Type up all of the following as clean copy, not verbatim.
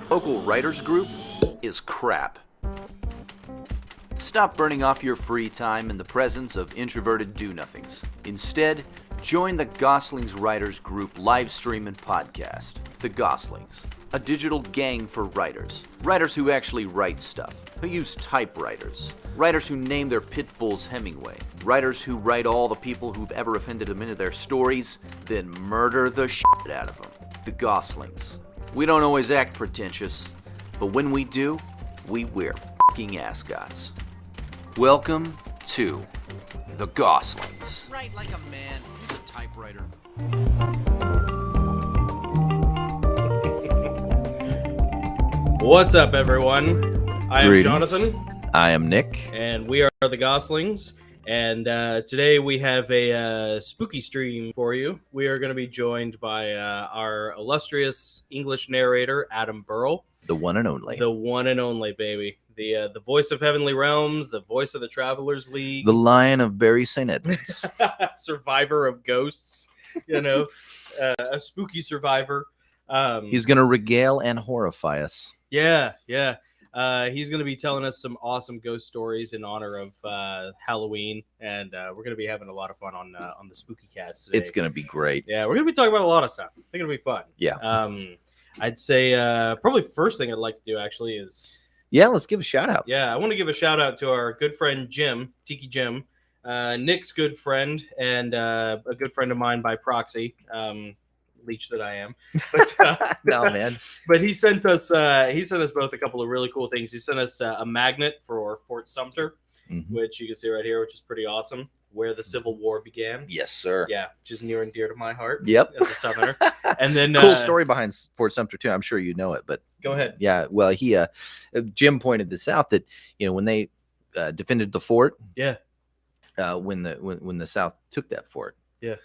Local writers group is crap. Stop burning off your free time in the presence of introverted do-nothings. Instead, join the Gosslings Writers Group live stream and podcast. The Gosslings, a digital gang for writers. Writers who actually write stuff, who use typewriters. Writers who name their pit bulls Hemingway. Writers who write all the people who've ever offended them into their stories, then murder the shit out of them. The Gosslings. We don't always act pretentious, but when we do, we wear f***ing ascots. Welcome to the Gosslings. Write like a man. Use a typewriter. What's up, everyone? I am Jonathan. I am Nick. And we are the Gosslings. And today we have a spooky stream for you. We are going to be joined by our illustrious English narrator, Adam Burrell. The one and only. The one and only, baby. The voice of Heavenly Realms, the voice of the Travelers League. The Lion of Bury St. Edmonds. Survivor of ghosts, a spooky survivor. He's going to regale and horrify us. Yeah. He's going to be telling us some awesome ghost stories in honor of Halloween, and we're going to be having a lot of fun on the Spooky Cast today. It's going to be great. Yeah, we're going to be talking about a lot of stuff. I think it'll be fun. Yeah. I'd say probably first thing I'd like to do actually is... Yeah, let's give a shout out. Yeah, I want to give a shout out to our good friend Jim, Tiki Jim, Nick's good friend, and a good friend of mine by proxy. Leech that I am, but no, man. But he sent us both a couple of really cool things. He sent us a magnet for Fort Sumter, which you can see right here, which is pretty awesome, where the Civil War began. Yes, sir. Yeah, which is near and dear to my heart. Yep, as a Southerner. And then cool story behind Fort Sumter too. I'm sure you know it, but go ahead. Yeah, well, he Jim pointed this out that when they defended the fort. Yeah. When the South took that fort. Yeah.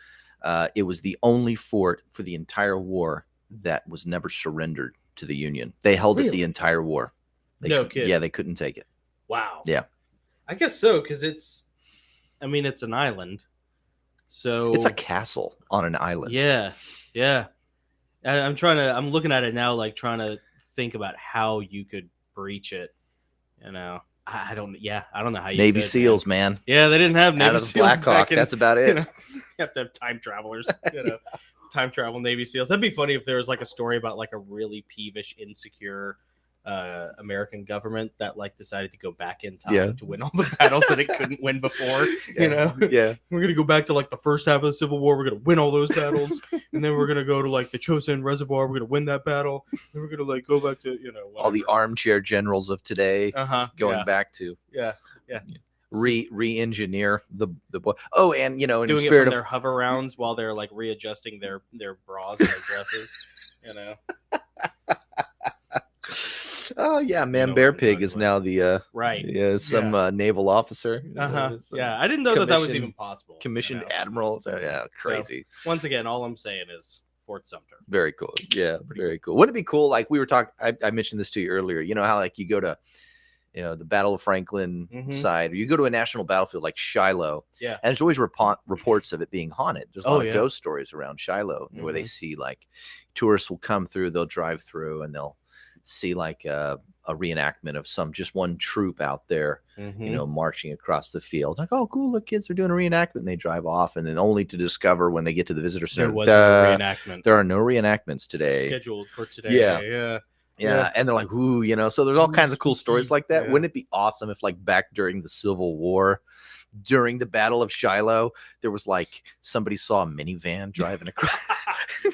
It was the only fort for the entire war that was never surrendered to the Union. They held it the entire war. No kidding. Yeah, they couldn't take it. Wow. Yeah. I guess so, because it's an island. So it's a castle on an island. Yeah. I'm looking at it now, like trying to think about how you could breach it. I don't know how you Navy could, SEAls, man. Yeah, they didn't have Navy out of the SEAls. Blackhawk. That's about it. You have to have time travelers. Time travel Navy SEAls. That'd be funny if there was like a story about like a really peevish, insecure American government that like decided to go back in time to win all the battles that it couldn't win before. Yeah. We're gonna go back to like the first half of the Civil War. We're gonna win all those battles, and then we're gonna go to like the Chosin Reservoir. We're gonna win that battle. Then we're gonna like go back to all the armchair generals of today. Going back to re-engineer the boy. Oh, and in doing spirit it from of their hover rounds while they're like readjusting their bras and their dresses. Oh yeah, man! Bear Pig is now the right. Yeah, some naval officer. Yeah, I didn't know that was even possible. Commissioned admiral. So, yeah, crazy. So, once again, all I'm saying is Fort Sumter. Very cool. Yeah, very cool. Wouldn't it be cool? Like we were talking. I mentioned this to you earlier. You know how like you go to, the Battle of Franklin side, or you go to a national battlefield like Shiloh. Yeah, and there's always reports of it being haunted. There's a lot of ghost stories around Shiloh where they see like tourists will come through, they'll drive through, and they'll see like a reenactment of just one troop out there, marching across the field. Like, oh, cool, look, kids are doing a reenactment. And they drive off, and then only to discover when they get to the visitor center, there was no reenactment. There are no reenactments today scheduled for today. Yeah. And they're like, ooh, so there's all kinds of cool stories like that. Wouldn't it be awesome if like back during the Civil War, during the Battle of Shiloh, there was like somebody saw a minivan driving across.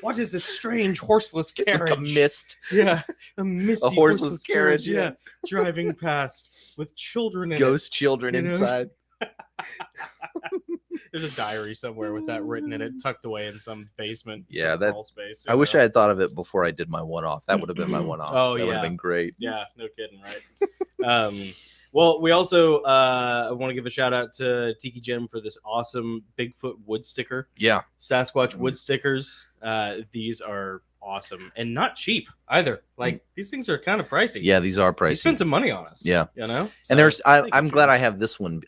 What is this strange horseless carriage? Like a mist. Yeah. A misty horseless carriage. Yeah. Driving past with children in Ghost children inside. There's a diary somewhere with that written in it, tucked away in some basement. Yeah, some crawl space. I wish I had thought of it before I did my one-off. That would have been my one-off. Oh, that would have been great. Yeah, no kidding, right? Well, we also want to give a shout out to Tiki Jim for this awesome Bigfoot wood sticker. Yeah. Sasquatch wood stickers. These are awesome and not cheap either. Like these things are kind of pricey. Yeah, these are pricey. He spent some money on us. Yeah. So, and I'm glad I have this one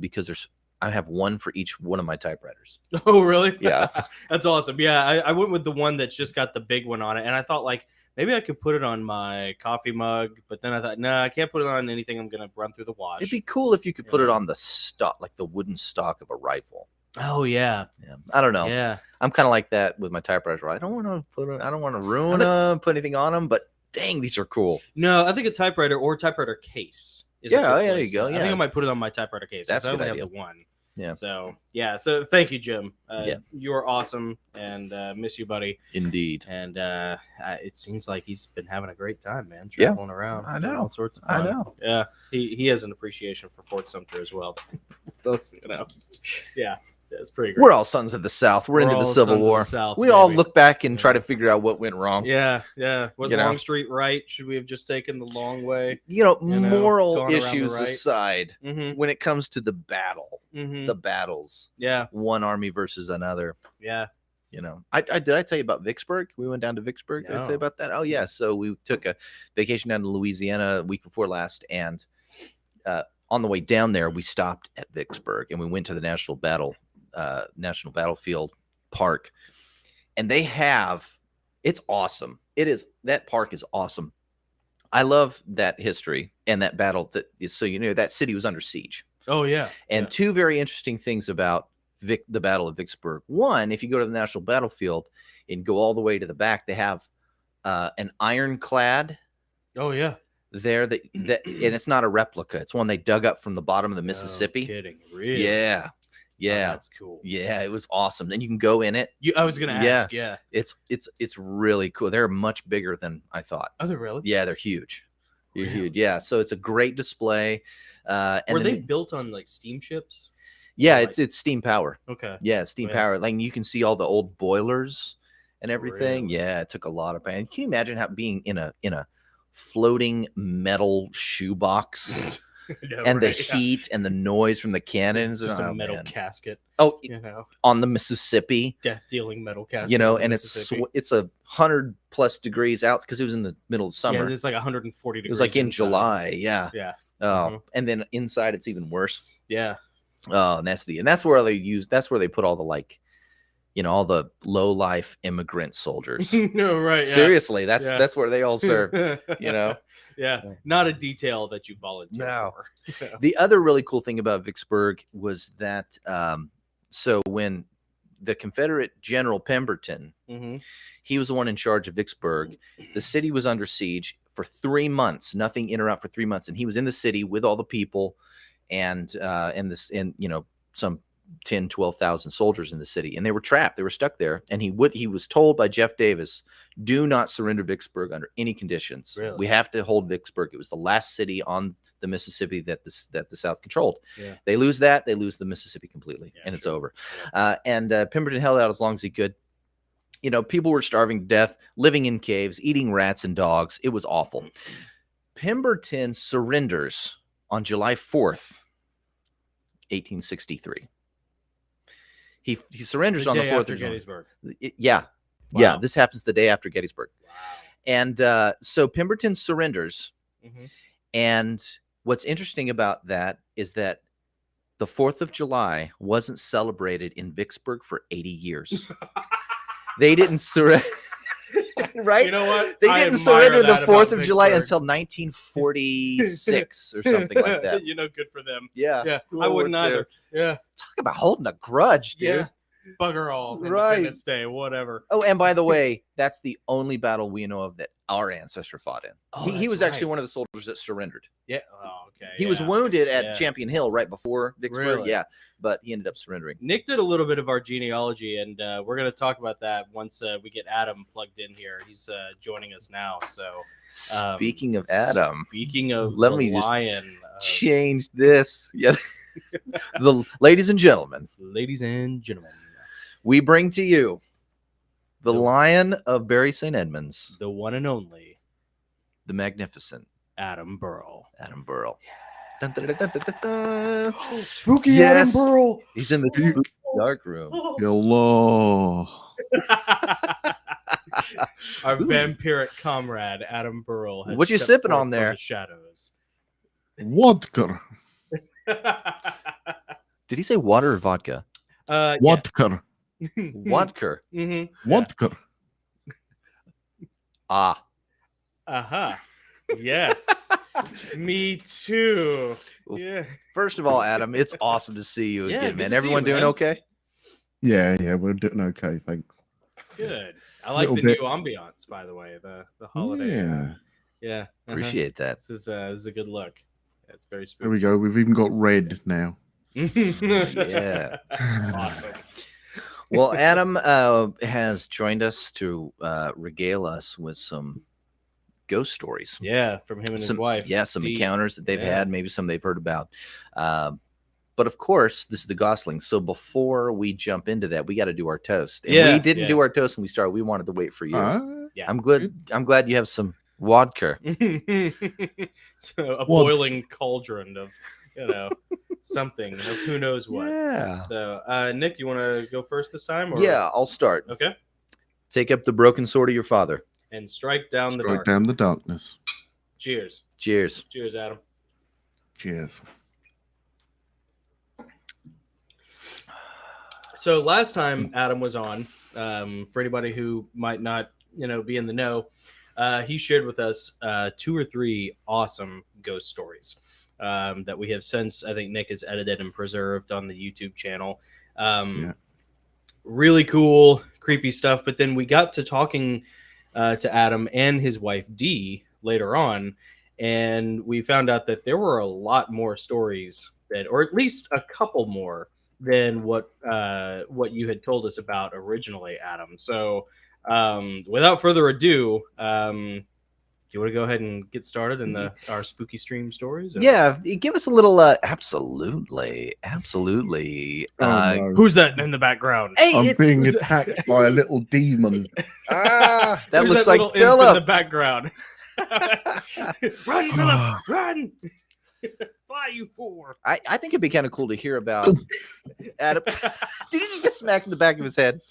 because I have one for each one of my typewriters. Oh, really? Yeah. That's awesome. Yeah, I went with the one that's just got the big one on it, and I thought like maybe I could put it on my coffee mug, but then I thought, no, I can't put it on anything I'm gonna run through the wash. It'd be cool if you could put it Yeah. on the stock, like the wooden stock of a rifle. Oh yeah, Yeah, I don't know. yeah. I'm kind of like that with my typewriters. I don't want to I don't want to ruin them, put anything on them. But dang, these are cool. No, I think a typewriter or typewriter case. Is Yeah, a good yeah, there place you go, I yeah. think I might put it on my typewriter case. That's a I good only idea. have the one. Yeah. So yeah. So thank you, Jim. Yeah. You are awesome, and miss you, buddy. Indeed. And it seems like he's been having a great time, man. Yeah. Traveling around. I doing know. all sorts of I fun. know. Yeah. He has an appreciation for Fort Sumter as well. Both, Yeah. It's pretty great. We're all sons of the South. We're into the all Civil sons of the War. South, We all baby. look back and Yeah. try to figure out what went wrong. Yeah. Was You know? Longstreet right? Should we have just taken the long way? Moral gone around the issues right. aside, Mm-hmm. when it comes to the battle, Mm-hmm. the battles, Yeah. one army versus another. Yeah. I did I tell you about Vicksburg? We went down to Vicksburg. Did I tell No. you about that? Oh yeah. So we took a vacation down to Louisiana a week before last, and on the way down there, we stopped at Vicksburg and we went to the National Battlefield Park, and it's awesome. That park is awesome. I love that history and that battle. That city was under siege. Oh yeah. And two very interesting things about the Battle of Vicksburg. One, if you go to the National Battlefield and go all the way to the back, they have an ironclad Oh yeah. there that and it's not a replica. It's one they dug up from the bottom of the No Mississippi. kidding. Really? Yeah. Oh, Yeah. that's cool. Yeah, it was awesome. And you can go in it. I was gonna Yeah. ask. Yeah. It's really cool. They're much bigger than I thought. Are they really? Yeah, they're huge. They're Really? huge. Yeah. So it's a great display. And Were then they built on like steamships? yeah, like- it's steam power. Okay. Yeah, steam Yeah. power. Like you can see all the old boilers and everything. Really? Yeah, it took a lot of pain. Can you imagine how being in a floating metal shoebox No, and the right, yeah. heat and the noise from the cannons? Just a Oh, metal man. casket. Oh, You know, on the Mississippi, death-dealing metal casket. and it's 100+ degrees out because it was in the middle of summer. Yeah, it's like 140 It degrees. was like in inside. July. Yeah. Yeah. Oh, Mhm. and then inside it's even worse. Yeah. Oh, nasty. And that's where they put all the all the low life immigrant soldiers. No, right. Yeah. Seriously, Yeah. that's where they all serve. Yeah. Yeah. Not a detail that you volunteer No. for. Yeah. The other really cool thing about Vicksburg was that so when the Confederate General Pemberton, Mhm. he was the one in charge of Vicksburg. The city was under siege for 3 months, nothing in or out for 3 months, and he was in the city with all the people and some 10,000-12,000 soldiers in the city, and they were trapped. They were stuck there, and he was told by Jeff Davis, do not surrender Vicksburg under any conditions. Really? We have to hold Vicksburg. It was the last city on the Mississippi that the South controlled. Yeah. They lose that, they lose the Mississippi completely, Yeah, and it's sure. over. And Pemberton held out as long as he could. People were starving to death, living in caves, eating rats and dogs. It was awful. Pemberton surrenders on July 4th, 1863. He surrenders The on the day 4th after of July. Gettysburg. Yeah. Yeah. Wow. This happens the day after Gettysburg. And so Pemberton surrenders. Mhm. And what's interesting about that is that the 4th of July wasn't celebrated in Vicksburg for 80 years. They didn't surrender. Right? You know what? They I didn't admire surrender the that 4th about of July Vicksburg. until 1946 or something like that. Good for them. Yeah. Yeah, I World wouldn't War II. either. Yeah. Talk about holding a grudge, dude. Yeah. Bugger all. Right. Independence Day, whatever. Oh, and by the way, that's the only battle we know of that our ancestor fought in. Oh, He that's was actually right. one of the soldiers that surrendered. Yeah. Oh, okay. He was yeah. wounded at Yeah. Champion Hill right before Vicksburg. Really? Yeah, but he ended up surrendering. Nick did a little bit of our genealogy, and we're going to talk about that once we get Adam plugged in here. He's joining us now. So, Speaking of Adam, speaking of Let the me just lion, change this. Yeah, ladies and gentlemen, ladies and gentlemen, we bring to you the Lion of Bury St. Edmunds, the one and only the magnificent Adam Burrell. Adam Burrell. Dun, dun, dun, dun, dun, dun, dun. Spooky Yes. Adam Burrell. He's in the spooky dark room. Hello. Our Ooh. vampiric comrade Adam Burrell. Has What you stepped sipping forth on from there? The shadows. Vodka. Did he say water or vodka? Yeah. Vodka. Vodka. Mm-hmm. Vodka. Ah. Uh-huh. Yes. Me too. Yeah. First of all, Adam, it's awesome to see you Yeah, again, good man. to see Everyone you, doing man. okay? Yeah, we're doing okay, thanks. Good. I like Little the bit. new ambiance, by the way. The holiday. Yeah. Yeah. Uh-huh. Appreciate that. This is a good look. It's very spooky. There we go. We've even got red now. Yeah. Awesome. Well, Adam has joined us to regale us with some ghost stories. Yeah, from him and his wife. Yeah, some Dee. encounters that they've Yeah. had, maybe some they've heard about. But of course, this is the Goslings. So before we jump into that, we got to do our toast. And Yeah, we didn't yeah. do our toast when we started. We wanted to wait for you. Yeah. I'm glad you have some vodka. So a boiling cauldron of, something of who knows what. Yeah. So, Nick, you want to go first this time? Or? Yeah, I'll start. Okay. Take up the broken sword of your father. And strike down the Strike dark. down the darkness. Cheers. Cheers. Cheers, Adam. Cheers. So last time Adam was on, for anybody who might not, be in the know, he shared with us 2 or 3 awesome ghost stories that we have since, I think Nick has edited and preserved on the YouTube channel. Really cool, creepy stuff. But then we got to talking to Adam and his wife Dee later on, and we found out that there were a lot more stories that, or at least a couple more than what you had told us about originally, Adam. So without further ado, do you want to go ahead and get started in our spooky stream stories? Or? Yeah, give us a little. Absolutely. No. Who's that in the background? Hey, I'm being attacked by a little demon. that Who's looks that like little imp in the Philip. background? Run, Philip! Run! Fly, you four! I think it'd be kind of cool to hear about Adam. Did he just get smacked in the back of his head?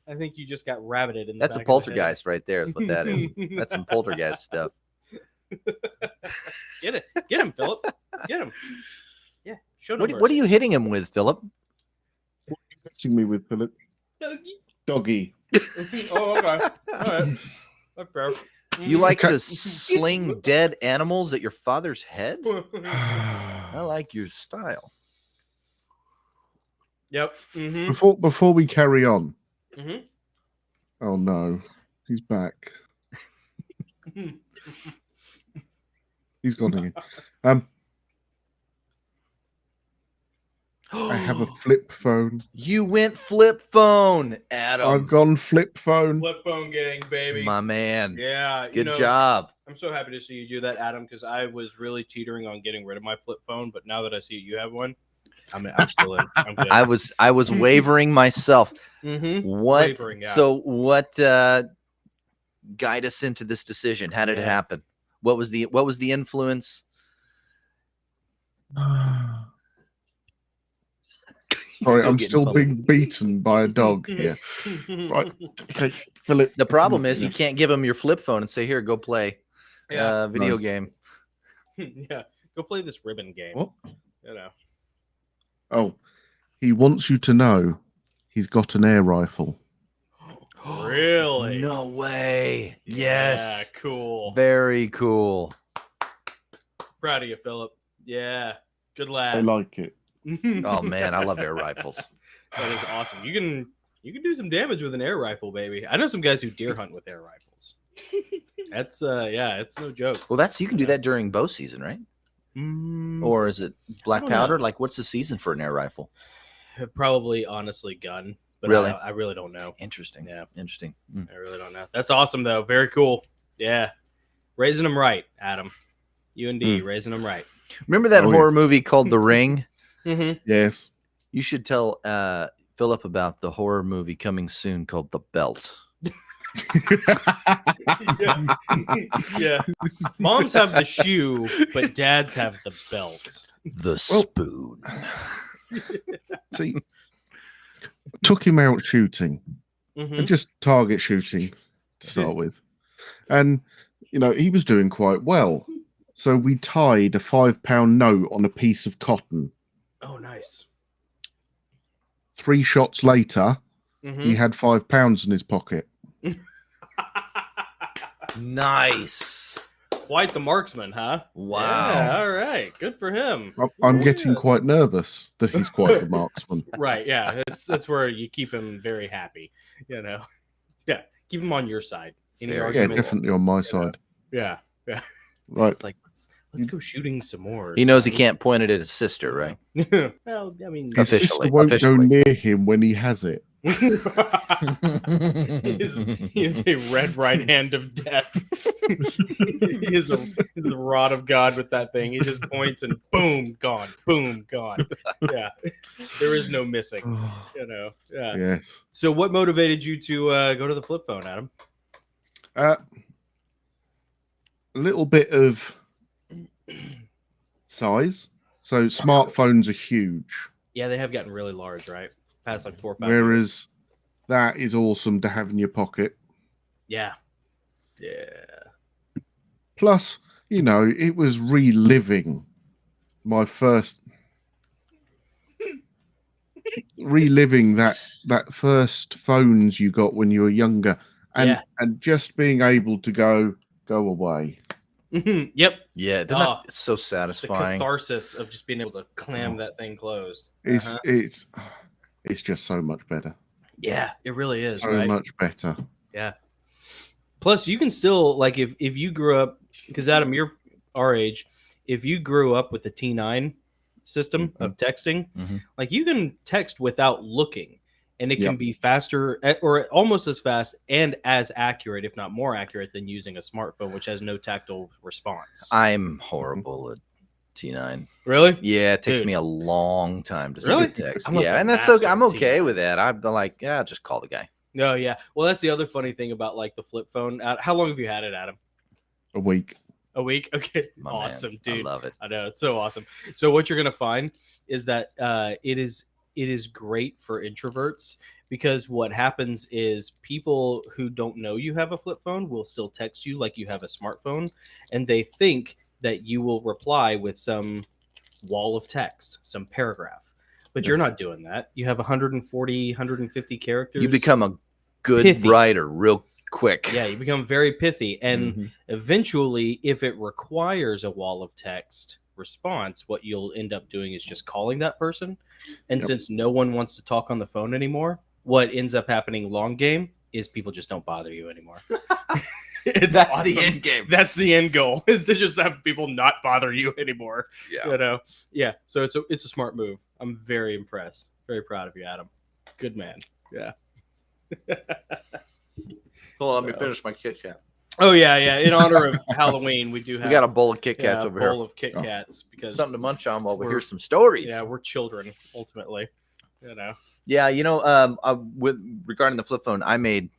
I think you just got rabbited in the That's a back of the head. poltergeist right there. Is what that is. That's some poltergeist stuff. Get him, Philip. Get him. Yeah, show no What are you hitting him with, Philip? Hitting me with Philip. Doggy. Oh, okay. All right. That's fair. You like to sling dead animals at your father's head? I like your style. Yep. Mm-hmm. Before we carry on. Mm-hmm. Oh no, he's back. He's gone again. I have a flip phone. You went flip phone, Adam. I've gone flip phone. Flip phone gang, baby. My man. Yeah. Good job. I'm so happy to see you do that, Adam, because I was really teetering on getting rid of my flip phone, but now that I see you have one, I'm still in. I'm good. I was wavering myself. Mm-hmm. What? Wavering, yeah. So what guide us into this decision? How did it happen? What was the influence? Sorry, I'm getting still pulled. being beaten by a dog here. Right. Okay, Philip. The problem is you can't give him your flip phone and say, "Here, go play Yeah. video No. game." Yeah. Go play this ribbon game. What? Oh, he wants you to know he's got an air rifle. Really? No way. Yes. Yeah, cool. Very cool. Proud of you, Philip. Yeah. Good I lad. like it. Oh man, I love air rifles. That is awesome. You can do some damage with an air rifle, baby. I know some guys who deer hunt with air rifles. That's it's no joke. Well, you can do that during bow season, right? Or is it black don't know. powder? Like, what's the season for an air rifle? Probably, honestly, gun. But Really? I really don't know. Interesting. Yeah. Interesting. I really don't know. That's awesome, though. Very cool. Yeah. Raising them right, Adam. You and D, raising them right. Remember that Oh, yeah. horror movie called The Ring? Mm-hmm. Yes. You should tell Philip about the horror movie coming soon called The Belt. Yeah. Yeah. Moms have the shoe, but dads have the belt. The Spoon. See, took him out shooting. Mm-hmm. And just target shooting to start with. And, he was doing quite well. So we tied a £5 note on a piece of cotton. Oh, nice. 3 shots later, Mhm. he had £5 in his pocket. Nice. Quite the marksman, huh? Wow. Yeah, all right. Good for him. I'm getting Yeah. quite nervous that he's quite the marksman. Right, yeah. That's where you keep him very happy, you know. Yeah, keep him on your side. Any Fair. Yeah, Yeah, arguments? definitely on my know. side. Yeah, yeah. Right. It's like let's go shooting some more. He knows he son. can't point it at his sister, right? Well, I mean, His sister Officially, won't officially. go near him when he has it. he is a red right hand of death. he is the rod of God with that thing. He just points and boom, gone. Boom, gone. Yeah, there is no missing. You know. Yeah. Yes. So, what motivated you to go to the flip phone, Adam? A little bit of size. So smartphones are huge, Yeah, they have gotten really large, right? Past like 4 or 5 years. whereas that is awesome to have in your pocket. Yeah. Plus, you know, it was reliving my first that first phones you got when you were younger, and Yeah. and just being able to go away. Yep. Yeah, it's so The satisfying. catharsis of just being able to clam that thing closed. It's just so much better. Yeah, it really is. So right? much better. Yeah. Plus, you can still like if you grew up, because Adam, you're our age. If you grew up with the T9 system of texting, Mhm. like you can text without looking, and it can Yep. be faster or almost as fast and as accurate, if not more accurate, than using a smartphone, which has no tactile response. I'm horrible at T9. Really? Yeah, it takes Dude. me a long time to Really? send a text. I'm like Yeah, a and that's master okay. I'm at okay T9. with that. I'm like, yeah, just call the guy. No, yeah. Well, that's the other funny thing about like the flip phone. How long have you had it, Adam? A week. A week? Okay. My Awesome, man. dude. I love it. I know, it's so awesome. So what you're gonna find is that it is great for introverts, because what happens is people who don't know you have a flip phone will still text you like you have a smartphone, and they think that you will reply with some wall of text, some paragraph. But you're not doing that. You have 140, 150 characters. You become a good Pithy. writer real quick. Yeah, you become very pithy. And Mhm. eventually, if it requires a wall of text response, what you'll end up doing is just calling that person. And Yep. since no one wants to talk on the phone anymore, what ends up happening long game is people just don't bother you anymore. It's That's awesome. the end game. That's the end goal, is to just have people not bother you anymore. Yeah. You know? Yeah. So it's a smart move. I'm very impressed. Very proud of you, Adam. Good man. Yeah. Hold on, let me finish my Kit Kat. Oh yeah. In honor of Halloween, we do have We got a bowl of Kit Kats a over bowl here. of Kit Kats because Something to munch on while we we're- hear some stories. yeah, we're children ultimately. You know. Yeah, with regarding the flip phone, I made,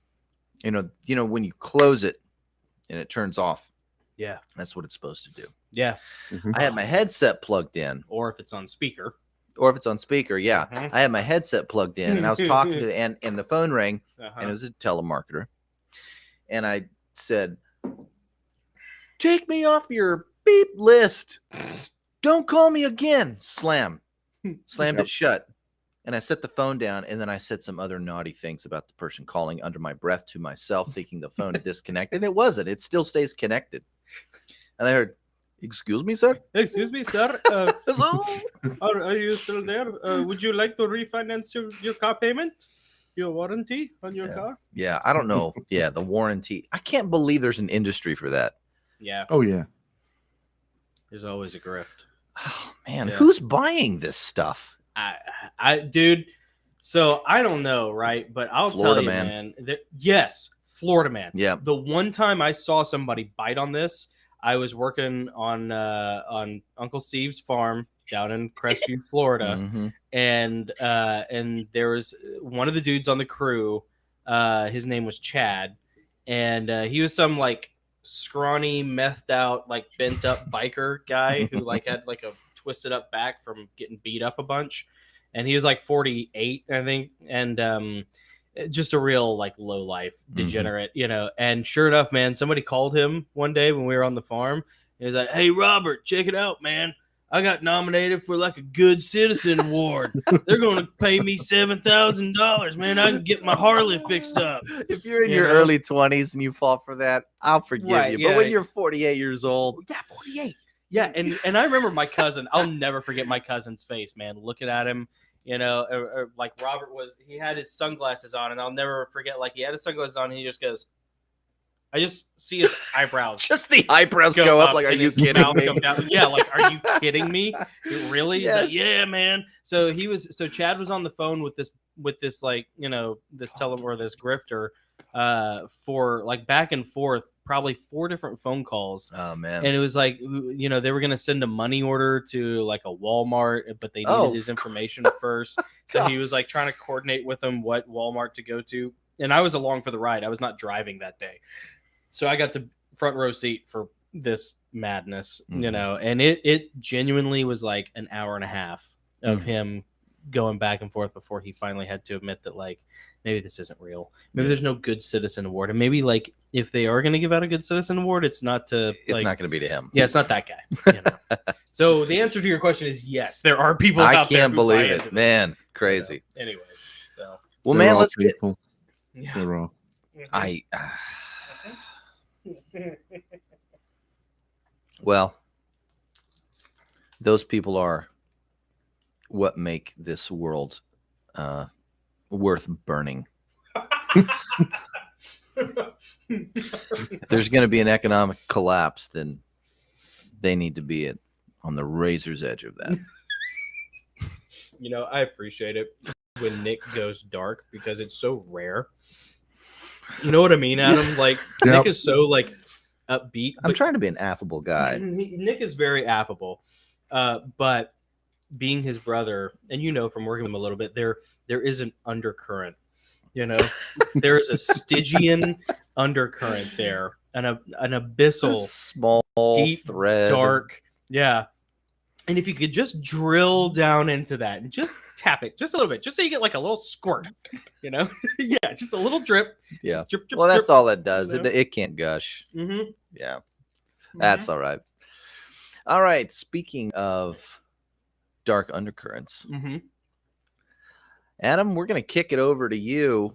you know, when you close it and it turns off, Yeah. that's what it's supposed to do. Yeah. I had my headset plugged in, Or if it's on speaker. or if it's on speaker, yeah. Mhm. I had my headset plugged in, and I was talking to and the phone rang, Uh-huh. and it was a telemarketer, and I said, "Take me off your beep list. Don't call me again." Slammed Yep. it shut. And I set the phone down, and then I said some other naughty things about the person calling under my breath to myself, thinking the phone had disconnected. It wasn't. It still stays connected. And I heard, "Excuse me, sir?" Excuse me, sir. Hello? Are you still there? Would you like to refinance your car payment? Your warranty on your car? Yeah, I don't know. Yeah, the warranty. I can't believe there's an industry for that. Yeah. Oh yeah. There's always a grift. Oh, man, Yeah. who's buying this stuff? Dude. So I don't know, right? But I'll Florida tell you, man. yes, Florida man. Yeah. The one time I saw somebody bite on this, I was working on Uncle Steve's farm down in Crestview, Florida, Mhm. and there was one of the dudes on the crew. His name was Chad, and he was some like scrawny, methed out, like bent up biker guy who like had like a twisted up back from getting beat up a bunch, and he was like 48, I think, and just a real like low life degenerate, you know. And sure enough, man, somebody called him one day when we were on the farm. He was like, "Hey, Robert, check it out, man. I got nominated for like a good citizen award. They're going to pay me $7,000, man. I can get my Harley fixed up. If you're in You your know? early 20s and you fall for that, I'll forgive Right, you. yeah. But when you're 48 years old, Yeah, 48. Yeah, and I remember my cousin. I'll never forget my cousin's face, man. Looking at him, or like Robert he had his sunglasses on, and I'll never forget. Like he had his sunglasses on, and he just goes. I just see his eyebrows just the eyebrows go up like, are and you his kidding mouth me? come down. Yeah, like, are you kidding me? Really? He's Yes. like, yeah, man. So Chad was on the phone with this like, this this grifter for like back and forth, probably 4 different phone calls. Oh, man. And it was like, they were going to send a money order to like a Walmart, but they needed his information first. So he was like trying to coordinate with them what Walmart to go to. And I was along for the ride. I was not driving that day. So I got to front row seat for this madness, and it genuinely was like an hour and a half of him going back and forth before he finally had to admit that, like, maybe this isn't real. Maybe there's no good citizen award. And maybe, like, if they are going to give out a good citizen award, it's not to, it's not going to be to him. Yeah, it's not that guy. So the answer to your question is yes, there are people out there. I can't who believe buy it. into this. Man, crazy. Anyways, so. Well, There man, are let's get... people. Yeah. There are. Well, those people are what make this world worth burning. If there's going to be an economic collapse, then they need to be on the razor's edge of that. I appreciate it when Nick goes dark because it's so rare. You know what I mean, Adam? Like, Yep. Nick is so, like, upbeat. I'm trying to be an affable guy. Nick is very affable. But being his brother, and from working with him a little bit, there is an undercurrent. There is a Stygian undercurrent there, an abyssal, Small deep, thread. dark. Yeah. And if you could just drill down into that and just tap it just a little bit, just so you get like a little squirt, yeah, just a little drip. Yeah. Drip, drip, Well, that's drip. all that does. You know? It can't gush. Mm-hmm. Yeah. That's all right. All right. Speaking of dark undercurrents, Mm-hmm. Adam, we're going to kick it over to you.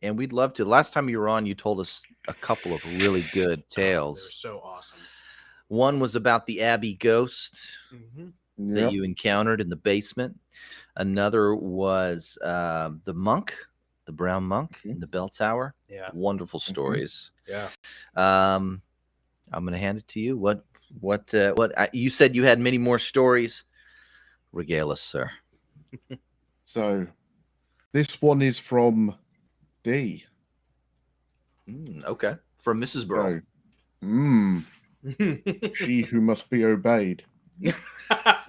And we'd love to. Last time you were on, you told us a couple of really good They're tales. so awesome. One was about the Abbey ghost Mm-hmm. that Yep. you encountered in the basement. Another was the monk, the brown monk in the bell tower. Yeah. Wonderful stories. Yeah. I'm going to hand it to you. What you said you had many more stories. Regale us, sir. So this one is from D. Okay. From Mrs. Burrow. So, she who must be obeyed.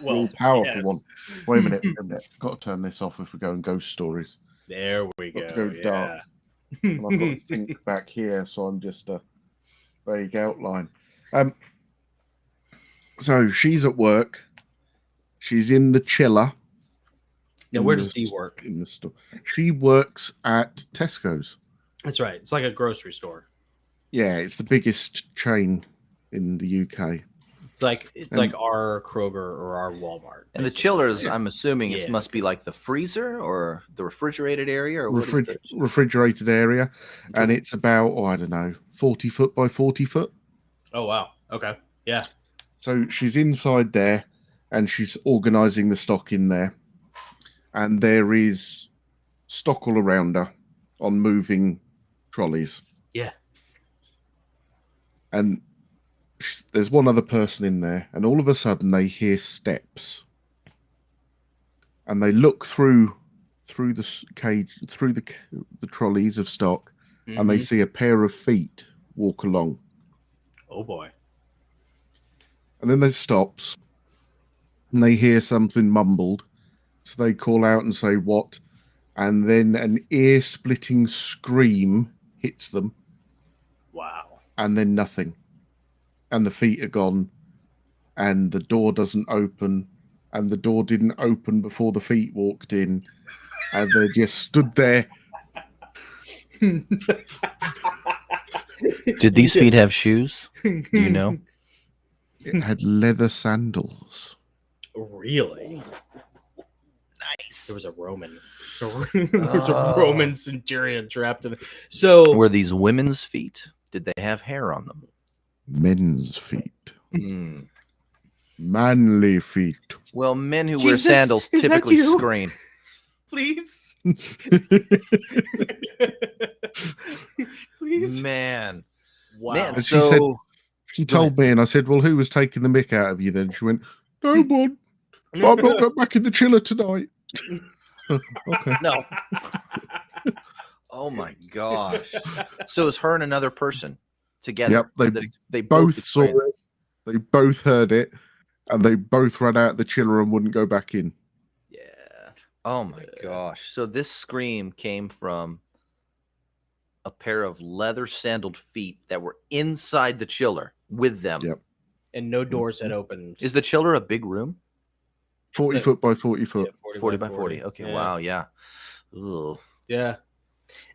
Real powerful yes. one. Wait a minute. Got to turn this off if we go in ghost stories. There we go. Got to go dark. And I've got to think back here, so I'm just a vague outline. So she's at work. She's in the chiller. Now, where does D work? In the store. She works at Tesco's. That's right. It's like a grocery store. Yeah, it's the biggest chain in the UK. It's like our Kroger or our Walmart. And the basically. chillers, I'm assuming it Yeah. must be like the freezer or the refrigerated area, or what is the... Refrigerated area, and it's about I don't know, 40 foot by 40 foot. Oh wow. Okay. Yeah. So she's inside there, and she's organising the stock in there, and there is stock all around her on moving trolleys. Yeah. And there's one other person in there, and all of a sudden they hear steps, and they look through the cage, through the trolleys of stock, and they Mhm. see a pair of feet walk along. Oh boy. And then they stops, and they hear something mumbled, so they call out and say what, and then an ear-splitting scream hits them, Wow. and then nothing. And the feet are gone, and the door doesn't open, and the door didn't open before the feet walked in, and they just stood there. Did these feet have shoes? Do you know? It had leather sandals. Really? Nice. There was a Roman. There was a Roman centurion trapped in. So Were these women's feet? Did they have hair on them? Men's feet. Hmm. Manly feet. Well, men who wear Jesus, sandals is that typically you? scream. please, please. Man. Wow. Man, And she said- so She Go told me, and I said, well, who was taking the mick out of you then? She went, no one. I'm not going back in the chiller tonight. Okay. no. Oh my gosh. So it's her and another person together. Yep, They Both saw experienced it. They both heard it. And they both ran out the chiller and wouldn't go back in. Yeah. Oh my gosh. So this scream came from a pair of leather sandaled feet that were inside the chiller with them. Yep. And no doors had opened. Is the chiller a big room? 40 foot by 40 foot. Yeah, 40 by 40. Okay, Yeah. wow, yeah. Ugh. Yeah.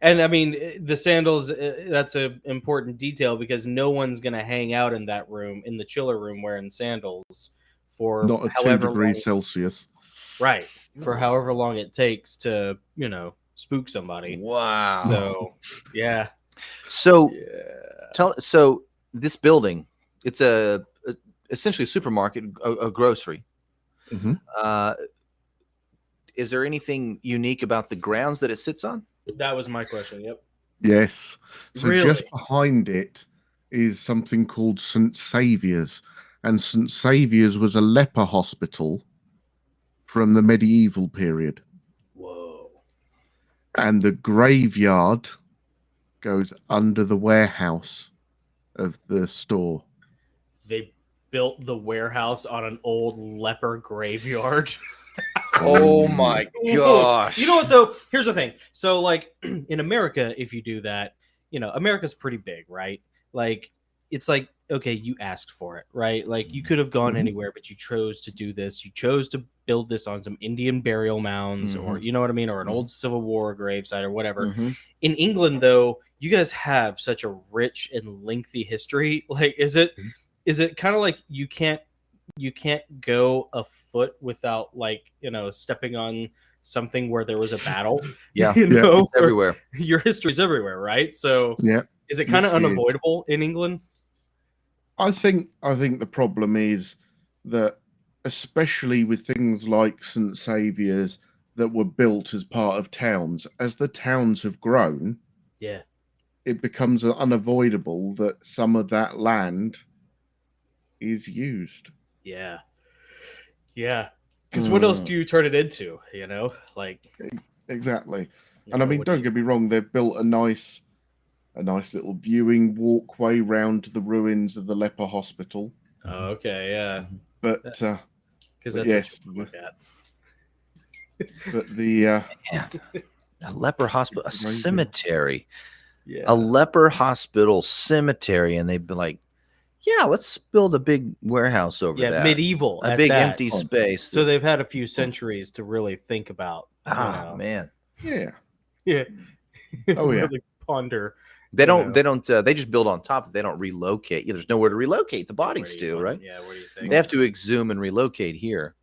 And I mean, the sandals, that's an important detail because no one's going to hang out in that room, in the chiller room, wearing sandals for Not at 2 however degrees long. Celsius. Right. For however long it takes to, spook somebody. Wow. So, yeah. So Yeah. so this building, it's essentially a supermarket, a grocery. Mhm. Is there anything unique about the grounds that it sits on? That was my question. Yep. Yes. So Really? just behind it is something called St. Saviour's. And St. Saviour's was a leper hospital from the medieval period. Whoa. And the graveyard goes under the warehouse of the store. They built the warehouse on an old leper graveyard. Oh my gosh. You know what though? Here's the thing. So like in America, if you do that, America's pretty big, right? Like it's like, okay, you asked for it, right? Like you could have gone Mhm. anywhere, but you chose to do this. You chose to build this on some Indian burial mounds or you know what I mean? Or an old Civil War gravesite or whatever. Mhm. In England though, you guys have such a rich and lengthy history. Like is it kind of like you can't go a foot without stepping on something where there was a battle? Yeah, It's it's everywhere. Your history's everywhere, right? So Yeah. is it kind of literally is. unavoidable in England? I think the problem is that, especially with things like St. Saviour's that were built as part of towns, as the towns have grown, Yeah. it becomes unavoidable that some of that land is used. Yeah. Because what else do you turn it into? Like Exactly. And I mean, don't get me wrong, they've built a nice little viewing walkway round the ruins of the leper hospital. Oh, okay, yeah. But Because that's yes, what you look at. but the A leper hospital, a Amazing. cemetery, Yeah. a leper hospital cemetery, and they've been like, yeah, let's build a big warehouse over Yeah, that. medieval. A at big that. empty space. So they've had a few centuries to really think about. Man. yeah. Yeah. Oh, yeah. Really ponder. They You don't they just build on top. They don't relocate. Yeah, there's nowhere to relocate. The bodies Where do you do, want- right? Yeah, what do you think? They have to exhume and relocate here.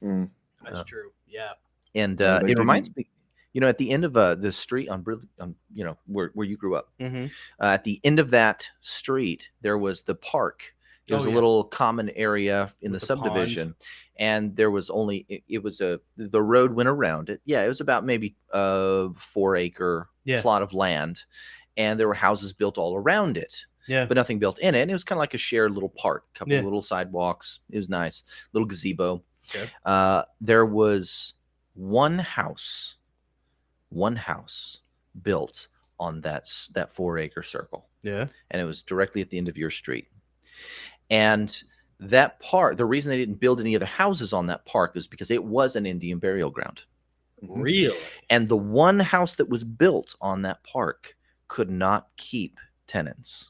Mm. That's true. Yeah. And No, they it reminds didn't. me, at the end of the street on where you grew up, Mm-hmm. at the end of that street, there was the park. There was Oh, a yeah. little common area in With the the pond. subdivision, and there was only the road went around it. Yeah, it was about maybe a 4-acre Yeah. plot of land, and there were houses built all around it, Yeah. but nothing built in it. And it was kind of like a shared little park, couple Yeah. of little sidewalks. It was nice, little gazebo. Okay. There was one house built on that 4-acre circle, Yeah. and it was directly at the end of your street. And that part, the reason they didn't build any other houses on that park is because it was an Indian burial ground. Really? And the one house that was built on that park could not keep tenants.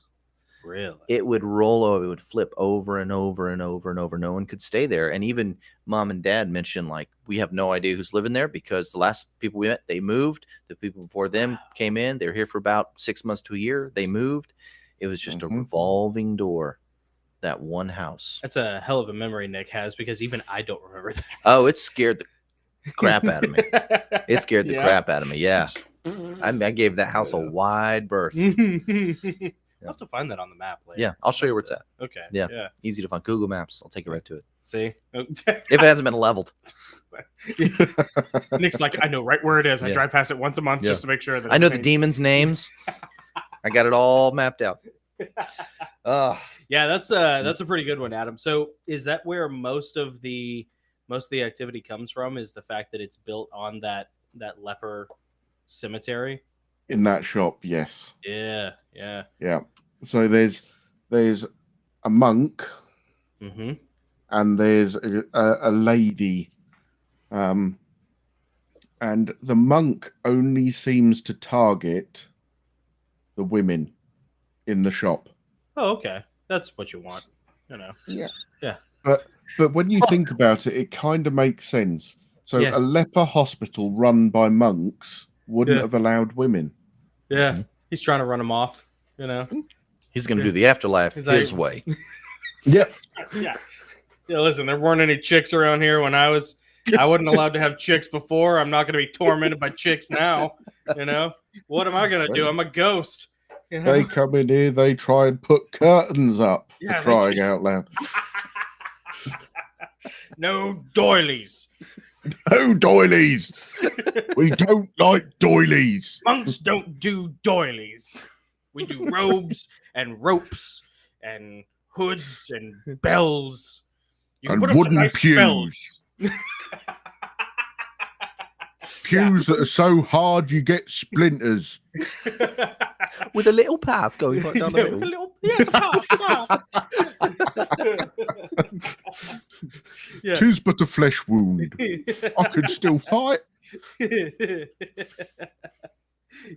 Really? It would roll over, it would flip over and over and over and over. No one could stay there. And even mom and dad mentioned, like, we have no idea who's living there because the last people we met, they moved. The people before them came in. They were here for about 6 months to a year. They moved. It was just a Mhm. revolving door. That one house. That's a hell of a memory Nick has, because even I don't remember that. Oh, it scared the crap out of me. It scared the Yeah. crap out of me. Yeah. I gave that house a wide berth. I'll have to find that on the map later. Yeah, I'll show you where it's at. Okay. Yeah. Yeah. Easy to find. Google Maps. I'll take you right to it. See? If it hasn't been leveled. Nick's like, I know right where it is. I Yeah. drive past it once a month Yeah. just to make sure that I know the everything- demons' names. I got it all mapped out. Yeah, that's a pretty good one, Adam. So is that where most of the activity comes from? Is the fact that it's built on that leper cemetery? In that shop, yes. Yeah. Yeah. So there's a monk Mm-hmm. and there's a lady, and the monk only seems to target the women in the shop. Oh, okay. That's what you want. You know. Yeah. But when you think about it, it kind of makes sense. So Yeah. a leper hospital run by monks wouldn't Yeah. have allowed women. Yeah. Mhm. He's trying to run him off. You know. He's going to do the afterlife He's his like- way. Yep. Yeah. Yeah. Listen, there weren't any chicks around here when I wasn't allowed to have chicks before. I'm not going to be tormented by chicks now. You know. What am I going to do? I'm a ghost. You know? They come in here, they try and put curtains up, Yeah, for they crying just- out loud. No doilies. Oh, doilies! We don't like doilies. Monks don't do doilies. We do robes and ropes and hoods and bells. You can And put up some wooden nice pews. bells. Pews that are so hard you get splinters. With a little path going right down the Yeah, middle. with a little- yeah, it's a path. Yeah. Tis but a flesh wound. I could still fight.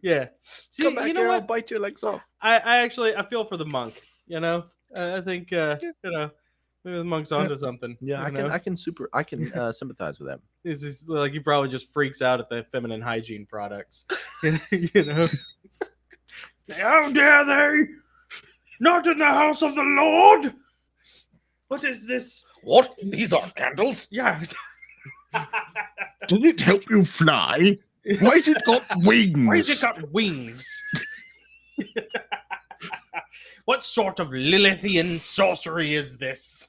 Yeah. See, Come back you know here, I'll what? bite your legs off. I actually feel for the monk. You know, I think you know, maybe the monk's onto something. Yeah, you know? I can sympathize with that. This is like he probably just freaks out at the feminine hygiene products. You know, how dare they? Not in the house of the Lord. What is this? What? These are candles? Yeah. Did it help you fly? Why has it got wings? Why has it got wings? What sort of Lilithian sorcery is this?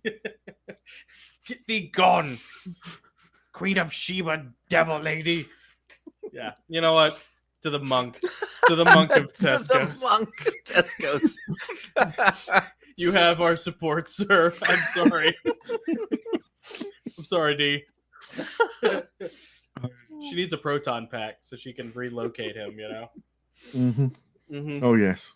Get thee gone, Queen of Sheba, devil lady. Yeah, you know what? To the monk of Tesco's. The monk of Tesco's. You have our support, sir. I'm sorry. I'm sorry, D. She needs a proton pack so she can relocate him, you know? Mm-hmm. Mm-hmm. Oh, yes.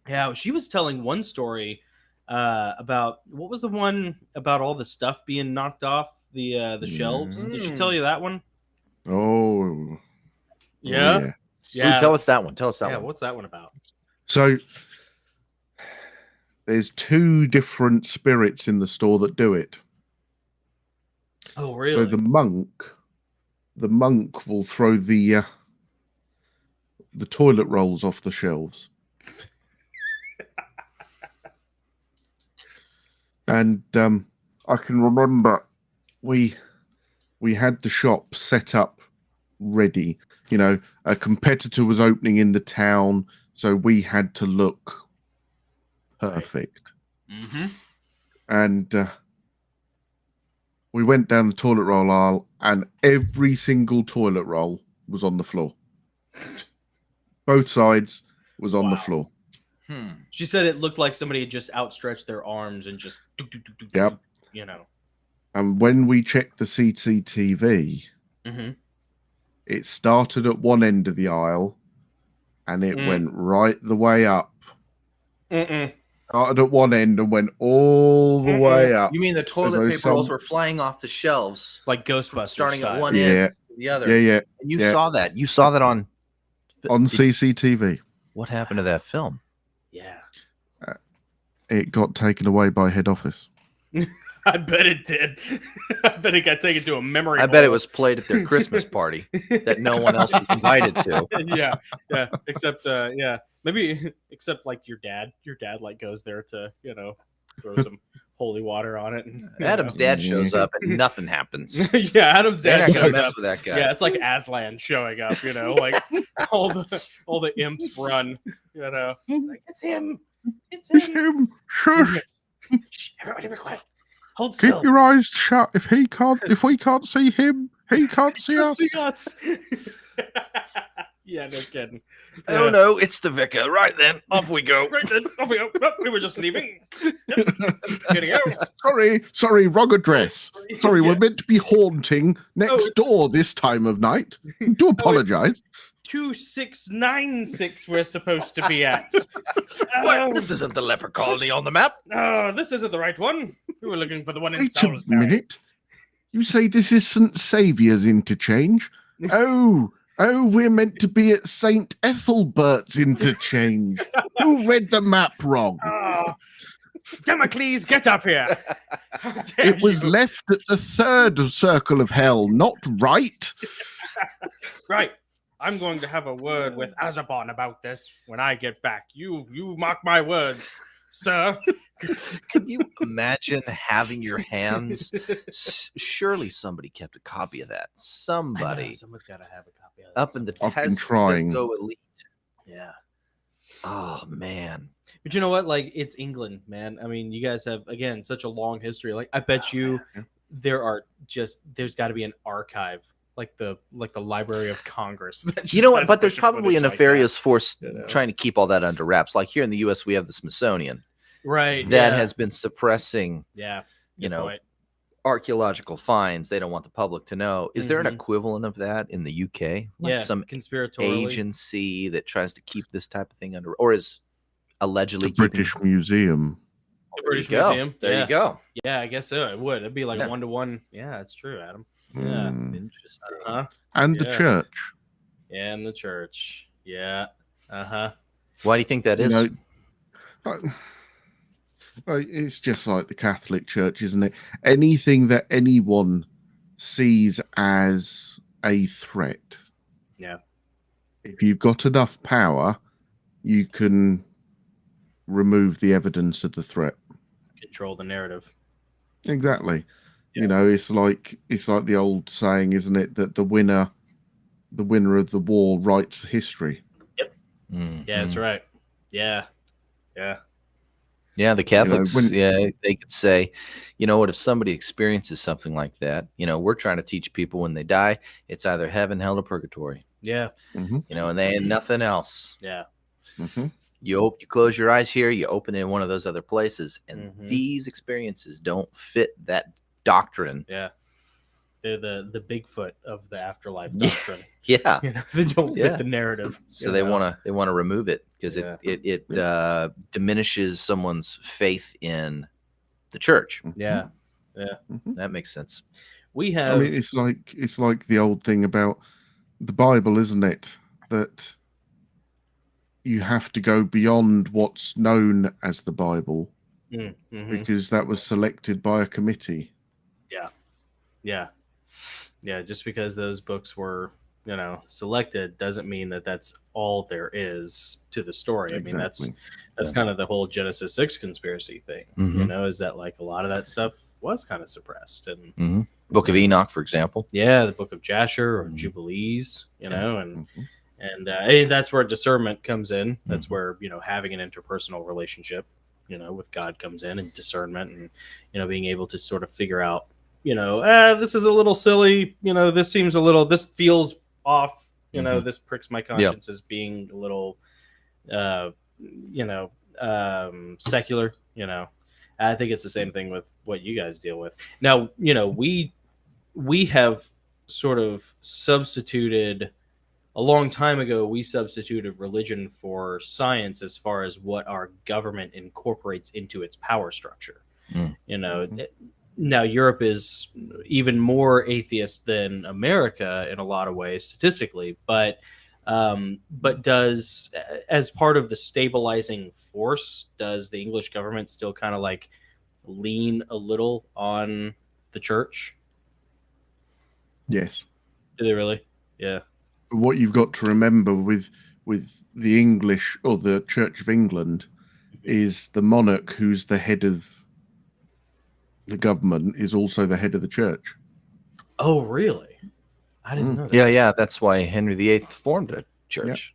Yeah, she was telling one story about, what was the one about all the stuff being knocked off the shelves? Did she tell you that one? Oh. Yeah. yeah. Yeah. Ooh, tell us that one. Tell us that Yeah, one. what's that one about? So there's two different spirits in the store that do it. Oh, really? So the monk will throw the toilet rolls off the shelves. And I can remember we had the shop set up ready. You know, a competitor was opening in the town, so we had to look perfect. Mm-hmm. And we went down the toilet roll aisle, and every single toilet roll was on the floor. Both sides was on the floor. She said it looked like somebody had just outstretched their arms and just, Yep. you know. And when we checked the CCTV, Mm-hmm. it started at one end of the aisle, and it went right the way up. Mm-mm. Started at one end and went all the way up. You mean the toilet though paper rolls some- were flying off the shelves, Like Ghostbusters starting at style. one Yeah, end to the other? yeah. And you yeah. saw that. You saw that on CCTV. What happened to that film? Yeah. It got taken away by head office. I bet it did. I bet it got taken to a memory I bet it hole. was played at their Christmas party that no one else was invited to. Yeah. Except, yeah. Maybe except like your dad like goes there to throw some holy water on it. And, Adam's dad shows up and nothing happens. Yeah, Adam's They're dad not gonna shows mess up. with that guy. Yeah, it's like Aslan showing up. Like all the imps run. Like, it's him. It's It's him. him. Shush. Shh, everybody be quiet. Hold Keep still. your eyes shut. If we can't see him, he can't see Don't us. see us. Yeah, no kidding. Oh Yeah. no, it's the vicar. Right then, off we go. Right then, off we go. Oh, we were just leaving. Yep. Getting out. Sorry, wrong address. Sorry, Yeah. we're meant to be haunting next it's- door this time of night. Do apologize. 2696 we're supposed to be at. What? Oh, This isn't the leper colony on the map. oh, this isn't the right one. We were looking for the one in Wait a Salisbury. minute. You say this is St. Saviour's interchange? Oh, we're meant to be at St. Ethelbert's interchange. Who read the map wrong? Oh, Damocles, get up here. How dare It was you. left at the third circle of hell, not right. Right. I'm going to have a word with Azabon about this when I get back. You mark my words, sir. Can you imagine having your hands? Surely somebody kept a copy of that. I know, Somebody someone's got to have a copy of that. up in the I've been test. trying. Go elite. Yeah. Oh man. But you know what? Like, it's England, man. I mean, you guys have, again, such a long history. Like, I bet you there's got to be an archive, like the Library of Congress. that just You know what? has But there's picture probably a footage like nefarious force you know? trying to keep all that under wraps. Like here in the U.S., we have the Smithsonian that. Right. that yeah. has been suppressing, Yeah. you good know, point. archaeological finds. They don't want the public to know. Is there an Mhm. equivalent of that in the UK? Like Yeah. some Conspiratorially. agency that tries to keep this type of thing under, or is allegedly The British Museum. The There you British go. Museum. There yeah. you go. Yeah, I guess so. It would. It'd be like Yeah. 1-to-1. Yeah, that's true, Adam. Yeah. Mm. Interesting. Huh? And the Yeah. church. Yeah, in the church. Yeah. Uh-huh. Why do you think that You is? know, it's just like the Catholic Church, isn't it? Anything that anyone sees as a threat. Yeah. If you've got enough power, you can remove the evidence of the threat. Control the narrative. Exactly. Yeah. You know, it's like the old saying, isn't it, that the winner of the war writes history. Yeah, that's Mhm. right. Yeah. Yeah. Yeah, the Catholics, when- they could say, you know what, if somebody experiences something like that, we're trying to teach people when they die, it's either heaven, hell, or purgatory, Yeah. Hmm. and they ain't nothing else. Yeah. Hmm. You close your eyes here, you open it in one of those other places, and Mhm. these experiences don't fit that doctrine. Yeah. They're the Bigfoot of the afterlife Yeah. doctrine. Yeah. They don't Yeah. fit the narrative. So they want to remove it because Yeah. it diminishes someone's faith in the church. Yeah. That makes sense. We have. I mean, it's like the old thing about the Bible, isn't it? That you have to go beyond what's known as the Bible Mhm. because that was selected by a committee. Yeah. Yeah. Just because those books were, selected doesn't mean that that's all there is to the story. I mean, that's Exactly. kind of the whole Genesis 6 conspiracy thing, Mhm. is that like a lot of that stuff was kind of suppressed. And Book of Enoch, for example. yeah, the book of Jasher or Mhm. Jubilees, and Mhm. and that's where discernment comes in. That's Mhm. where having an interpersonal relationship, with God comes in, and discernment, and being able to sort of figure out, this is a little silly, this seems this feels off, Mhm. this pricks my conscience as being a little, secular. I think it's the same thing with what you guys deal with. Now, we have sort of substituted a long time ago. We substituted religion for science as far as what our government incorporates into its power structure. Mm. Now Europe is even more atheist than America in a lot of ways statistically, but does, as part of the stabilizing force, does the English government still kind of like lean a little on the church? Yes. Do they really? Yeah. But what you've got to remember with with the English or the Church of England is the monarch, who's the head of the government, is also the head of the church. Oh, really? I didn't know that. Yeah. That's why Henry VIII formed a church.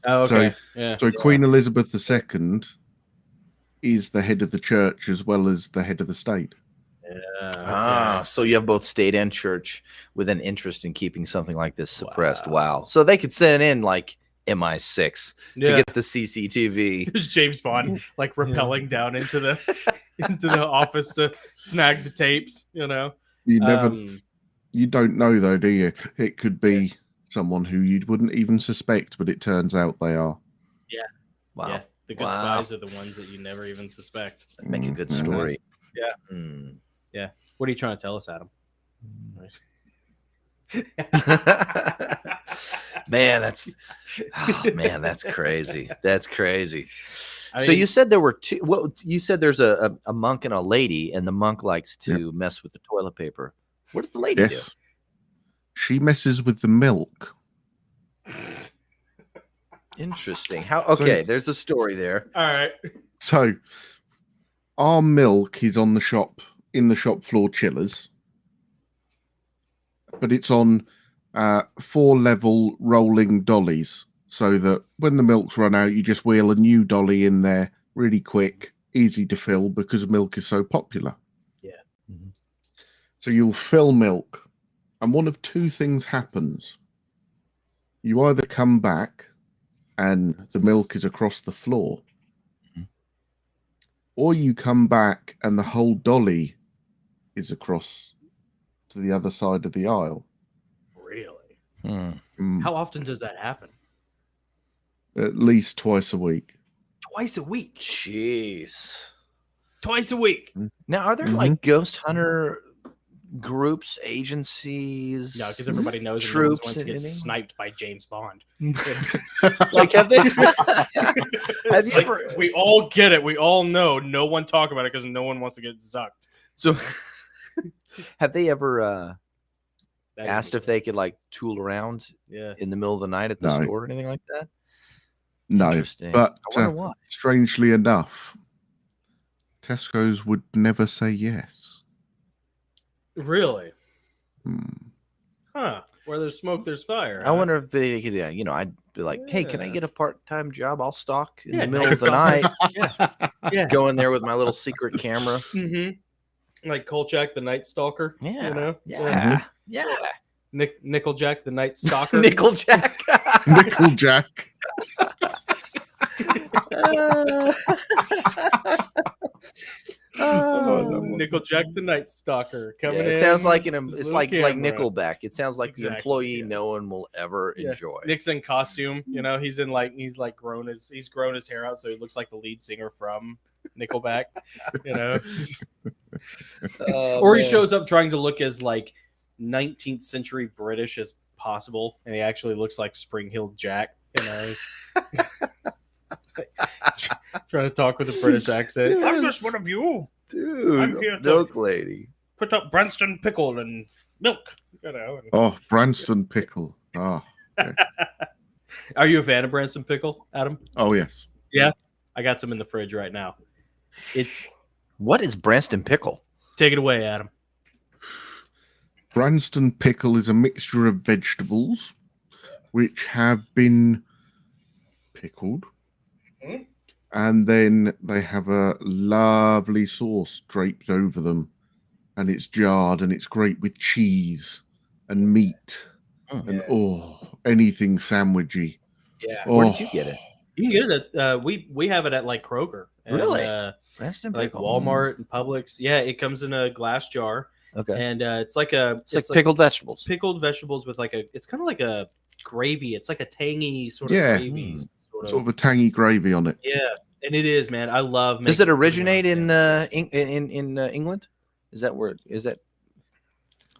Oh, okay. So Queen Elizabeth II is the head of the church as well as the head of the state. Yeah. So you have both state and church with an interest in keeping something like this suppressed. Wow. So they could send in like MI6 to get the CCTV. There's James Bond like rappelling down into the office to snag the tapes. You know, You don't know though, do you? It could be someone who you wouldn't even suspect, but it turns out they are. Yeah. Wow. Yeah. The good spies are the ones that you never even suspect. That'd make a good story. Yeah. Yeah. What are you trying to tell us, Adam? Man, that's crazy. That's crazy. I So mean, you said there were two. Well, you said there's a monk and a lady, and the monk likes to mess with the toilet paper. What does the lady do? She messes with the milk. Interesting. How? Okay, there's a story there. all right. So our milk is in the shop floor chillers, but it's on 4-level rolling dollies, so that when the milk's run out, you just wheel a new dolly in there really quick, easy to fill because milk is so popular. Yeah. Mm-hmm. So you'll fill milk, and one of two things happens. You either come back and the milk is across the floor, or you come back and the whole dolly is across to the other side of the aisle. Really? How often does that happen? At least twice a week. Twice a week. Jeez. Twice a week. Now, are there like ghost hunter groups, agencies? No, because everybody knows troops wants to get sniped by James Bond. Like, have they? Have you Like, ever? we all get it. We all know. No one talk about it because no one wants to get zucked. So, have they ever asked if they could like tool around in the middle of the night at the store or anything like that? No, Interesting. but I wonder why. Strangely enough, Tesco's would never say yes. Really? Huh. Where there's smoke, there's fire. I wonder if they could, I'd be like, hey, can I get a part-time job? I'll stalk in the middle nice of the night. Yeah. Go in there with my little secret camera. Mm-hmm. Like Kolchak, the Night Stalker. Yeah. You know? Yeah. Yeah. Nickeljack, the Night Stalker. Nickeljack. Nickeljack. Nickeljack, the Night Stalker. Coming in. It sounds like it's like Nickelback. It sounds like the employee no one will ever enjoy. Nick's in costume, he's grown his hair out so he looks like the lead singer from Nickelback, or he shows up trying to look as like 19th century British as possible, and he actually looks like Spring Hill Jack, he's trying to talk with a British accent. I'm just one of you, dude. I'm here to milk lady. Put up Branston pickle and milk, Oh, Branston pickle. Oh, okay. Are you a fan of Branston pickle, Adam? Oh, yes. Yeah, I got some in the fridge right now. What is Branston pickle? Take it away, Adam. Branston pickle is a mixture of vegetables which have been pickled, and then they have a lovely sauce draped over them, and it's jarred, and it's great with cheese and meat and anything sandwichy. Yeah. Where did you get it? You can get it at we have it at like Kroger. And, Really? Branston like pickle. Walmart and Publix. Yeah, it comes in a glass jar. Okay. And it's like pickled vegetables. Pickled vegetables with it's kind of like a gravy. It's like a tangy sort of gravy. Sort of a tangy gravy on it. Yeah, and it is, man. I love. Does it originate in England? Is that where? Is that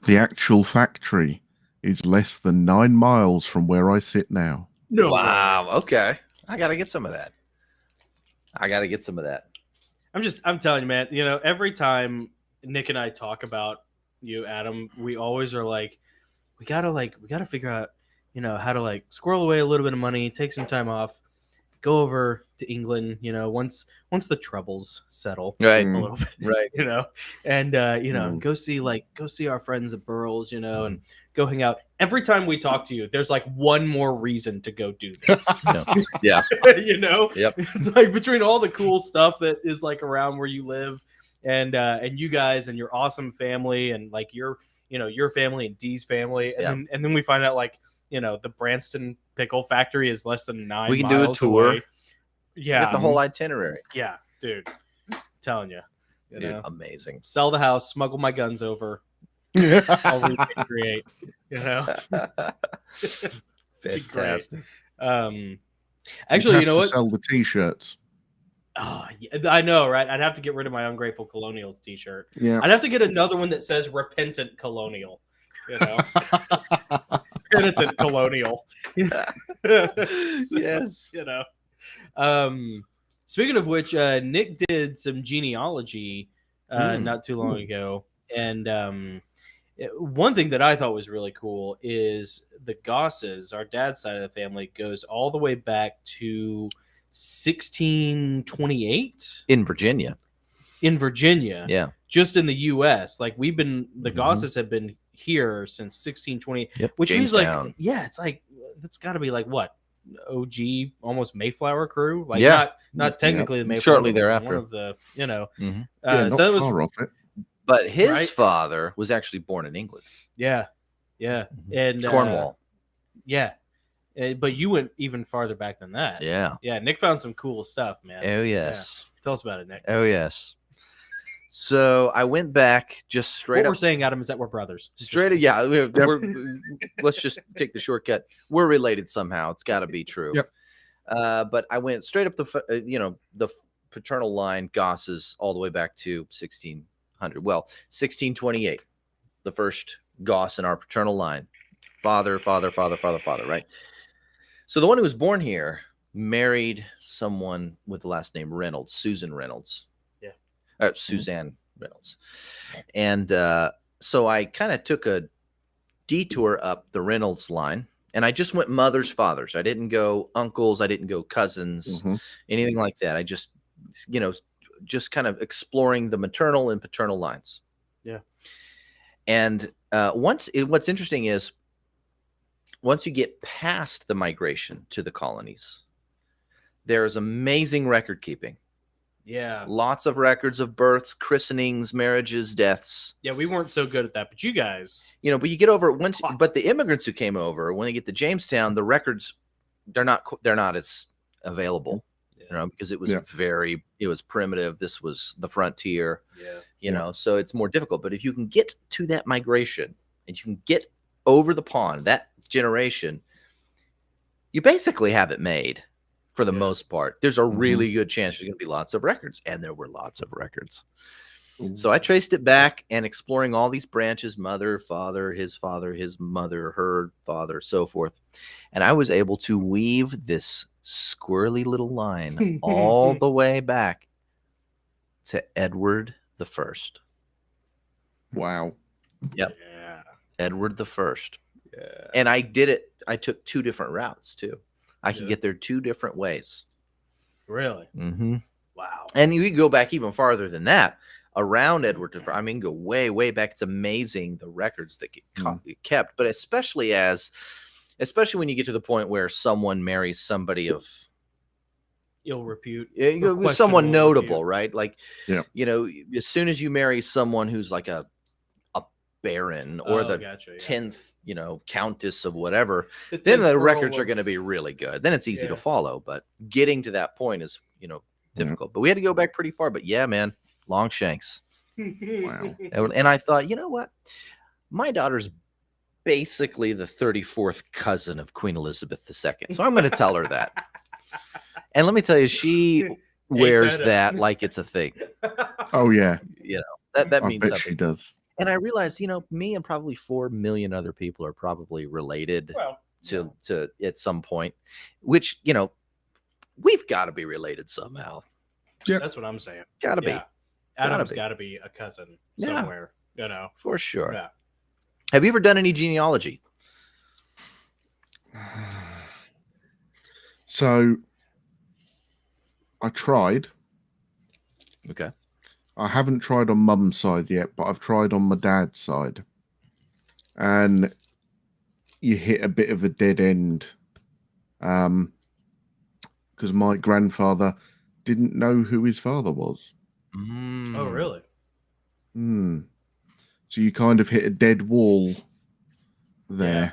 the actual factory is less than 9 miles from where I sit now? No. Wow. Okay. I gotta get some of that. I'm telling you, man. Every time Nick and I talk about you, Adam, we always are like, we gotta figure out, how to like squirrel away a little bit of money, take some time off, go over to England, once the troubles settle Right. a Mm. little bit, Right. and go see our friends at Burrell's, and go hang out. Every time we talk to you, there's like one more reason to go do this. Yeah. Yep. It's like between all the cool stuff that is like around where you live, and you guys and your awesome family, and like your family and Dee's family, and then we find out like the Branston Pickle Factory is less than 9 We can do a miles tour. away. Yeah, Got the whole itinerary. yeah, dude. I'm telling you, Dude, amazing. sell the house, smuggle my guns over, I'll repatriate. Fantastic. Actually, you know what? Sell the T-shirts. Oh, yeah, I know, right? I'd have to get rid of my Ungrateful Colonials T-shirt. Yeah. I'd have to get another one that says Repentant Colonial. Penitent Colonial. Yes. Speaking of which, Nick did some genealogy not too long ago, and one thing that I thought was really cool is the Gosses, our dad's side of the family, goes all the way back to 1628 In Virginia. in Virginia. Yeah. Just in the U.S. Like the Gosses have been here since 1620, Yep. which Jamestown. means like, it's like that's got to be like what OG almost Mayflower crew, like Yeah. not technically the Mayflower, Shortly but thereafter. one of the Mhm. Not so that was far off it. But his Right? father was actually born in England. yeah and Cornwall. But you went even farther back than that. Yeah. Nick found some cool stuff, man. Oh, yes. Tell us about it, Nick. Oh, yes. So I went back just straight What up. we're saying, Adam, is that we're brothers. Let's just take the shortcut. We're related somehow. It's got to be true. Yep. But I went straight up the paternal line, Gosses, all the way back to 1600. Well, 1628, the first Goss in our paternal line. Father, right? So the one who was born here married someone with the last name Reynolds, Susan Reynolds. Suzanne Reynolds. And so I kind of took a detour up the Reynolds line, and I just went mothers, fathers. I didn't go uncles. I didn't go cousins, anything like that. I just, just kind of exploring the maternal and paternal lines. Yeah. And what's interesting is once you get past the migration to the colonies, there's amazing record keeping. Yeah. Lots of records of births, christenings, marriages, deaths. Yeah, we weren't so good at that, but you guys. But you get over it once. Awesome. But the immigrants who came over, when they get to Jamestown, the records they're not as available. Because it was it was primitive. This was the frontier. So it's more difficult. But if you can get to that migration and you can get over the pond, that generation, you basically have it made. For the most part, there's a really good chance there's going to be lots of records, and there were lots of records. So I traced it back and exploring all these branches: mother, father, his mother, her father, so forth. And I was able to weave this squirrely little line all the way back to Edward the First. Wow. Yep. Yeah. Edward the First. Yeah. And I did it. I took 2 different routes too. I could get there 2 different ways. Really? Mm-hmm. Wow. And you can go back even farther than that, around Edward the First. I mean, go way, way back. It's amazing the records that get kept, but especially when you get to the point where someone marries somebody of Ill repute. Someone notable, right? Like, Yeah. As soon as you marry someone who's like a baron or the 10th, countess of whatever, then the records are going to be really good. Then it's easy to follow, but getting to that point is, difficult. But we had to go back pretty far. But yeah, man, Longshanks. Wow. And I thought, you know what? My daughter's basically the 34th cousin of Queen Elizabeth II. So I'm going to tell her that. And let me tell you, she wears that like it's a thing. Oh yeah. That I means bet something. she does. And I realized, me and probably 4 million other people are probably related to at some point, which, we've got to be related somehow. Yeah. That's what I'm saying. Got to be. Adam's got to be a cousin somewhere, For sure. Yeah. Have you ever done any genealogy? So I tried. Okay. I haven't tried on mum's side yet, but I've tried on my dad's side. And you hit a bit of a dead end. Because my grandfather didn't know who his father was. Oh, really? So you kind of hit a dead wall there. Yeah.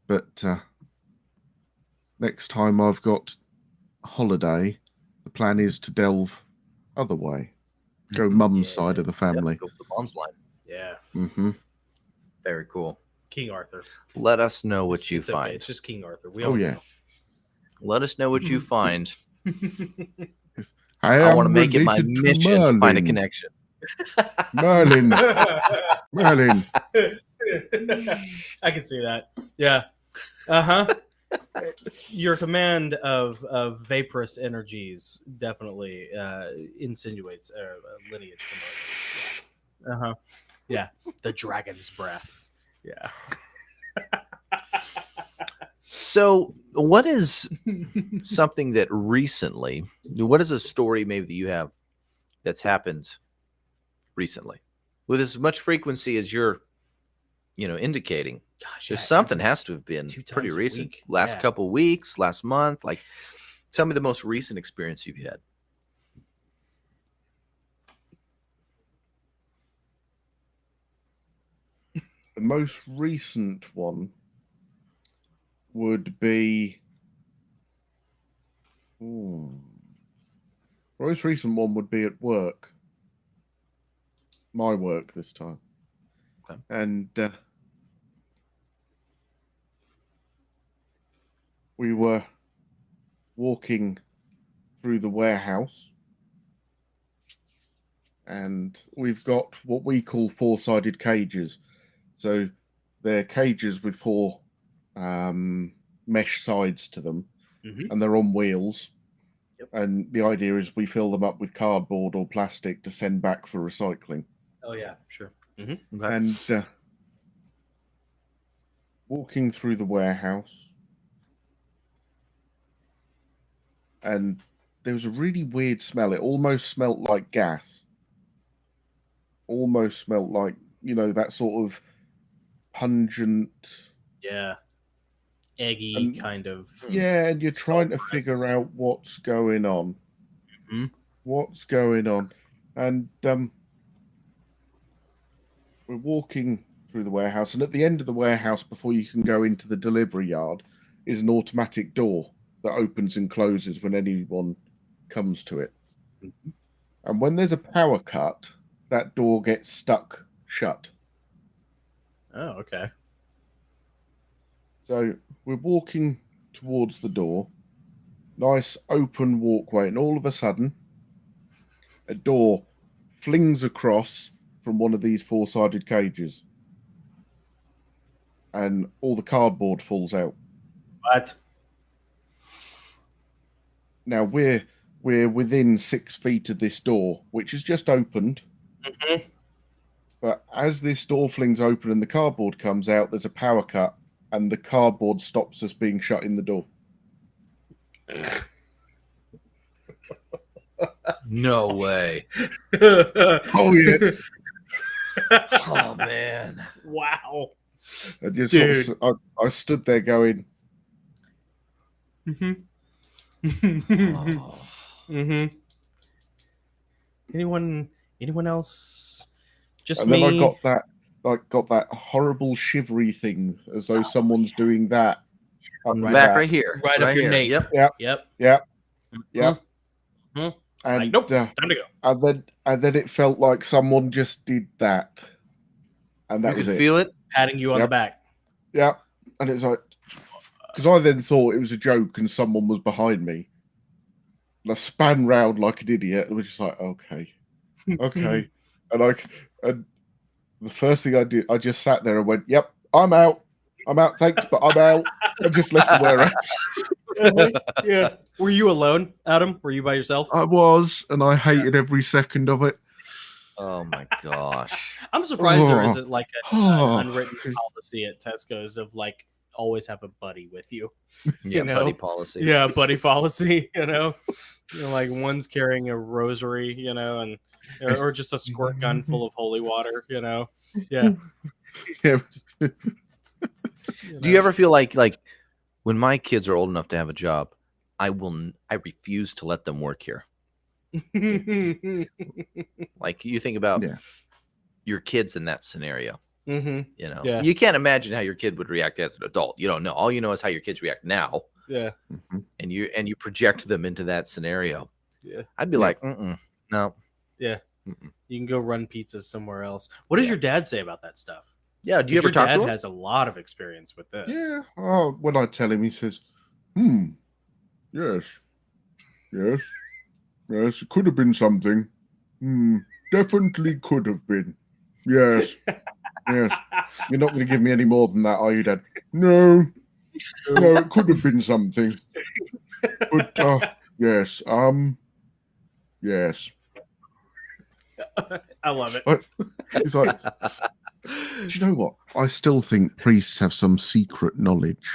But next time I've got a holiday, the plan is to delve other way. Go mum's side of the family. Yep, go for the mom's line. Yeah. Mm-hmm. Very cool. King Arthur. Let us know what you It's find. Okay. It's just King Arthur. We Oh, all yeah. know. Let us know what you find. I I want to make it my mission to find a connection. Merlin. Merlin. I can see that. Yeah. Uh-huh. Your command of vaporous energies definitely insinuates a lineage to Merlin. Uh-huh. Yeah. The dragon's breath. Yeah. So, what is something that recently, what is a story maybe that you have that's happened recently with as much frequency as you're, indicating? Gosh, There's something has to have been 2 pretty times a recent. week. Last Yeah. couple weeks, last month. Like, tell me the most recent experience you've had. The most recent one would be. The most recent one would be at work. My work this time. Okay. And we were walking through the warehouse. And we've got what we call four-sided cages. So they're cages with four mesh sides to them, and they're on wheels. Yep. And the idea is we fill them up with cardboard or plastic to send back for recycling. Oh, yeah, sure. Okay. And walking through the warehouse, and there was a really weird smell. It almost smelt like gas. Almost smelt like, that sort of pungent. Yeah. Eggy And- kind of. Yeah, and you're trying to Sulfurous. figure out what's going on. Mhm. What's going on? And we're walking through the warehouse, and at the end of the warehouse, before you can go into the delivery yard, is an automatic door that opens and closes when anyone comes to it. And when there's a power cut, that door gets stuck shut. Oh, okay. So we're walking towards the door, nice open walkway, and all of a sudden, a door flings across from one of these four-sided cages, and all the cardboard falls out. What? Now we're within 6 feet of this door, which has just opened. But as this door flings open and the cardboard comes out, there's a power cut, and the cardboard stops us being shut in the door. No way. Oh yes. Oh, man. Wow. I just Dude. I stood there going, Mm-hmm. Oh. Mm-hmm. Anyone else? Just and me. then I got that horrible shivery thing, as though someone's doing that. Up my Back right here. Right up your here. nape. Yep. Yep. Yeah. Mhm. And Like, nope. Time to go. and then it felt like someone just did that, and that You was could it. feel it. Patting you on the Yep. back. Yeah, and it was like, because I then thought it was a joke and someone was behind me. And I span round like an idiot and was just like, okay. And and the first thing I did, I just sat there and went, "Yep, I'm out, thanks, but I'm out." I just left the warehouse. Yeah. Were you alone, Adam? Were you by yourself? I was, and I hated every second of it. Oh, my gosh. I'm surprised there Oh. isn't like an unwritten policy at Tesco's of like always have a buddy with you. Yeah, know? buddy policy. Yeah, buddy policy. Like one's carrying a rosary, and or just a squirt gun full of holy water. Yeah. Yeah. Do you ever feel like when my kids are old enough to have a job, I refuse to let them work here. Like you think about your kids in that scenario. Yeah. You can't imagine how your kid would react as an adult. You don't know. All you know is how your kids react now. Yeah. And you project them into that scenario. Yeah. I'd be like, no. Yeah. You can go run pizzas somewhere else. What does your dad say about that stuff? Yeah. Do you ever talk to him? Your dad has a lot of experience with this. Yeah. Oh, when I tell him, he says, yes. Yes. Yes, it could have been something. Definitely could have been. Yes. Yes. You're not going to give me any more than that, are you, Dad? No. No, it could have been something. But, yes. Yes. I love it. It's like, do you know what? I still think priests have some secret knowledge.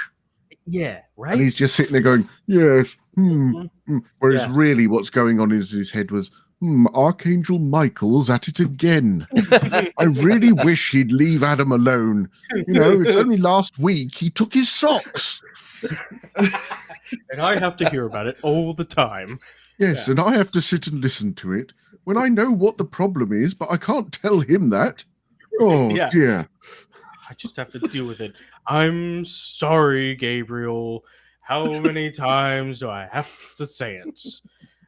Yeah, right? And he's just sitting there going, yes. Whereas really what's going on in his head was, Archangel Michael's at it again. I really wish he'd leave Adam alone. It's only last week he took his socks. And I have to hear about it all the time. Yes, and I have to sit and listen to it when I know what the problem is, but I can't tell him that. Oh, dear. I just have to deal with it. I'm sorry, Gabriel. How many times do I have to say it?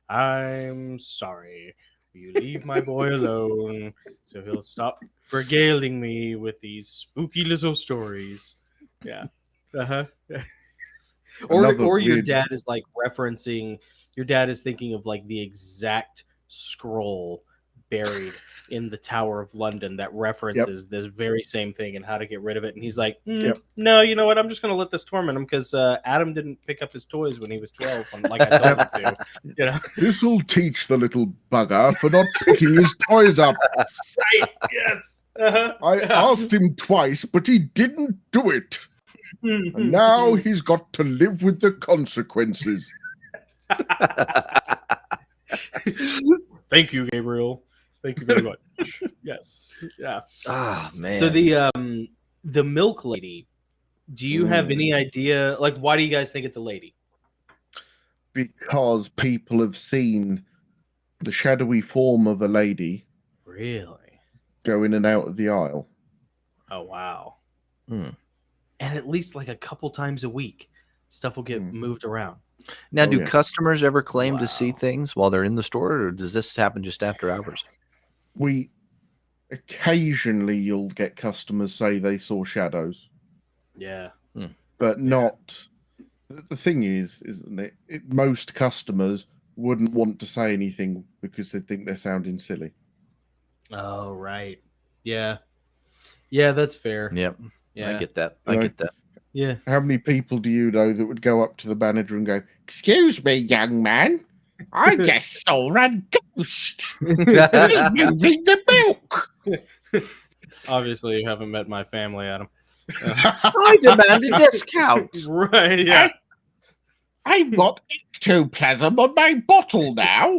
I'm sorry. Will you leave my boy alone so he'll stop regaling me with these spooky little stories? Yeah. Or your dad is like referencing, your dad is thinking of like the exact scroll buried in the Tower of London that references this very same thing and how to get rid of it. And he's like, no, you know what? I'm just going to let this torment him because Adam didn't pick up his toys when he was 12, like I told him to. This'll teach the little bugger for not picking his toys up. Right, yes. I asked him twice, but he didn't do it. And now he's got to live with the consequences. Thank you, Gabriel. Thank you very much. Yes. Yeah. Ah, man. So the milk lady, do you have any idea? Like, why do you guys think it's a lady? Because people have seen the shadowy form of a lady. Really? Go in and out of the aisle. Oh, wow. And at least like a couple times a week, stuff will get moved around. Now, do customers ever claim to see things while they're in the store, or does this happen just after hours? Occasionally you'll get customers say they saw shadows. Yeah. But not. The thing is, isn't it? Most customers wouldn't want to say anything because they think they're sounding silly. Oh, right. Yeah. Yeah, that's fair. Yep. Yeah. I get that. I get that. Yeah. How many people do you know that would go up to the manager and go, "Excuse me, young man, I just saw a ghost. He's moving the milk." Obviously, you haven't met my family, Adam. I demand a discount. Right, yeah. I've got ectoplasm on my bottle now.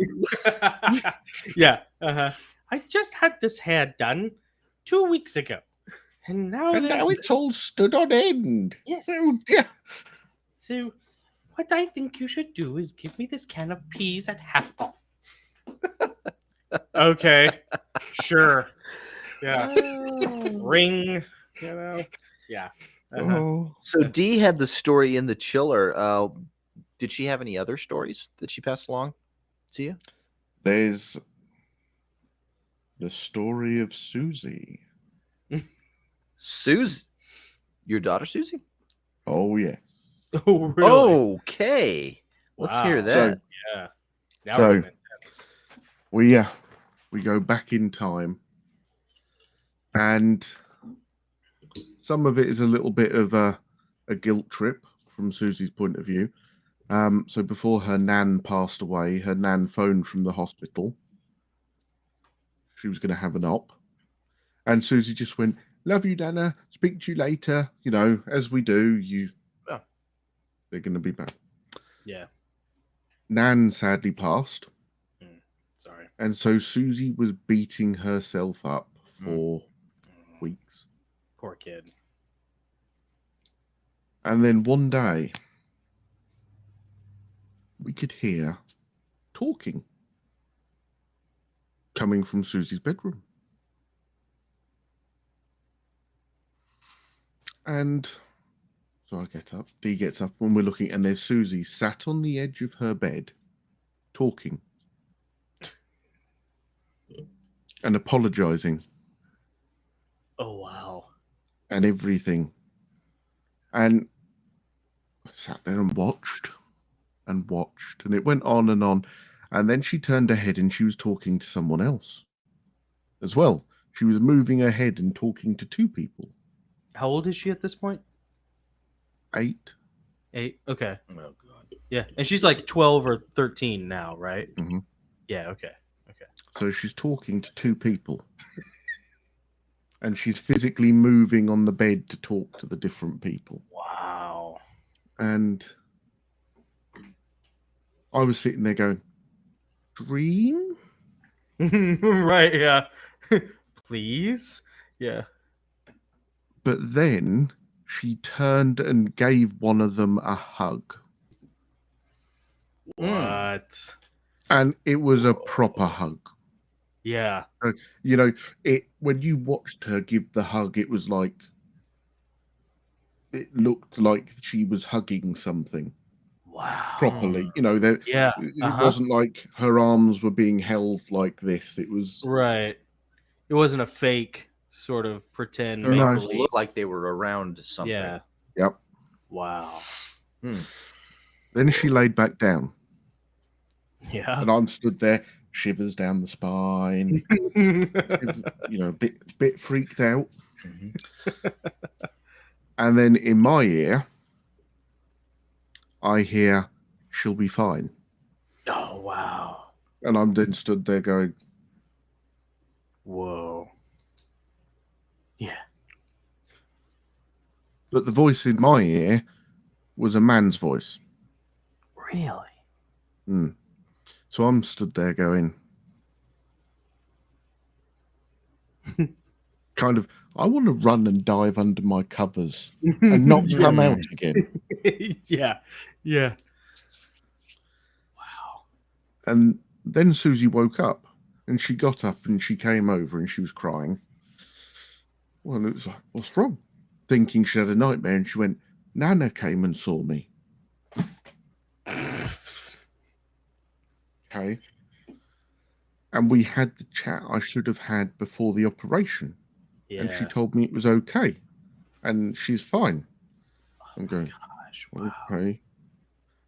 Yeah. I just had this hair done 2 weeks ago. And now it's all stood on end. Yes. Oh, dear. So, what I think you should do is give me this can of peas at half off. Okay. Sure. Yeah. Ring. Yeah. So Dee had the story in the chiller. Did she have any other stories that she passed along to you? There's the story of Susie. Susie? Your daughter, Susie? Oh, yes. Oh, really? Okay. Let's hear that. So, yeah. Now we're getting intense. We go back in time, and some of it is a little bit of a guilt trip from Susie's point of view. So before her nan passed away, her nan phoned from the hospital. She was going to have an op, and Susie just went, "Love you, Nana. speak to you later. You know, as we do, Yeah. they're going to be back. Yeah. Nan sadly passed. Sorry. And so Susie was beating herself up for weeks. Poor kid. And then one day, we could hear talking coming from Susie's bedroom. And so I get up, Dee gets up when we're looking, and there's Susie sat on the edge of her bed talking and apologizing Oh, wow. and everything. And I sat there and watched, and it went on and on. And then she turned her head and she was talking to someone else as well. She was moving her head and talking to two people. How old is she at this point? 8. 8. Okay. Oh god. Yeah. And she's like 12 or 13 now, right? Mhm. Yeah. Okay. So she's talking to two people. And she's physically moving on the bed to talk to the different people. Wow. And I was sitting there going, dream? Right. Yeah. Please. Yeah. But then she turned and gave one of them a hug. What? And it was a proper hug. Yeah. You know, it when you watched her give the hug, it was like it looked like she was hugging something Wow. properly. You know, there Yeah. it wasn't like her arms were being held like this. It was Right. It wasn't a fake sort of pretend. Her No. make arms believe. looked like they were around something. Yeah. yep. Wow. Then she laid back down, Yeah. and I'm stood there, shivers down the spine, you know, a bit freaked out. Mhm. And then in my ear, I hear, "She'll be fine." Oh, wow. And I'm then stood there going, Whoa. Yeah. but the voice in my ear was a man's voice. Really? So I'm stood there going, kind of, I want to run and dive under my covers and not come out again. Yeah. Yeah. Wow. And then Susie woke up and she got up and she came over and she was crying. Well, it was like, what's wrong? Thinking she had a nightmare, and she went, Nana came and saw me. Okay. And we had the chat I should have had before the operation. Yeah. And she told me it was okay. And she's fine. I'm going, Gosh, wow. okay.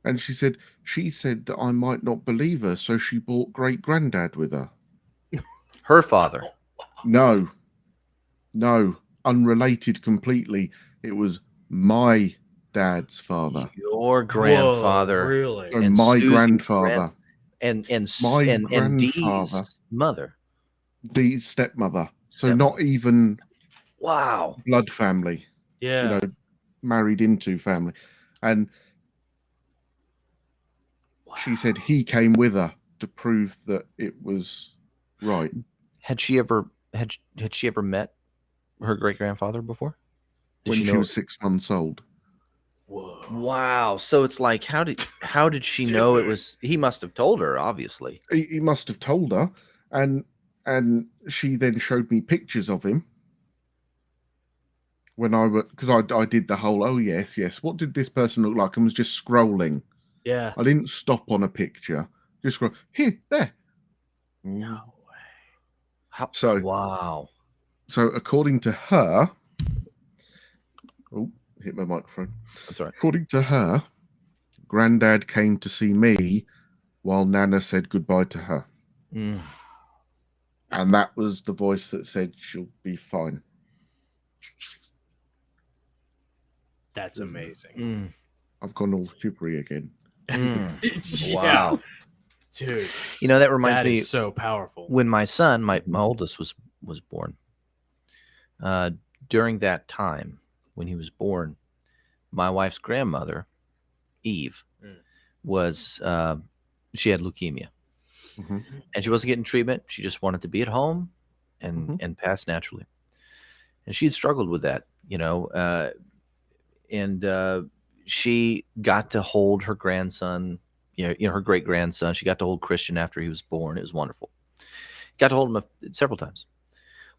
And she said that I might not believe her, so she brought great granddad with her. Her father. No, unrelated completely. It was my dad's father. Your grandfather. Whoa, really? And And my Susie's grandfather. And My and grandfather. Dee's mother. Dee's stepmother. So Stepmother. not even Wow. blood family. Yeah. You know, married into family. And she said he came with her to prove that it was right. Had she ever met her great grandfather before? Did When she know? was 6 months old. Whoa. Wow. So it's like, how did she know it was? He must have told her, obviously. He must have told her, and she then showed me pictures of him when because I did the whole, oh yes, what did this person look like, and was just scrolling. Yeah. I didn't stop on a picture, just scroll here, there. No way. So Wow. So according to her, oh, hit my microphone. That's all right. According to her, Granddad came to see me while Nana said goodbye to her. Mm. And that was the voice that said she'll be fine. That's amazing. Mm. I've gone all shivery again. Mm. Yeah. Wow. Dude, You know, that reminds that me is so powerful. when my son, my oldest was born. during that time when he was born, my wife's grandmother, Eve, was she had leukemia, Mhm. and she wasn't getting treatment. She just wanted to be at home and pass naturally. And she had struggled with that, and she got to hold her grandson, her great grandson. She got to hold Christian after he was born. It was wonderful. Got to hold him several times.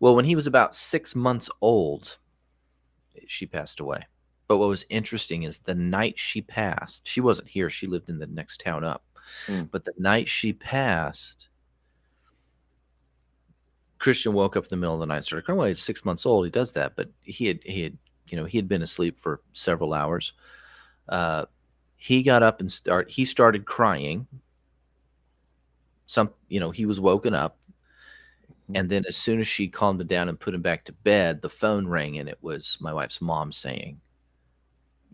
Well, when he was about 6 months old, she passed away. But what was interesting is the night she passed, she wasn't here. She lived in the next town up. But the night she passed, Christian woke up in the middle of the night and started crying. Well, he's 6 months old. He does that, but he had been asleep for several hours. He got up and started crying. He was woken up. And then as soon as she calmed him down and put him back to bed, the phone rang, and it was my wife's mom saying,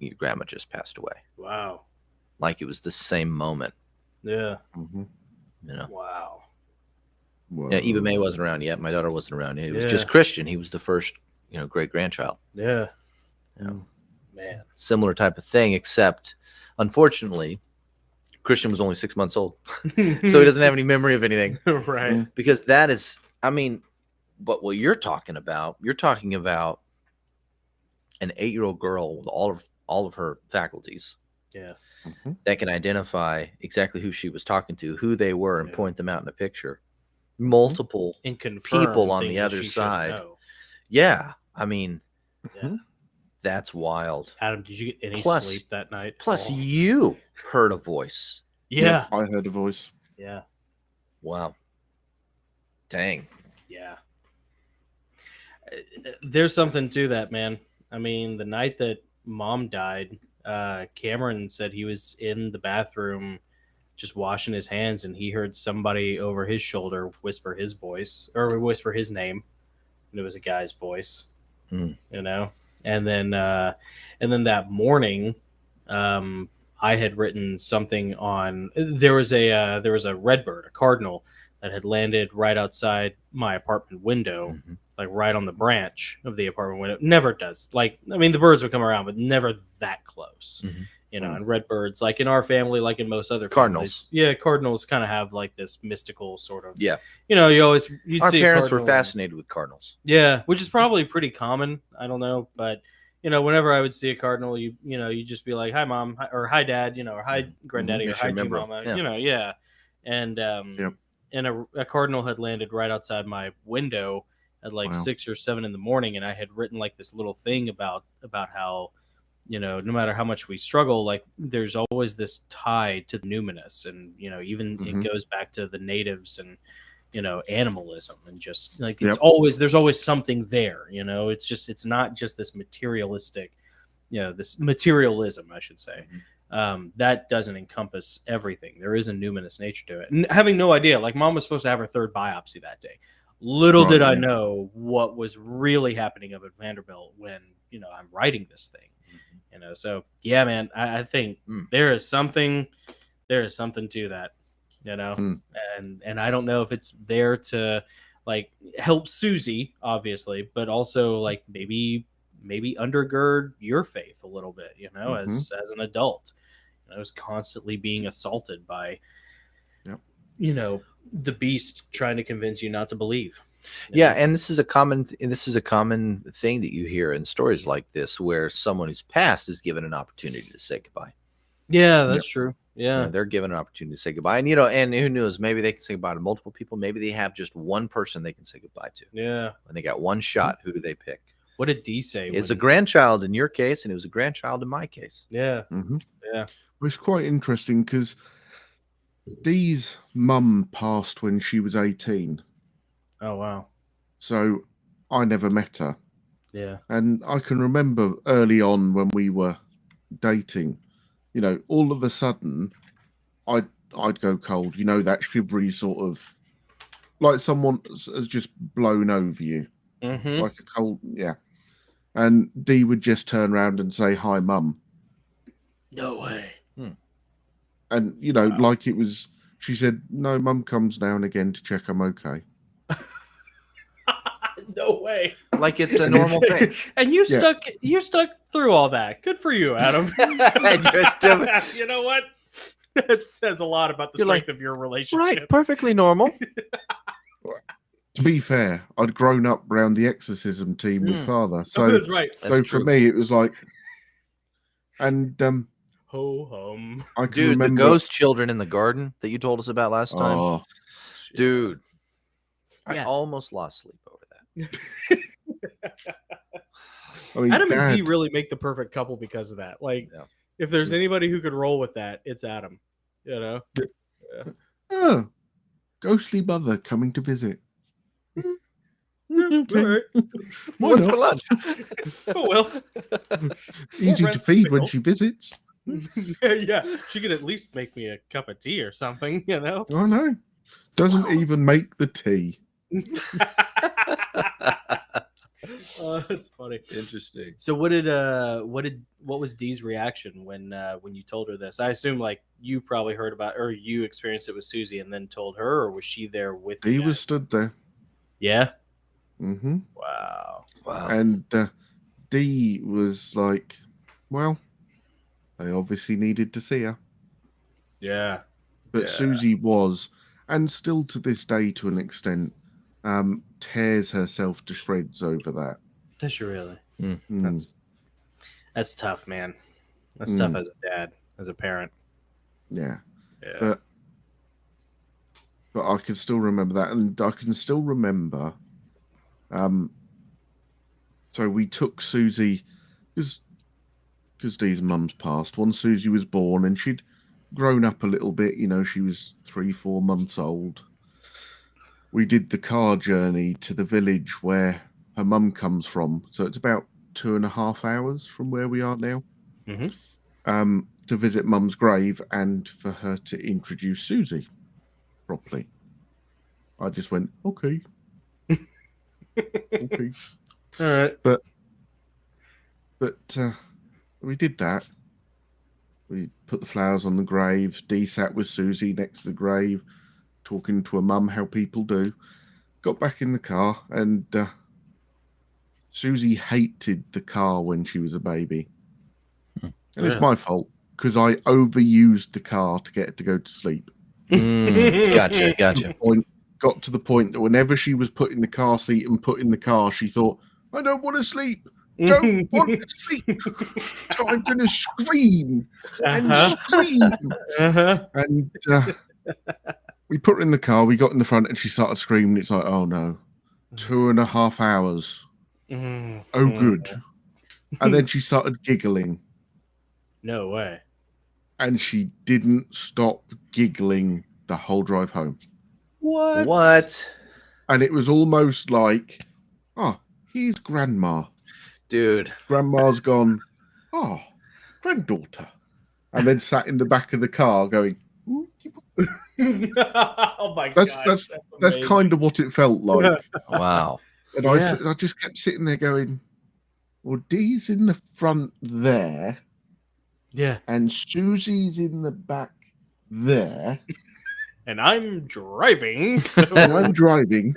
your grandma just passed away. Wow. Like it was the same moment. Yeah. Wow. Wow. Yeah, Eva May wasn't around yet. My daughter wasn't around yet. It was just Christian. He was the first, great grandchild. Yeah. Man. Similar type of thing, except unfortunately, Christian was only 6 months old. So he doesn't have any memory of anything. Right. Because that is, but what you're talking about an 8-year-old girl with all of her faculties. Yeah. That can identify exactly who she was talking to, who they were, and point them out in a picture. Multiple And confirm people on the things that other she shouldn't side. know. Yeah. Yeah. That's wild. Adam, did you get any Plus- sleep that night? Plus, Oh. you heard a voice. Yeah. I heard a voice. Yeah. Wow. Dang. Yeah. There's something to that, man. The night that mom died, Cameron said he was in the bathroom just washing his hands, and he heard somebody over his shoulder whisper his voice or whisper his name, and it was a guy's voice. And then that morning, I had written something on. There was a redbird, a cardinal, that had landed right outside my apartment window, like right on the branch of the apartment window. Never does. The birds would come around, but never that close. And redbirds, like in our family, like in most other Cardinals. families, cardinals kind of have like this mystical sort of. Yeah. You'd Our see parents were cardinal- fascinated with cardinals. Yeah, which is probably pretty common. I don't know, but whenever I would see a cardinal, you just be like, "Hi, mom," or "Hi, dad," or "Hi, granddaddy," or Makes you "Hi, remember mama." him. And and a cardinal had landed right outside my window at like 6 or 7 in the morning, and I had written like this little thing about how no matter how much we struggle, like there's always this tie to the numinous, and even it goes back to the natives and animalism, and just like there's always something there. It's not just this materialistic, this materialism, I should say. That doesn't encompass everything. There is a numinous nature to it. And having no idea, like mom was supposed to have her third biopsy that day. Little did I know what was really happening up at Vanderbilt when, I'm writing this thing, so yeah, man, I think there is something to that, and I don't know if it's there to like help Susie, obviously, but also like maybe undergird your faith a little bit, as an adult. I was constantly being assaulted by, the beast trying to convince you not to believe. And this is a common thing that you hear in stories like this, where someone who's passed is given an opportunity to say goodbye. Yeah, that's true. Yeah, they're given an opportunity to say goodbye, and and who knows? Maybe they can say goodbye to multiple people. Maybe they have just one person they can say goodbye to. Yeah, when they got one shot, who do they pick? What did Dee say? It's a grandchild in your case, and it was a grandchild in my case. Yeah, yeah. Well, it's quite interesting because Dee's mum passed when she was 18. Oh, wow. So I never met her. Yeah. And I can remember early on when we were dating, all of a sudden I'd go cold, that shivery sort of, like someone has just blown over you. Like a cold, yeah. And Dee would just turn around and say, "Hi, mum." No way. And, like it was, she said, "No, mum comes now and again to check I'm okay." No way. like it's a normal thing. And you Yeah. stuck through all that. Good for you, Adam. And you're still- You know what? That says a lot about the You're strength of your relationship. Right, perfectly normal. To be fair, I'd grown up around the exorcism team with father, Oh, so that's right. That's so true. for me it was like, and Ho hum. I can Dude, remember. the ghost children in the garden that you told us about last time. Oh, Dude, I Yeah. almost lost sleep over that. I mean, Adam and Dee Dad, really make the perfect couple because of that. Like, Yeah. if there's anybody who could roll with that, it's Adam. You know? oh, ghostly mother coming to visit. All right. Why What's not? for lunch? Oh, well. Easy to rents the feed when bill. she visits. Yeah. She could at least make me a cup of tea or something, you know? I know. Doesn't even make the tea. That's funny. Interesting. So what was Dee's reaction when you told her this? I assume like you probably heard about or you experienced it with Susie and then told her, or was she there with Dee you was guys? stood there. Yeah. Hmm. Wow. Wow. And Dee was like, well, they obviously needed to see her. Yeah. But Yeah. Susie was, and still to this day to an extent, tears herself to shreds over that. Does she really? Mm. That's tough, man. That's tough as a dad, as a parent. Yeah. Yeah. But I can still remember that, and I can still remember. So we took Susie because Dee's mum's passed. Once Susie was born, and she'd grown up a little bit. You know, she was 3-4 months old. We did the car journey to the village where her mum comes from. So it's about 2.5 hours from where we are now. Mm-hmm. To visit mum's grave and for her to introduce Susie properly. I just went, okay. Okay. All right. But we did that. We put the flowers on the graves. Dee sat with Susie next to the grave, talking to her mum, how people do. Got back in the car, and Susie hated the car when she was a baby. And it's my fault, because I overused the car to get her to go to sleep. Gotcha. Got to the point that whenever she was put in the car seat and put in the car, she thought, I don't want to sleep. Don't want to sleep. So I'm going to scream and scream. And we put her in the car. We got in the front and she started screaming. It's like, oh no, 2.5 hours. Oh, good. And then she started giggling. No way. And she didn't stop giggling the whole drive home. What? And it was almost like, oh, here's grandma. Dude. Grandma's gone, oh, granddaughter. And then sat in the back of the car going, Oh my god. that's kind of what it felt like. Wow. And Yeah. I just kept sitting there going, well, Dee's in the front there. Yeah. And Susie's in the back there. And I'm driving. So And I'm driving.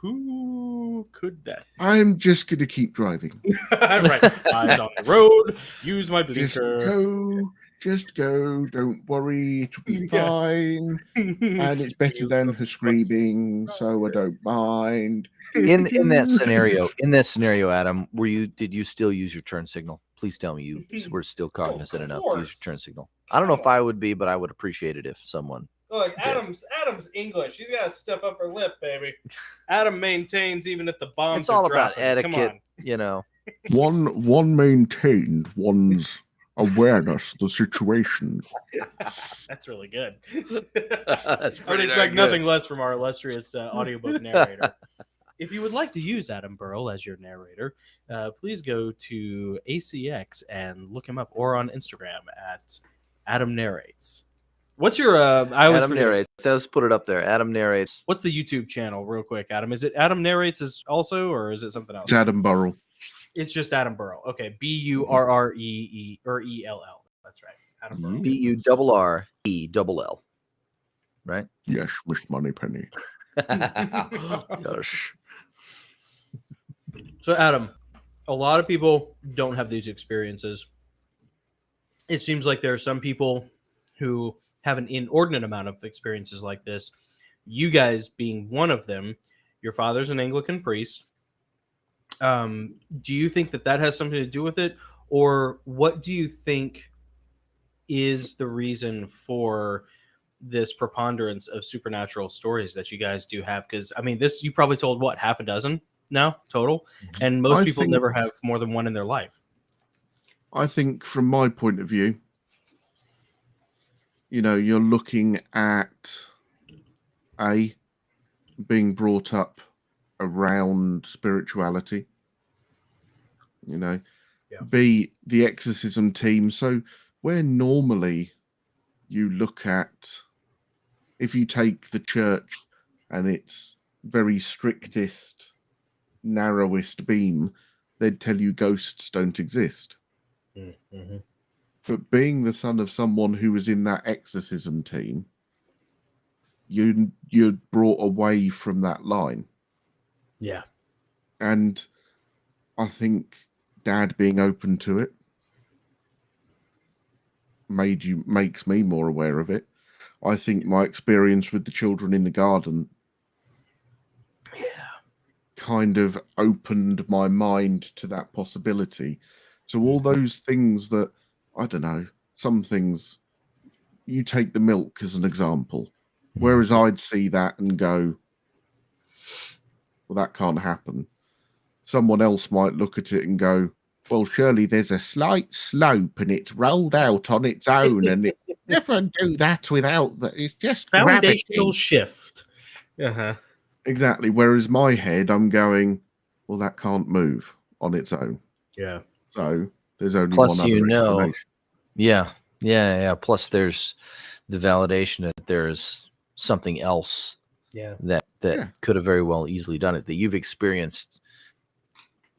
who could that? I'm just going to keep driving. Right. Eyes on the road. Use my Just blinker. just go. Don't worry. It'll be Yeah. fine. And it's better than her screaming, so I don't mind. In that scenario, Adam, did you still use your turn signal? Please tell me you were still cognizant enough to use your turn signal. I don't know if I would be, but I would appreciate it if someone. Oh, like Adam's English. He's got to stuff up her lip, baby. Adam maintains even if the bombs. It's all are about dropping. Come etiquette, on. you know. One maintained one's awareness, the situation. That's really good. That's I would pretty expect darn nothing less from our illustrious audiobook narrator. If you would like to use Adam Burrell as your narrator, please go to ACX and look him up, or on Instagram at Adam Narrates. What's your? I always Adam forget. narrates. Let's put it up there. Adam narrates. What's the YouTube channel, real quick, Adam? Is it Adam Narrates is also, or is it something else? It's Adam Burrell. It's just Adam Burrell. Okay, BURREE or ELL. That's right, Adam Burrell. BURRELL. Right? Yes, Miss Moneypenny. Gosh. So, Adam, a lot of people don't have these experiences. It seems like there are some people who have an inordinate amount of experiences like this. You guys being one of them. Your father's an Anglican priest. Do you think that that has something to do with it, or what do you think is the reason for this preponderance of supernatural stories that you guys do have? Because I mean, this you probably told what, half a dozen now total, and most I people think- never have more than one in their life. I think from my point of view, you're looking at being brought up around spirituality, Yeah. B, the exorcism team. So where normally you look at, if you take the church and its very strictest, narrowest beam, they'd tell you ghosts don't exist. Mm-hmm. But being the son of someone who was in that exorcism team, you're brought away from that line. Yeah. And I think Dad being open to it makes me more aware of it. I think my experience with the children in the garden kind of opened my mind to that possibility. So all those things that, I don't know, some things, you take the milk as an example, whereas I'd see that and go, well, that can't happen. Someone else might look at it and go, well, surely there's a slight slope and it's rolled out on its own and it never do that without that. It's just Foundational gravity. shift. Uh-huh. Exactly. Whereas my head, I'm going, well, that can't move on its own. Yeah. So there's only Plus, one other explanation. Yeah. Plus, there's the validation that there's something else Yeah. that could have very well easily done it, that you've experienced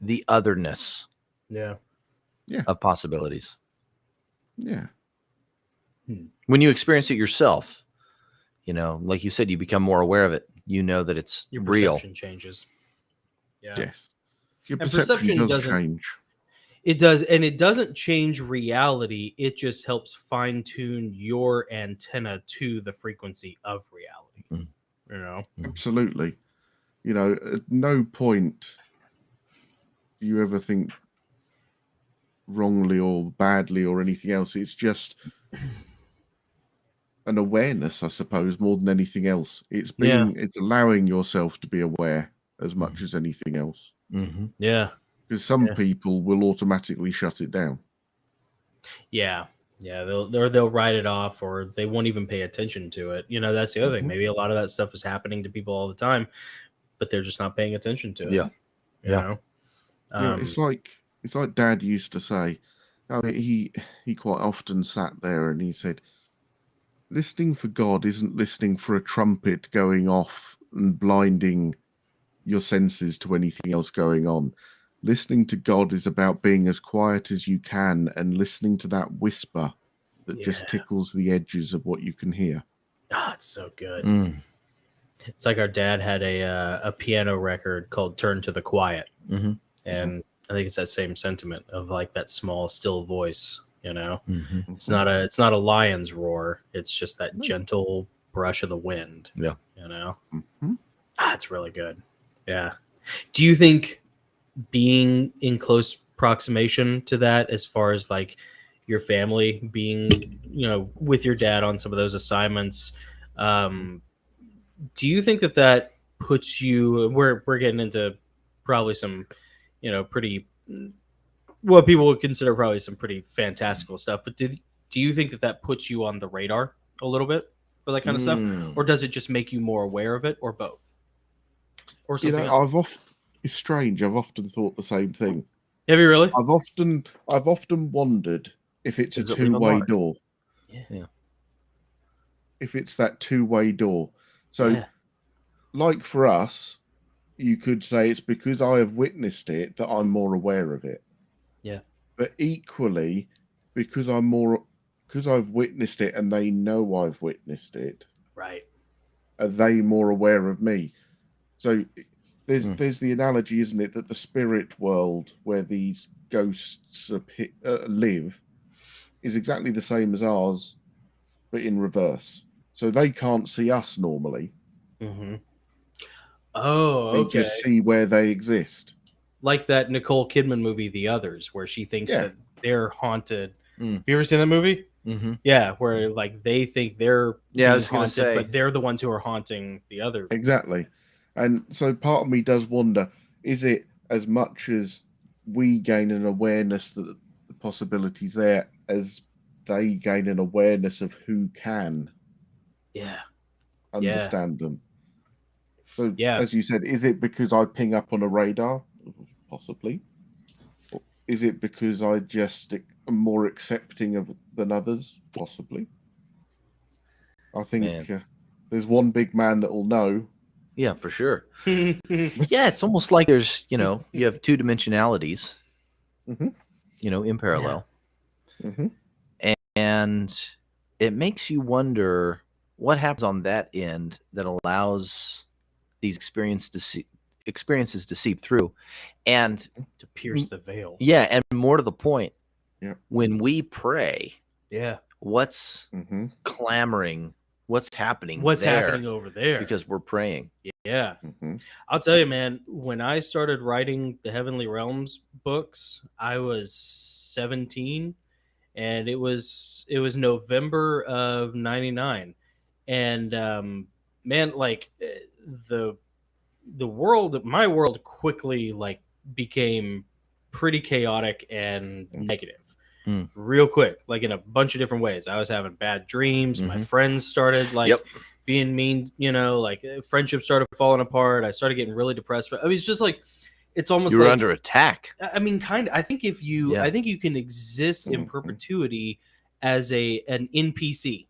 the otherness Yeah. of possibilities. Yeah. When you experience it yourself, like you said, you become more aware of it. You know that it's Your real. perception changes. Yeah. Yes. Your And perception perception does doesn't- change. It does, and it doesn't change reality. It just helps fine tune your antenna to the frequency of reality. Mm. You know? Absolutely. At no point do you ever think wrongly or badly or anything else. It's just an awareness, I suppose, more than anything else. It's allowing yourself to be aware as much as anything else. Mm-hmm. Yeah. Because some people will automatically shut it down. Yeah. Yeah. They'll write it off, or they won't even pay attention to it. That's the other thing. Maybe a lot of that stuff is happening to people all the time, but they're just not paying attention to it. Yeah. You know? It's like Dad used to say. I mean, he quite often sat there and he said, listening for God isn't listening for a trumpet going off and blinding your senses to anything else going on. Listening to God is about being as quiet as you can and listening to that whisper that just tickles the edges of what you can hear. Ah, it's so good. Mm. It's like our dad had a piano record called "Turn to the Quiet," Mm-hmm. and I think it's that same sentiment of like that small, still voice. Mm-hmm. It's not a lion's roar. It's just that gentle brush of the wind. Yeah. Mm-hmm. It's really good. Yeah. Do you think being in close proximation to that, as far as like your family being, with your dad on some of those assignments, do you think that puts you? We're getting into probably some, pretty what people would consider probably some pretty fantastical stuff. But do you think that puts you on the radar a little bit for that kind of stuff, or does it just make you more aware of it, or both, or something else? It's strange. I've often thought the same thing. Have you really? I've often wondered if it's Does a it leave a two-way mark? door. Yeah. If it's that two-way door. So, like for us, you could say it's because I have witnessed it that I'm more aware of it. Yeah. But equally, because I've witnessed it and they know I've witnessed it, Right. are they more aware of me? So there's the analogy, isn't it, that the spirit world where these ghosts live is exactly the same as ours, but in reverse. So they can't see us normally. Mm-hmm. Oh, They okay. just see where they exist. Like that Nicole Kidman movie, The Others, where she thinks Yeah. that they're haunted. Mm. Have you ever seen that movie? Mm-hmm. Yeah, where like they think they're Yeah, I being was gonna haunted, say. but they're the ones who are haunting the other. Exactly. And so part of me does wonder, is it as much as we gain an awareness that the possibilities there as they gain an awareness of who can Yeah. understand them? So, Yeah. as you said, is it because I ping up on a radar? Possibly. Or is it because I just am more accepting of than others? Possibly. I think there's one big man that will know. Yeah, for sure. Yeah, it's almost like there's, you have two dimensionalities, Mhm. In parallel. Mm-hmm. And it makes you wonder what happens on that end that allows these experiences to seep through. And To pierce the veil. yeah, and more to the point, Yeah. when we pray, Yeah. what's Mm-hmm. clamoring, what's happening What's there, happening over there? because we're praying. Yeah. Mm-hmm. I'll tell you, man, when I started writing the Heavenly Realms books, I was 17, and it was November of 99. And man, like the world, my world quickly like became pretty chaotic and negative. Real quick, like in a bunch of different ways. I was having bad dreams. My friends started like being mean, like friendships started falling apart. I started getting really depressed. I mean, it's just like, it's almost You were like, under attack. I mean, kind of. I think I think you can exist in perpetuity as an NPC,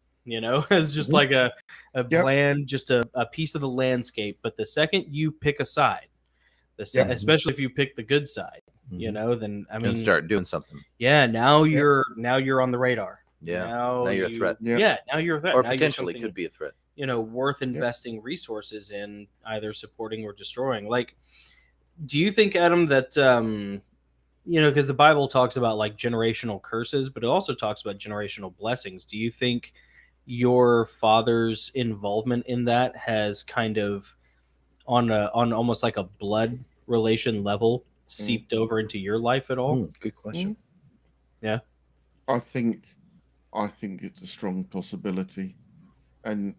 as just like a bland, just a piece of the landscape. But the second you pick a side, especially if you pick the good side, then I mean, And start doing something. yeah, now you're on the radar. Yeah. Now you're a threat. Yeah, now you're a threat. Or now potentially could be a threat. worth investing resources in, either supporting or destroying. Like, do you think, Adam, that because the Bible talks about like generational curses, but it also talks about generational blessings. Do you think your father's involvement in that has kind of on almost like a blood relation level seeped over into your life at all? Good question. Yeah. I think it's a strong possibility, and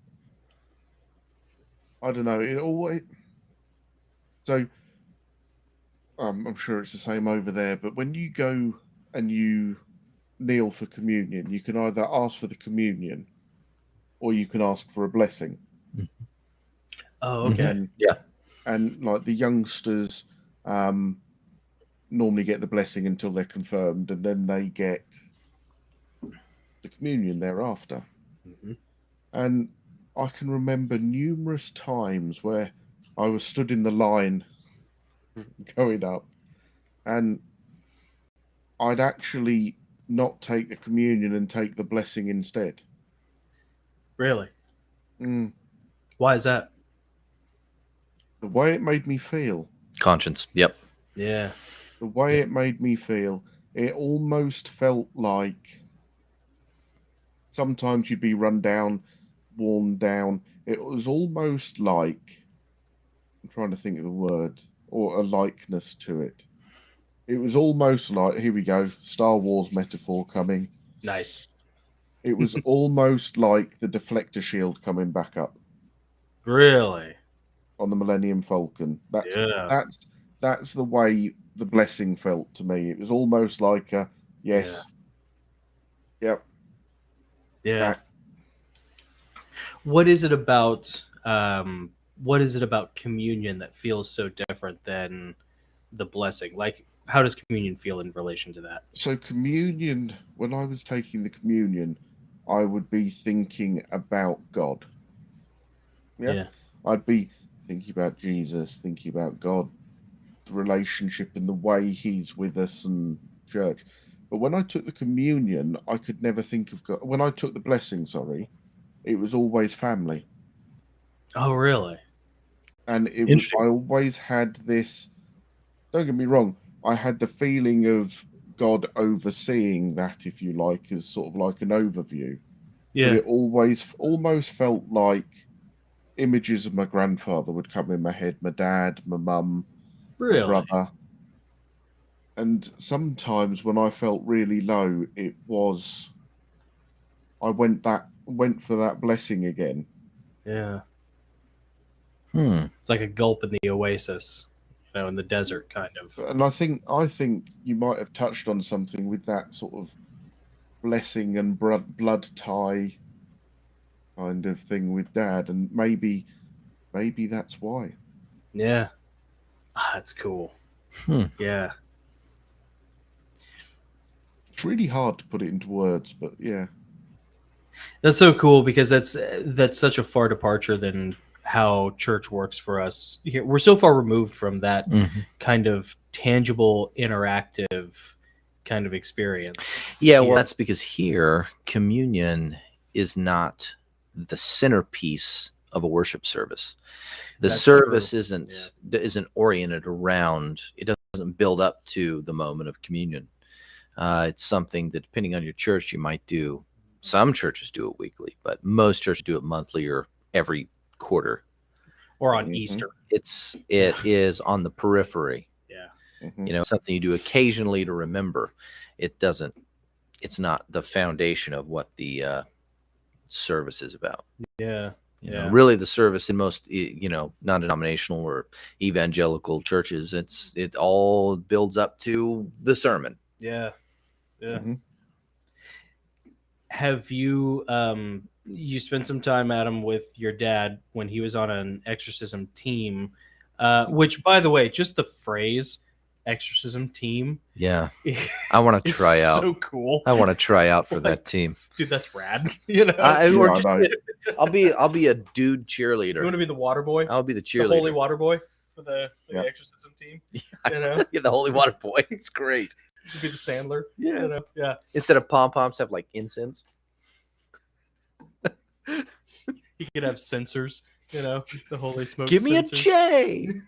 I don't know. It always so. I'm sure it's the same over there, but when you go and you kneel for communion, you can either ask for the communion, or you can ask for a blessing. Oh, okay. And like the youngsters normally get the blessing until they're confirmed, and then they get the communion thereafter. And I can remember numerous times where I was stood in the line going up, and I'd actually not take the communion and take the blessing instead. Really? Why is that? The way it made me feel. Conscience. Yep. Yeah. The way it made me feel, it almost felt like sometimes you'd be run down, worn down. It was almost like, I'm trying to think of the word, or a likeness to it. It was almost like, here we go, Star Wars metaphor coming. Nice. It was almost like the deflector shield coming back up. Really? On the Millennium Falcon. That's the way the blessing felt to me. It was almost like a yes. Yep. Yeah. What is it about communion that feels so different than the blessing? Like, how does communion feel in relation to that? So communion, when I was taking the communion, I would be thinking about God. Yeah. I'd be thinking about Jesus, thinking about God, the relationship and the way he's with us and church. But when I took the communion, I could never think of God. When I took the blessing, it was always family. Oh, really? And it was, Interesting. I always had this, don't get me wrong, I had the feeling of God overseeing that, if you like, as sort of like an overview. But Yeah. it always almost felt like images of my grandfather would come in my head, my dad, my mum, my Really? brother. And sometimes when I felt really low, it was I went for that blessing again. Yeah. Hmm. It's like a gulp in the oasis, in the desert, kind of. And I think you might have touched on something with that sort of blessing and blood tie kind of thing with Dad, and maybe that's why. Yeah. That's cool. Hmm. Yeah. It's really hard to put it into words, but yeah. That's so cool because that's such a far departure than how church works for us. Here, we're so far removed from that Mhm. kind of tangible, interactive kind of experience. Yeah, well, here. that's because here communion is not the centerpiece of a worship service. The That's service true. isn't oriented around. It doesn't build up to the moment of communion. It's something that, depending on your church, you might do. Some churches do it weekly, but most churches do it monthly or every quarter. Or on Mhm. Easter. It is on the periphery. Yeah. Mhm. Something you do occasionally to remember. It's not the foundation of what the service is about. Yeah. Really, the service in most non-denominational or evangelical churches, it all builds up to the sermon. Yeah. Yeah. Mhm. Have you you spent some time, Adam, with your dad when he was on an exorcism team? Which, by the way, just the phrase "exorcism team" Yeah, I want to is try out. so cool. I want to try out for Like, that team. Dude, that's rad. Yeah, I know. I'll be a dude cheerleader. You want to be the water boy? I'll be the The cheerleader. holy water boy for the Yeah. exorcism team. You Yeah, the holy water boy. It's great. You be the Sandler. Yeah. Yeah. Instead of pom poms, have like incense. He could have sensors. The holy smoke. Give me a sensors. chain.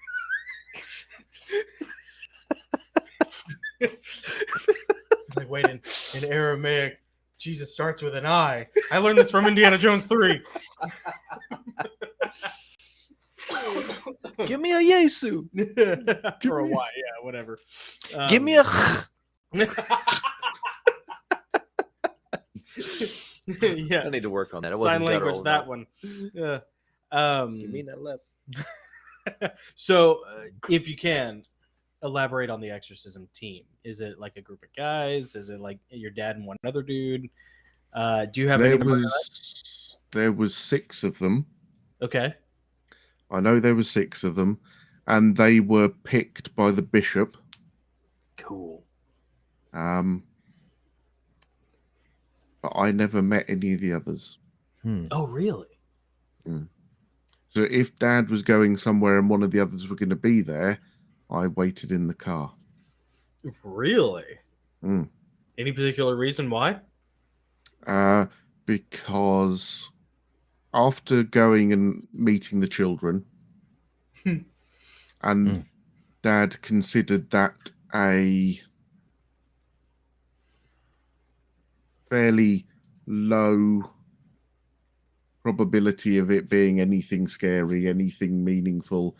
Like, wait, in Aramaic, Jesus starts with an I. I learned this from Indiana Jones 3. Give me a Yesu. Or a Y, yeah, whatever. Give me a. Yeah. I need to work on that. It Sign wasn't language, guttural that enough. one. Yeah. You mean that left? So, if you can, elaborate on the exorcism team. Is it like a group of guys? Is it like your dad and one other dude? Do you have any? There was 6 of them. Okay. I know there was 6 of them, and they were picked by the bishop. Cool. But I never met any of the others. Oh, really? So if Dad was going somewhere and one of the others were going to be there, I waited in the car. Really? Mm. Any particular reason why? Because after going and meeting the children, and Dad considered that a fairly low probability of it being anything scary, anything meaningful.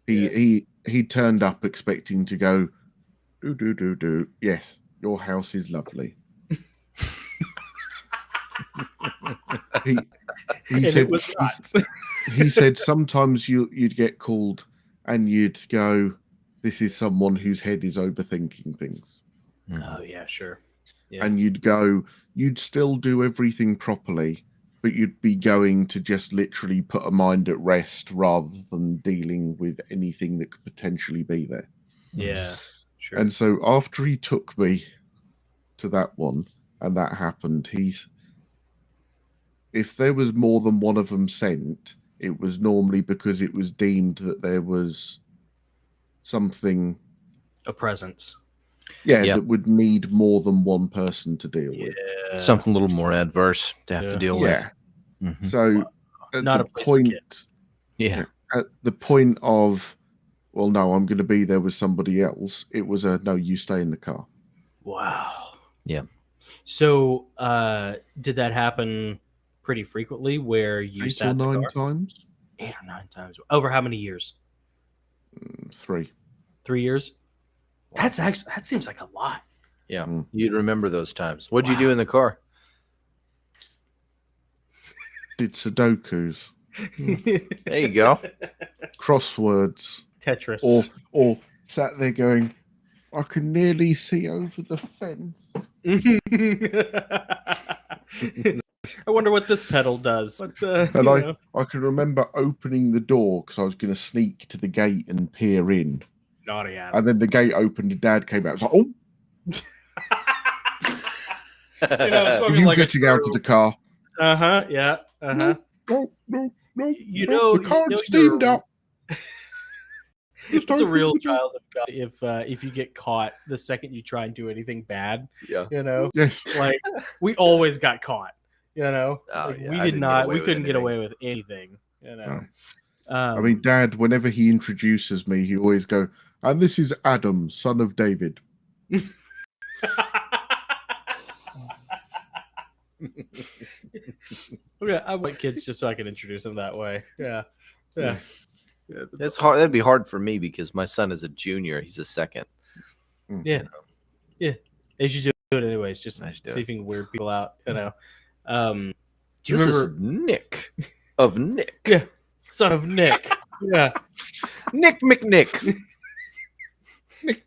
He turned up expecting to go, do. Yes, your house is lovely. He said, he said sometimes you'd get called and you'd go, this is someone whose head is overthinking things. Oh, yeah, sure. Yeah. And you'd still do everything properly, but you'd be going to just literally put a mind at rest rather than dealing with anything that could potentially be there. Yeah, sure. And so after he took me to that one and that happened, if there was more than one of them sent, it was normally because it was deemed that there was something, a presence. that would need more than one person to deal with. Something a little more adverse to have to deal with. So at Not the a place for point, kids. Yeah. at the point of, well, no, I'm going to be there with somebody else. It was a no, you stay in the car. Wow. Yeah. So, did that happen pretty frequently where you 8 sat or in the 9 car? times. 8 or 9 times. Over how many years? 3. 3 years? That seems like a lot. Yeah. Mm. You'd remember those times. What'd you Wow. do in the car? Did Sudokus, There you go. crosswords, Tetris. or sat there going, I can nearly see over the fence. I wonder what this pedal does. What, And I can remember opening the door because I was going to sneak to the gate and peer in. naughty Adam. And then the gate opened and Dad came out. I was like, oh, Smoking you like a getting out of the car? Uh-huh, yeah, uh-huh. No. You no, know, the car's you're- steamed up. It's a real child of God if you get caught the second you try and do anything bad, Yeah. Yes. like we always got caught, Oh, like, yeah, we I did didn't get not, away we with couldn't get anything. away with anything, No. I I mean, Dad, whenever he introduces me, he always go, and this is Adam, son of David. okay, I want kids just so I can introduce them that way. Yeah. That's hard. That'd be hard for me because my son is a junior. He's a second. Yeah. They should do it anyways. Just I should do see it. if you can weird people out. Do you This remember is Nick of Nick. Yeah. Son of Nick? Yeah. Nick McNick.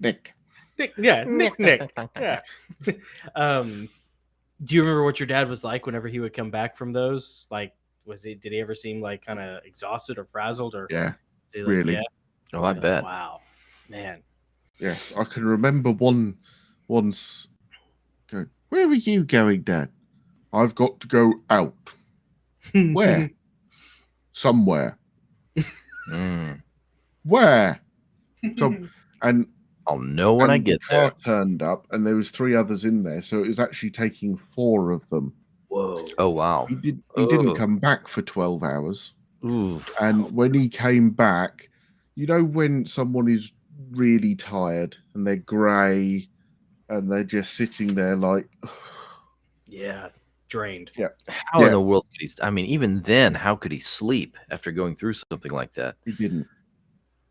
Nick. Nick. Yeah. Nick. Yeah. Do you remember what your dad was like whenever he would come back from those? Like, did he ever seem like kind of exhausted or frazzled or? Yeah, was he like, really. Yeah? Oh, I bet. Wow, man. Yes, I can remember once go, where are you going, Dad? I've got to go out. Where? Somewhere. Mm. Where? So, and I'll know when I and get the car there. turned up, and there was 3 others in there, so it was actually taking 4 of them. Whoa. Oh wow. He didn't Oh. come back for 12 hours. Ooh. And when he came back, you know when someone is really tired and they're grey and they're just sitting there like, Yeah. Drained. How in Yeah. the world could he? I mean, even then, how could he sleep after going through something like that? he didn't.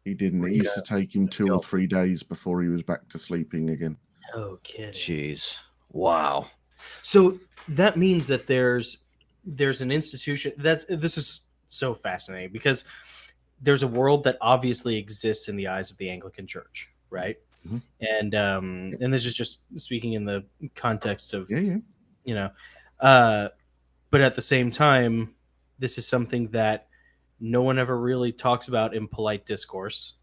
It used to take him 2 or 3 days before he was back to sleeping again. Oh, kidding. Jeez. Wow. So that means that there's an institution this is so fascinating because there's a world that obviously exists in the eyes of the Anglican Church, right? Mhm. And this is just speaking in the context of Yeah. but at the same time, this is something that no one ever really talks about in polite discourse,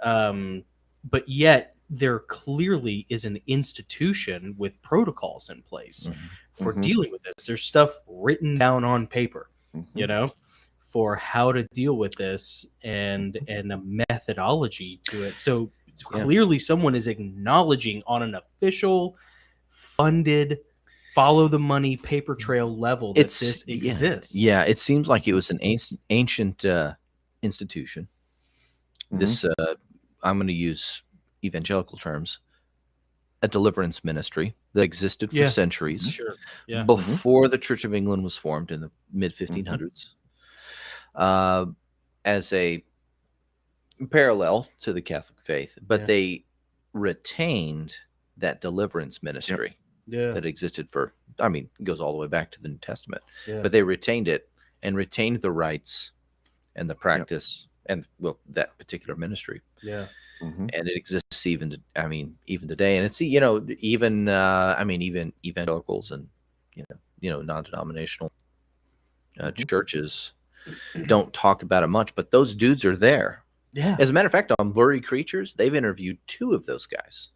but yet there clearly is an institution with protocols in place for Mhm. dealing with this. There's stuff written down on paper, Mhm. for how to deal with this and a methodology to it. So clearly someone is acknowledging on an official funded follow the money paper trail level that this exists. Yeah, it seems like it was an ancient institution. Mhm. This I'm going to use evangelical terms, a deliverance ministry that existed for Yeah. centuries Sure. Yeah. before the Church of England was formed in the mid 1500s, as a parallel to the Catholic faith, but Yeah. they retained that deliverance ministry Yeah. that existed for, I mean, it goes all the way back to the New Testament, Yeah. but they retained it and retained the rights and the practice and, well, that particular ministry. Yeah. Mhm. And it exists even today. And it's, even even evangelicals and, non-denominational churches don't talk about it much, but those dudes are there. Yeah. As a matter of fact, on Blurry Creatures, they've interviewed 2 of those guys,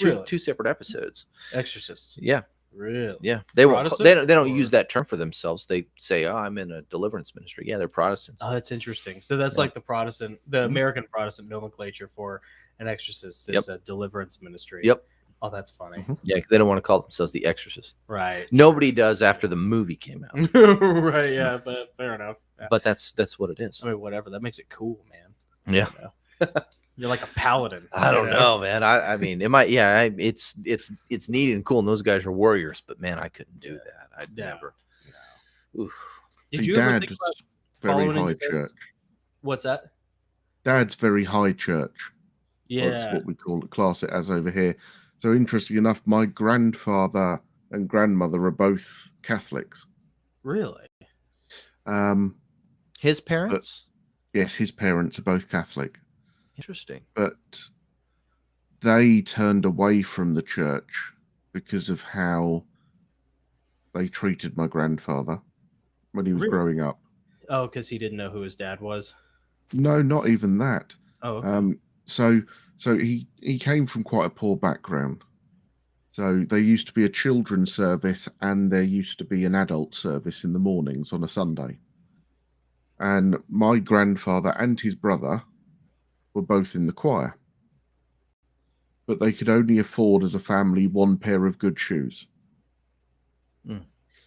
Really? two separate episodes. Exorcists. Yeah. Really? Yeah. They won't, Protestant they don't or- use that term for themselves. They say, oh, I'm in a deliverance ministry. Yeah. They're Protestants. Oh, that's interesting. So that's Yeah. like the American Protestant nomenclature for an exorcist is a deliverance ministry. Yep. Oh, that's funny. Yeah, 'cause they don't want to call themselves the Exorcist. Right. Nobody does after the movie came out, Right. Yeah. But fair enough. Yeah. but that's what it is. I mean, whatever. That makes it cool, man. Yeah. You know? You're like a paladin. I don't you know, man. I mean, it might. Yeah, it's neat and cool, and those guys are warriors. But man, I couldn't do that. I'd No. never. No. Oof. Did See, you ever Dad think was about very following high into this? church. What's that? Dad's very high church. Yeah. That's what we class it as over here. So interesting enough, my grandfather and grandmother are both Catholics. Really? His parents. Yes, his parents are both Catholic, Interesting. but they turned away from the church because of how they treated my grandfather when he was Really? growing up. Oh, because he didn't know who his dad was. No, not even that. Oh, okay. So he came from quite a poor background. So there used to be a children's service and there used to be an adult service in the mornings on a Sunday. And my grandfather and his brother were both in the choir. But they could only afford as a family one pair of good shoes.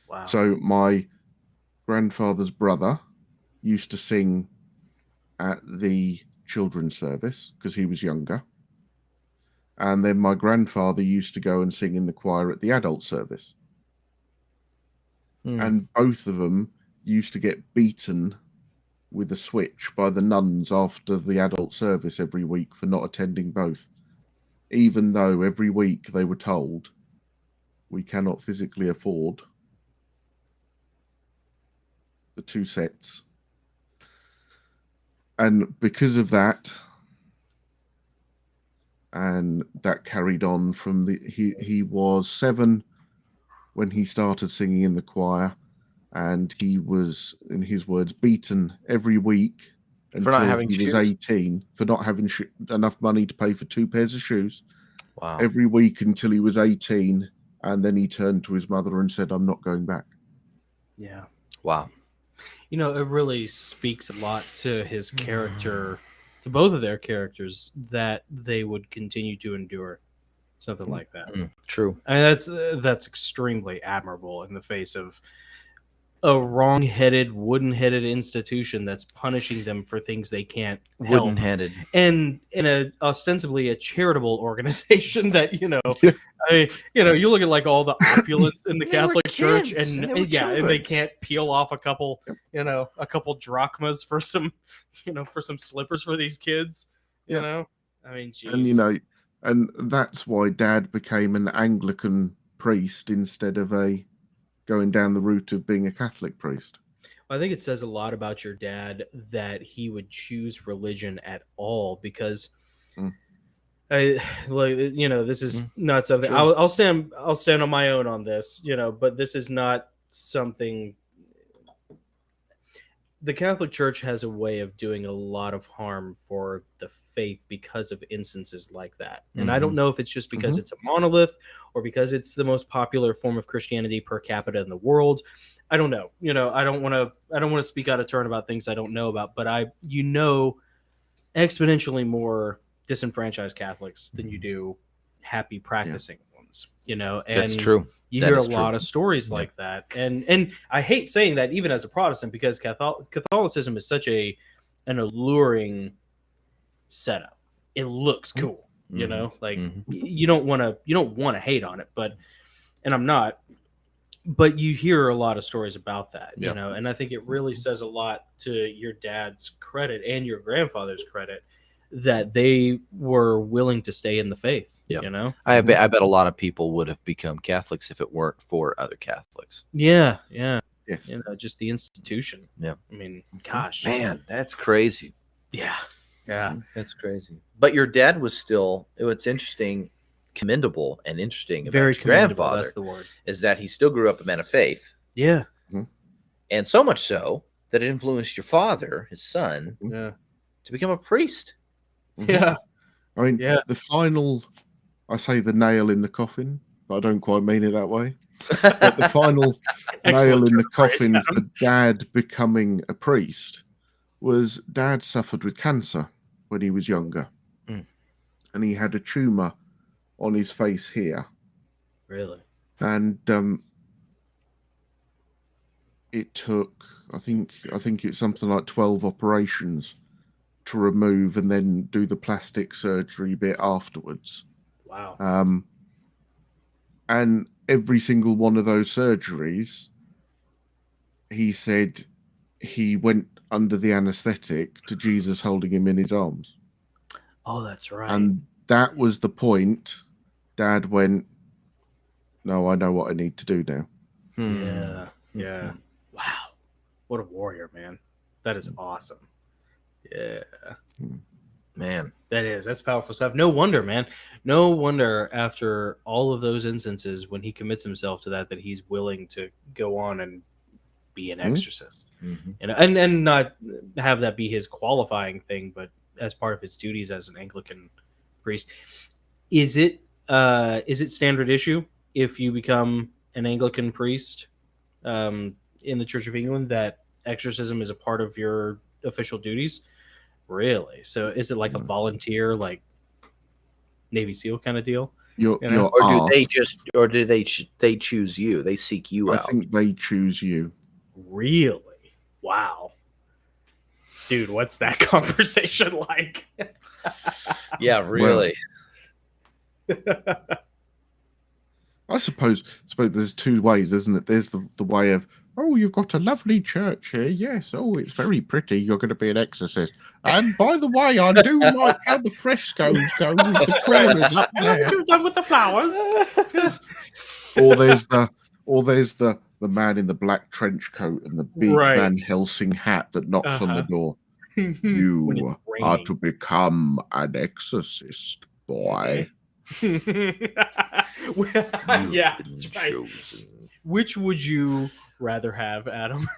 Wow. So my grandfather's brother used to sing at the children's service because he was younger. And then my grandfather used to go and sing in the choir at the adult service. And both of them used to get beaten with a switch by the nuns after the adult service every week for not attending both. Even though every week they were told, we cannot physically afford the two sets. And because of that, and that carried on from he was 7 when he started singing in the choir, and he was, in his words, beaten every week For not until having he was shoes? 18 for not having enough money to pay for 2 pairs of shoes. Wow. Every week until he was 18, and then he turned to his mother and said, "I'm not going back." Yeah. Wow. You know, it really speaks a lot to his character, to both of their characters, that they would continue to endure something like that. True. I mean, that's extremely admirable in the face of a wrong-headed, wooden-headed institution that's punishing them for things they can't help, Wooden-headed. and in a ostensibly a charitable organization that Yeah. you look at like all the opulence in the They were Catholic Church, kids, and and they were and children. they can't peel off a couple drachmas for some slippers for these kids. Yeah. I mean, geez. And and that's why Dad became an Anglican priest instead of going down the route of being a Catholic priest. I think it says a lot about your dad that he would choose religion at all, because this is not something True. I'll stand on my own on this, but this is not something. The Catholic Church has a way of doing a lot of harm for the faith because of instances like that. And I don't know if it's just because it's a monolith or because it's the most popular form of Christianity per capita in the world. I don't know. I don't want to speak out of turn about things I don't know about, but exponentially more disenfranchised Catholics than you do happy practicing ones, and That's true. You That hear a is true. lot of stories like that. And I hate saying that even as a Protestant, because Catholicism is such an alluring setup. It looks cool, you don't want to hate on it, and I'm not, but you hear a lot of stories about that, and I think it really says a lot to your dad's credit and your grandfather's credit that they were willing to stay in the faith. Yeah. I bet a lot of people would have become Catholics if it weren't for other Catholics. Yeah. Yes. Just the institution. Yeah. I mean, gosh, Man, that's crazy. Yeah. That's crazy. But your dad was still, what's interesting, commendable and interesting about Very your commendable. grandfather That's the word. is that he still grew up a man of faith. Yeah. And so much so that it influenced your father, his son, Yeah. to become a priest. Yeah. I mean, Yeah. the final, I say the nail in the coffin, but I don't quite mean it that way. But the final nail in the coffin for Dad becoming a priest was Dad suffered with cancer when he was younger. And he had a tumor on his face here, Really? and it took I think it's something like 12 operations to remove and then do the plastic surgery bit afterwards. Wow. And every single one of those surgeries, he said he went under the anesthetic to Jesus holding him in his arms. Oh, that's right. And that was the point. Dad went, no, I know what I need to do now. Yeah. Yeah. Wow. What a warrior, man. That is awesome. Yeah. Man. That's powerful stuff. No wonder, man. No wonder after all of those instances when he commits himself to that he's willing to go on and be an exorcist. And not have that be his qualifying thing, but as part of his duties as an Anglican priest. Is it standard issue if you become an Anglican priest in the Church of England that exorcism is a part of your official duties? Really? So is it like a volunteer, like Navy SEAL kind of deal? Or do they choose you? They seek you out. I think they choose you. Really? Wow. Dude, what's that conversation like? Yeah, really. I suppose there's two ways, isn't it? There's the way of, oh, you've got a lovely church here. Yes. Oh, it's very pretty. You're going to be an exorcist. And by the way, I do like how the frescoes go with the corners up there. What you've done with the flowers? or there's the man in the black trench coat and the big Van Helsing hat that knocks on the door. You are to become an exorcist, boy. Yeah, that's right. Which would you rather have, Adam?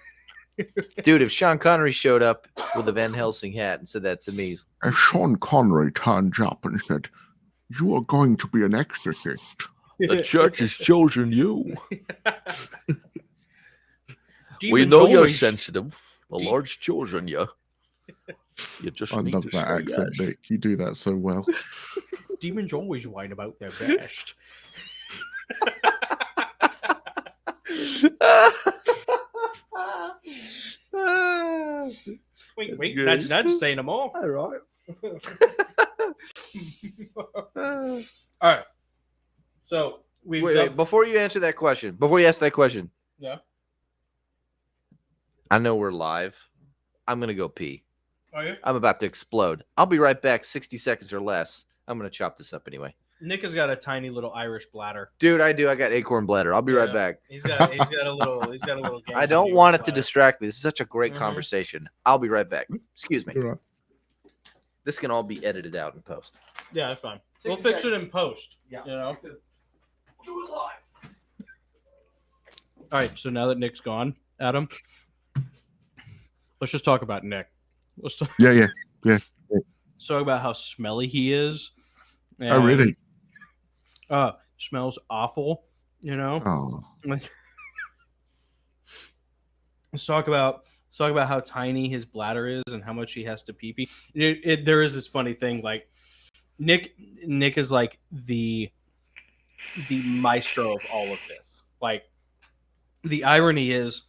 Dude, if Sean Connery showed up with a Van Helsing hat and said that to me. As Sean Connery turned up and said, you are going to be an exorcist. The church has chosen you. We know you're sensitive. The Lord's chosen you. You just I need love to that say accent, yes. Nick. You do that so well. Demons always whine about their best. Wait, not just saying them all. All right. All right. So wait, before you ask that question. Yeah. I know we're live. I'm gonna go pee. Are you? I'm about to explode. I'll be right back. 60 seconds or less. I'm gonna chop this up anyway. Nick has got a tiny little Irish bladder. Dude, I do. I got acorn bladder. I'll be right back. He's got a little. I don't want it to distract me. This is such a great conversation. I'll be right back. Excuse me. Right. This can all be edited out in post. Yeah, that's fine. We'll fix it in post. Yeah. You know. Do it live. All right. So now that Nick's gone, Adam, let's just talk about Nick. Let's talk, Yeah. let's talk about how smelly he is. Oh, really? Smells awful. Oh. Let's talk about how tiny his bladder is and how much he has to pee. There is this funny thing, like Nick is like the maestro of all of this. Like, the irony is,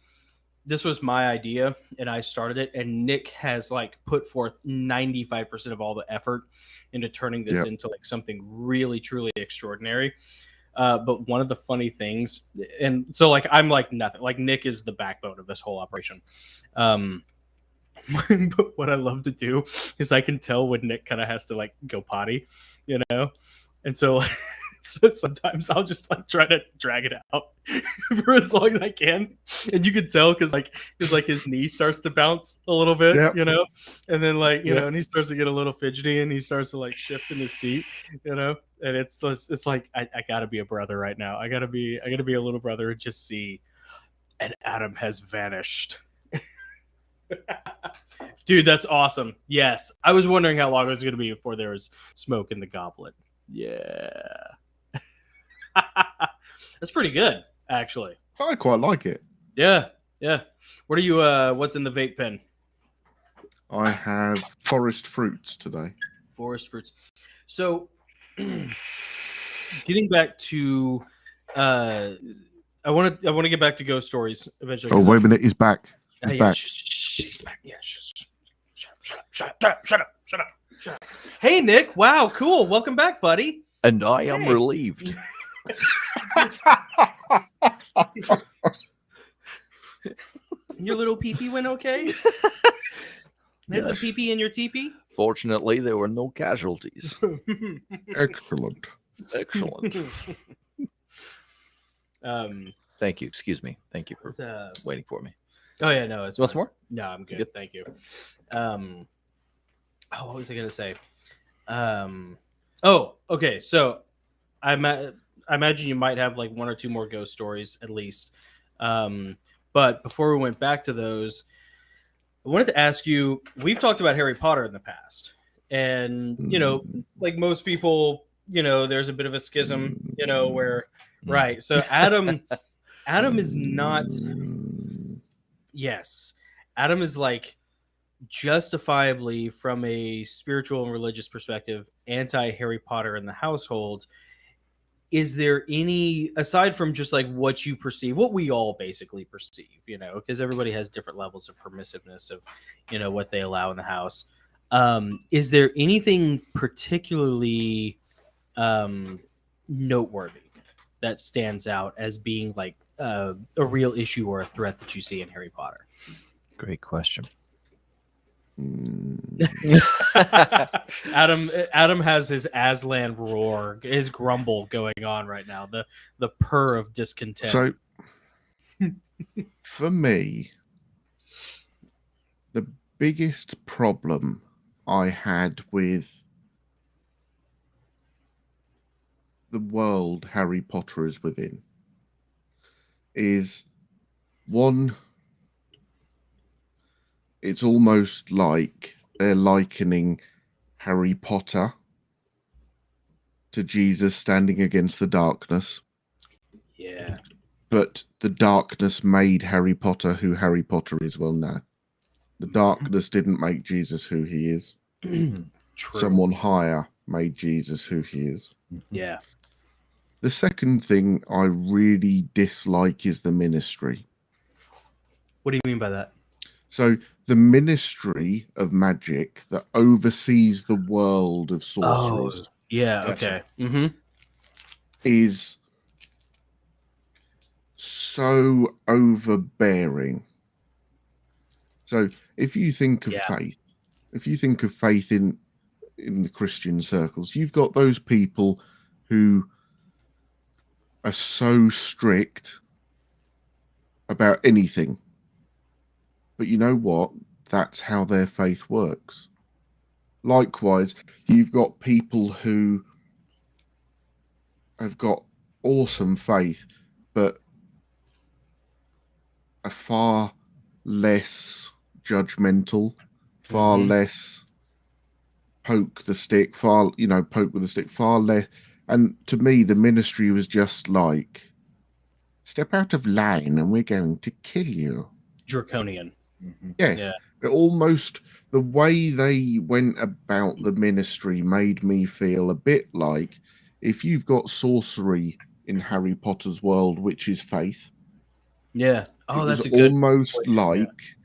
this was my idea and I started it, and Nick has like put forth 95% of all the effort into turning this into like something really truly extraordinary. But one of the funny things, and so like I'm like nothing, like Nick is the backbone of this whole operation. But what I love to do is I can tell when Nick kind of has to like go potty, and so so sometimes I'll just like try to drag it out for as long as I can, and you can tell because his knee starts to bounce a little bit, and then like and he starts to get a little fidgety, and he starts to like shift in his seat, and it's like I gotta be a brother right now. I gotta be a little brother and just see, and Adam has vanished. Dude, that's awesome. Yes, I was wondering how long it was gonna be before there was smoke in the goblet. Yeah. That's pretty good, actually. I quite like it. Yeah. What are you what's in the vape pen? I have forest fruits today. Forest fruits. So getting back to, I want to get back to ghost stories eventually. Oh, wait a minute. He's back. He's Yeah, back. she's back. Yeah, shut up. Hey, Nick. Wow, cool. Welcome back, buddy. And I am Hey. relieved. Your little pee-pee went okay? Had some pee-pee in your teepee? Fortunately, there were no casualties. Excellent. Excellent. Thank you. Excuse me. Thank you for waiting for me. Oh yeah, no, it's You want fine. some more? No, I'm good. Good. Thank you. What was I gonna say? Okay. So I imagine you might have like one or two more ghost stories at least. But before we went back to those, I wanted to ask you. We've talked about Harry Potter in the past, and like most people, there's a bit of a schism, where right. So Adam is not. Yes, Adam is like justifiably, from a spiritual and religious perspective, anti Harry Potter in the household. Is there any, aside from just like what you perceive, what we all basically perceive, because everybody has different levels of permissiveness of, what they allow in the house. Is there anything particularly noteworthy that stands out as being like a real issue or a threat that you see in Harry Potter? Great question. Adam has his Aslan roar, his grumble going on right now, the purr of discontent. So, for me, the biggest problem I had with the world Harry Potter is within is one, it's almost like they're likening Harry Potter to Jesus standing against the darkness. Yeah. But the darkness made Harry Potter who Harry Potter is well now. The darkness didn't make Jesus who he is. True. Someone higher made Jesus who he is. Yeah. The second thing I really dislike is the ministry. What do you mean by that? So the ministry of magic that oversees the world of sorcerers yeah. Gotcha. Okay. is so overbearing. So if you think of faith, if you think of faith in the Christian circles, you've got those people who are so strict about anything. But you know what? That's how their faith works. Likewise, you've got people who have got awesome faith, but are far less judgmental, far less poke with the stick, far less. And to me, the ministry was just like, step out of line and we're going to kill you. Draconian. Yes. Yeah. Almost the way they went about the ministry made me feel a bit like if you've got sorcery in Harry Potter's world, which is faith. Yeah. Oh, that's it was a good almost point. like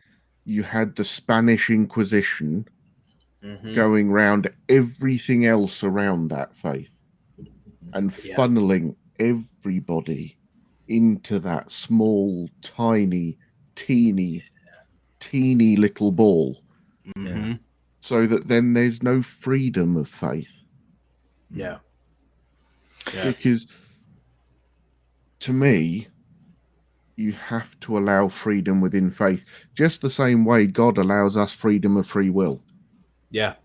you had the Spanish Inquisition going round everything else around that faith and funneling everybody into that small, tiny, teeny little ball. So that then there's no freedom of faith. Yeah. Because to me, you have to allow freedom within faith, just the same way God allows us freedom of free will. Yeah.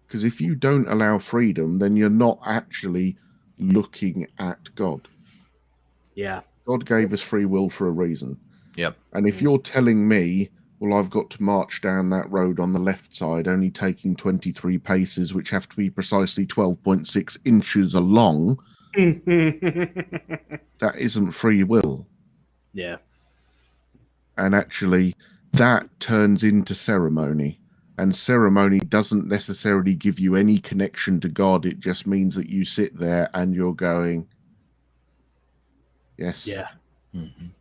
Because if you don't allow freedom, then you're not actually looking at God. Yeah. God gave us free will for a reason. Yep. And if you're telling me, well, I've got to march down that road on the left side, only taking 23 paces, which have to be precisely 12.6 inches along, that isn't free will. Yeah. And actually, that turns into ceremony. And ceremony doesn't necessarily give you any connection to God. It just means that you sit there and you're going, yes, Yeah.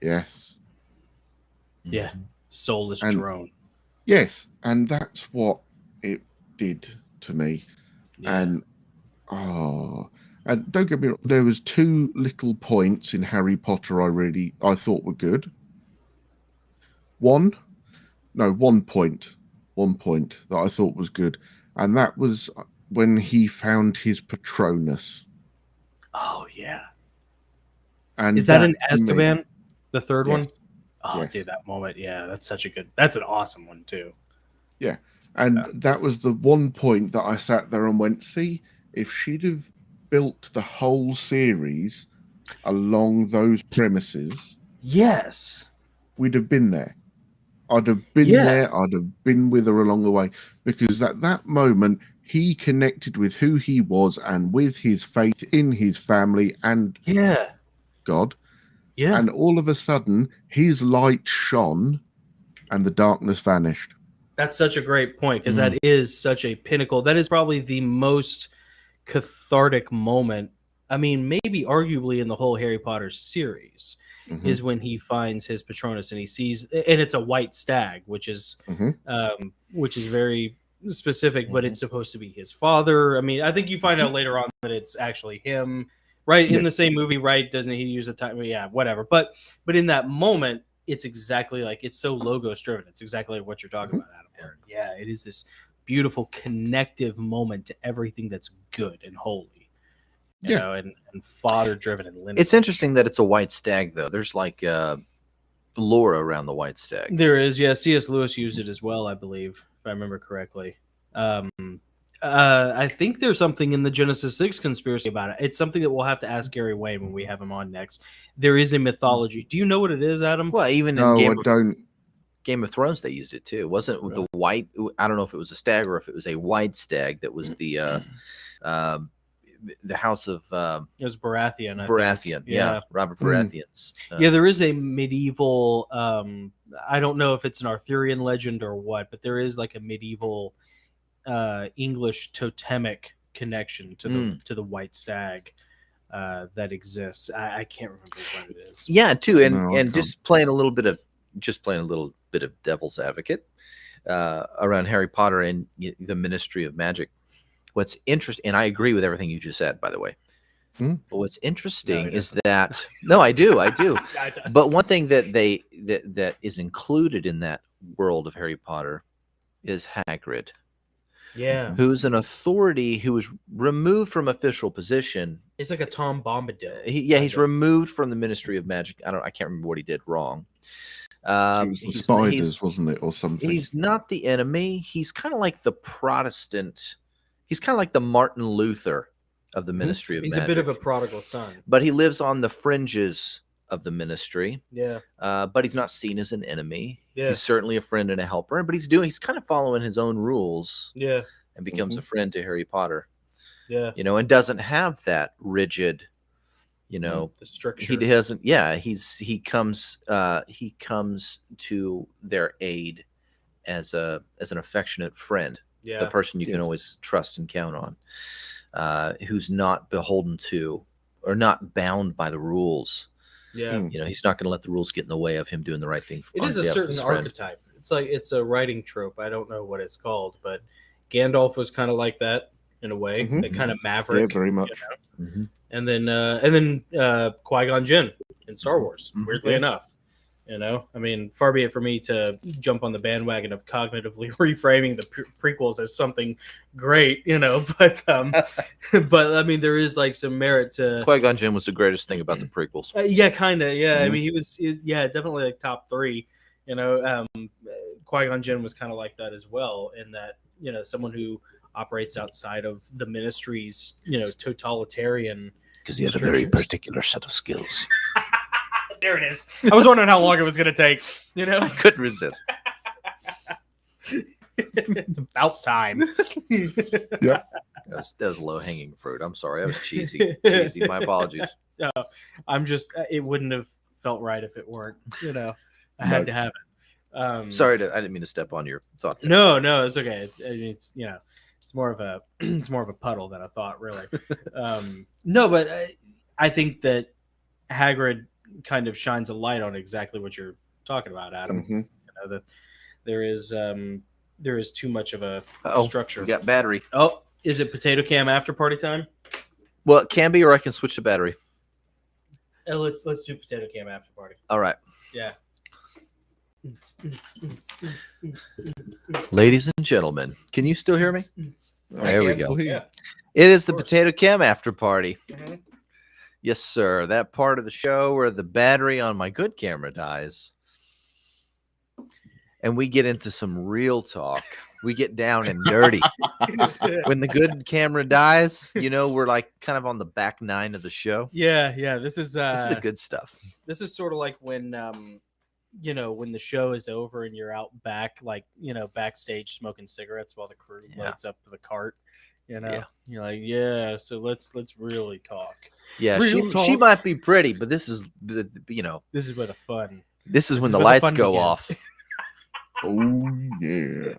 yes, Yeah. Soulless And- drone. yes. And that's what it did to me. Yeah. And don't get me wrong, there was two little points in Harry Potter I thought were good. One point that I thought was good, and that was when he found his Patronus. Oh yeah. And Is that in to me- Azkaban? The third one? Yes. Oh, Yes. dude, that moment. Yeah, that's that's an awesome one too. And that was the one point that I sat there and went, see, if she'd have built the whole series along those premises, Yes. we'd have been there. I'd have been Yeah. there. I'd have been with her along the way, because at that moment he connected with who he was and with his faith in his family and Yeah. God. Yeah. And all of a sudden, his light shone and the darkness vanished. That's such a great point, because that is such a pinnacle. That is probably the most cathartic moment. I mean, maybe arguably in the whole Harry Potter series, Mhm. is when he finds his Patronus and he sees, and it's a white stag, which is very specific, but it's supposed to be his father. I mean, I think you find out later on that it's actually him, right? In the same movie, right? Doesn't he use a time? Yeah, whatever. But in that moment, it's exactly like, it's so logos driven. It's exactly what you're talking about, Adam. Where, yeah, it is this beautiful connective moment to everything that's good and holy. You know, and father driven and lineage. It's interesting that it's a white stag, though. There's like lore around the white stag. There is, yeah. C.S. Lewis used it as well, I believe, if I remember correctly. I think there's something in the Genesis 6 conspiracy about it. It's something that we'll have to ask Gary Wayne when we have him on next. There is a mythology. Do you know what it is, Adam? Well, even No, in I don't. Game of Thrones, they used it too. It wasn't the white. I don't know if it was a stag or if it was a white stag that was the house of It was Baratheon. I think. Baratheon. Yeah, Robert Baratheon's. Yeah, there is a medieval. I don't know if it's an Arthurian legend or what, but there is like a medieval English totemic connection to the white stag that exists. I can't remember what it is. Yeah, too, and No, I and just playing a little bit of devil's advocate around Harry Potter and the Ministry of Magic. What's interesting, and I agree with everything you just said, by the way. But what's interesting is that I do. But one thing that is included in that world of Harry Potter is Hagrid. Yeah, Who's an authority who was removed from official position. it's like a Tom Bombadil. He's removed from the Ministry of Magic. I can't remember what he did wrong. It was the spiders, wasn't it, or something? He's not the enemy. He's kind of like the Protestant. He's kind of like the Martin Luther of the Ministry of He's Magic. a bit of a prodigal son. But he lives on the fringes of the ministry. Yeah, But he's not seen as an enemy. Yeah. He's certainly a friend and a helper. But he's kind of following his own rules yeah, and becomes a friend to Harry Potter. yeah. And doesn't have that rigid, The stricture. he doesn't. Yeah, he comes to their aid as an affectionate friend. Yeah, The person you can always trust and count on, who's not beholden to or not bound by the rules. yeah. He's not going to let the rules get in the way of him doing the right thing. It on is a behalf of certain his friend. archetype. It's a writing trope. I don't know what it's called, but Gandalf was kind of like that in a way. Mhm. The kind of Yeah, maverick. very much. Mhm. And then Qui-Gon Jinn in Star Wars. Mhm. Weirdly enough, I mean, far be it for me to jump on the bandwagon of cognitively reframing the prequels as something great, but but I mean, there is like some merit to. Qui-Gon Jinn was the greatest thing about the prequels. Yeah, kind of. Yeah, I Mhm. mean, he was definitely like top three. Qui-Gon Jinn was kind of like that as well, in that someone who operates outside of the ministry's totalitarian. Because he had a very particular set of skills. There it is. I was wondering how long it was going to take. I couldn't resist. It's about time. Yeah. That was low-hanging fruit. I'm sorry. That was cheesy. My apologies. I'm just. It wouldn't have felt right if it weren't. I had to have Sorry, I didn't mean to step on your thought. There. No, it's okay. It's it's more of a it's more of a puddle than a thought, really. No, but I think that Hagrid kind of shines a light on exactly what you're talking about, Adam. Mhm. That there is too much of a structure. We got battery. Oh, is it potato cam after party time? Well, it can be, or I can switch to battery. Let's do potato cam after party. All right. Yeah. Ladies and gentlemen, can you still hear me? There we go. Yeah. It is the course. Potato Cam after party. Mhm. Yes, sir. That part of the show where the battery on my good camera dies. And we get into some real talk. We get down and dirty. When the good camera dies, we're like kind of on the back nine of the show. Yeah. This is the good stuff. This is sort of like when when the show is over and you're out back, like backstage smoking cigarettes while the crew loads up the cart. Yeah. You're like, so let's really talk. Yeah, Real she talk. might be pretty, but this is This is where the fun. this is when is the where the lights fun go begins. off. Oh yeah.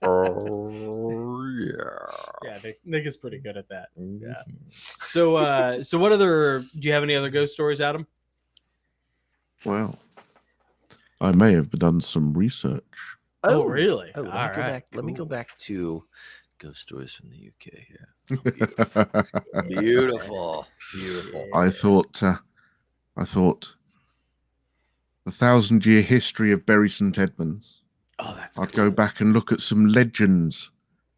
Oh yeah. Yeah, Nick is pretty good at that. Mhm. So what other? Do you have any other ghost stories, Adam? Well, I may have done some research. Oh, really? Oh, let me All go right, back. Let me go cool. back to ghost stories from the UK here. Beautiful. Beautiful. I thought the 1,000-year history of Bury St Edmunds. Oh, that's. I'd cool. go back and look at some legends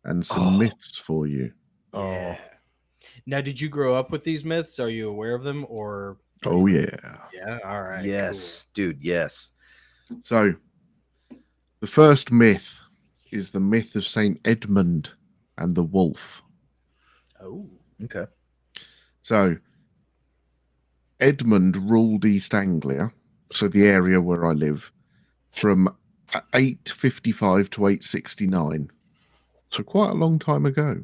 and some Oh. myths for you. Yeah. Now, did you grow up with these myths? Are you aware of them, or? Oh yeah. Yeah. All right. Yes, dude. Yes. So, the first myth is the myth of Saint Edmund and the wolf. Cool. Okay. So, Edmund ruled East Anglia, so the area where I live, from 855 to 869. So quite a long time ago.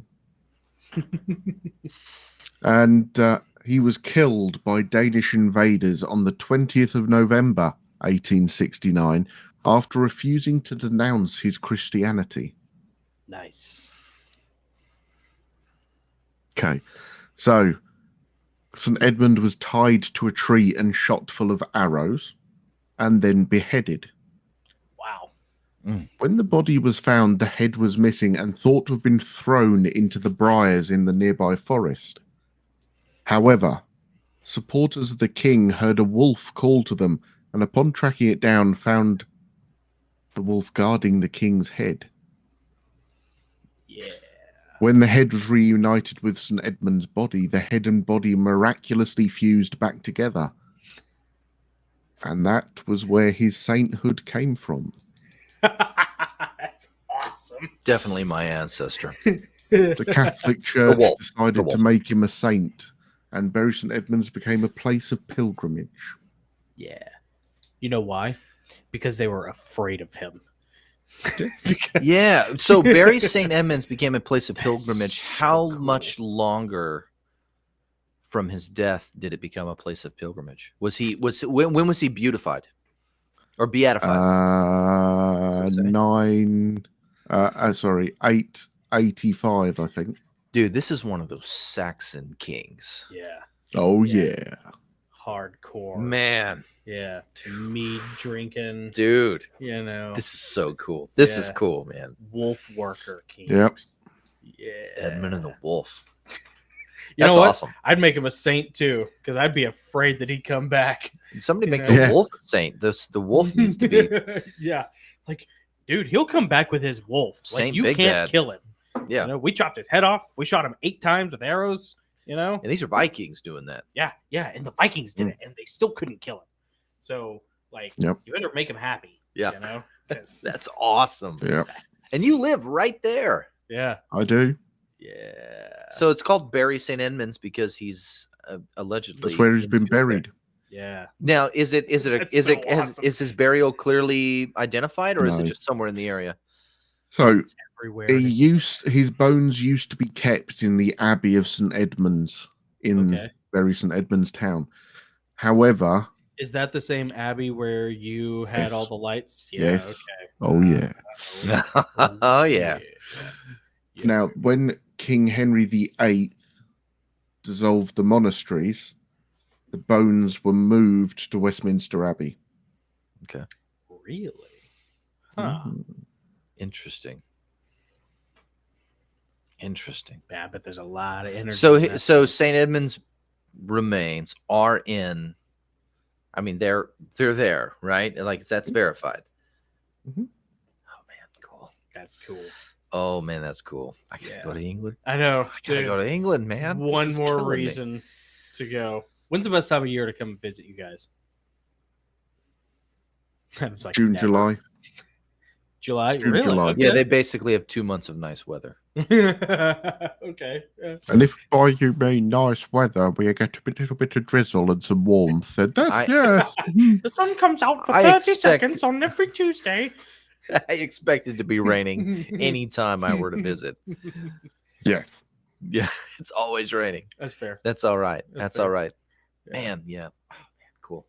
And he was killed by Danish invaders on the 20th of November, 1869, after refusing to denounce his Christianity. Nice. Okay, so St. Edmund was tied to a tree and shot full of arrows and then beheaded. Wow. When the body was found, the head was missing and thought to have been thrown into the briars in the nearby forest. However, supporters of the king heard a wolf call to them, and upon tracking it down, found the wolf guarding the king's head. Yeah. When the head was reunited with St. Edmund's body, the head and body miraculously fused back together. And that was where his sainthood came from. That's awesome. Definitely my ancestor. The Catholic Church wolf. decided The to wolf. make him a saint, and Bury St. Edmunds became a place of pilgrimage. Yeah. You know why? Because they were afraid of him. Yeah. So Bury St. Edmunds became a place of That's pilgrimage. so How cool. much longer from his death did it become a place of pilgrimage? When was he beatified or beatified? 885, I think. Dude, this is one of those Saxon kings. Yeah. Oh Yeah. yeah. Hardcore. Man, Yeah. Mead drinking. dude, This this is so cool. This is Yeah. cool, man. wolf worker kings. Yep. Yeah. Edmund and the Wolf. You That's know what? awesome. I'd make him a saint too, because I'd be afraid that he'd come back. Somebody make Yeah. the Yeah. wolf a saint. The wolf needs to be. Yeah. Like, dude, he'll come back with his wolf. Like, Saint you Big can't Bad. kill him. Yeah. We chopped his head off. We shot him 8 times with arrows. And these are Vikings doing that. Yeah. And the Vikings did it, and they still couldn't kill him. So, like, Yep. you better make him happy. Yeah. 'Cause- That's awesome. Yeah, And you live right there. yeah. I do. Yeah. So it's called Bury St. Edmunds because he's allegedly. That's where he's been entombed there. buried. Yeah. Now, is That's so awesome. his burial clearly identified, or is it No. just somewhere in the area? So It's everywhere. and his bones used to be kept in the Abbey of St. Edmunds in Okay. Bury St. Edmunds town. However, Is that the same abbey where you had all Yes. the lights? Yeah. Yes. Okay. Oh yeah. Oh, yeah. Yeah. Now, when King Henry VIII dissolved the monasteries, the bones were moved to Westminster Abbey. Really? Huh. Mhm. Interesting. Yeah, but there's a lot of energy. So, in that so place. St. Edmund's remains are in. I mean, they're there, right? Like that's verified. Mhm. Oh man, cool. That's cool. Oh man, that's cool. I gotta Yeah. go to England. I know. I gotta dude. go to England, man. This One is more killing me. reason to go. When's the best time of year to come and visit you guys? I was like, June, never. July. July? June, really? July. Yeah, they Okay. basically have 2 months of nice weather. Okay. Yeah. And if by you mean nice weather, we get a little bit of drizzle and some warmth, then that's yes. Mhm. The sun comes out for I 30 expect- seconds on every Tuesday. I expect it to be raining anytime I were to visit. Yes. Yeah, it's always raining. That's fair. That's all right. That's fair. all right. Yeah. Man, yeah. Oh, man, cool.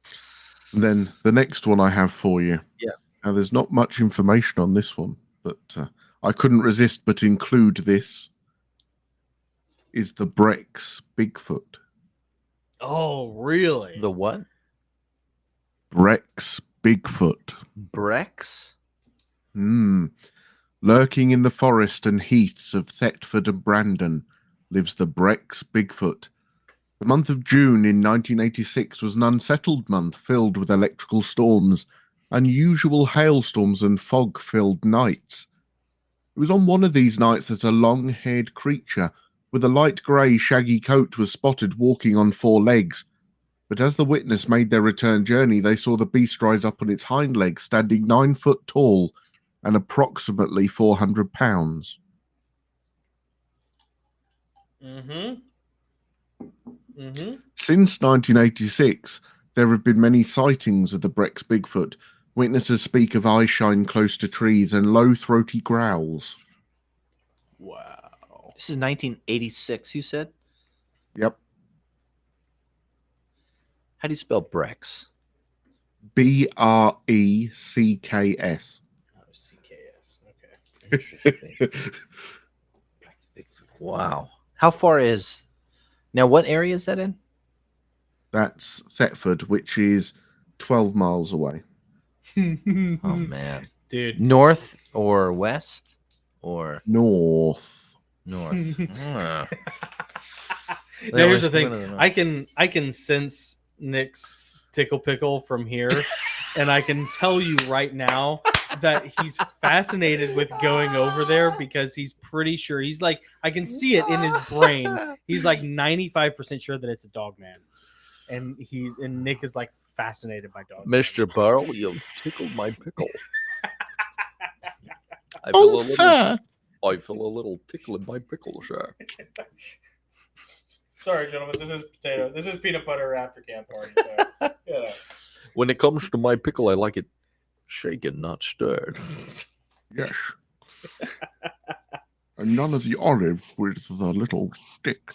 And then the next one I have for you. Yeah. Now, there's not much information on this one, but I couldn't resist but include this. Is the Brex Bigfoot. Oh, really? The what? Brex Bigfoot. Brex? Lurking in the forest and heaths of Thetford and Brandon lives the Brex Bigfoot. The month of June in 1986 was an unsettled month filled with electrical storms, unusual hailstorms and fog-filled nights. It was on one of these nights that a long-haired creature with a light grey shaggy coat was spotted walking on 4 legs. But as the witness made their return journey, they saw the beast rise up on its hind legs, standing 9 foot tall and approximately 400 pounds. Mm-hmm. Mm-hmm. Since 1986, there have been many sightings of the Brex Bigfoot. Witnesses speak of eye shine close to trees and low throaty growls. Wow. This is 1986, you said? Yep. How do you spell Brex? Brecks. Oh, CKS. Okay. Wow. How far is... Now, what area is that in? That's Thetford, which is 12 miles away. Oh, man. Dude. North or west or North. north? Ah. Now, here's the thing. I can sense Nick's tickle pickle from here, and I can tell you right now that he's fascinated with going over there because he's pretty sure he's like, I can see it in his brain. He's like 95% sure that it's a dog man, and Nick is like fascinated by dog. Mr. Burl, you've tickled my pickle. I feel Sir! I feel a little tickle in my pickle, sir. Sorry, gentlemen. This is potato. This is peanut butter after camp party. So, yeah. When it comes to my pickle, I like it shaken, not stirred. Yes. And none of the olive with the little stick.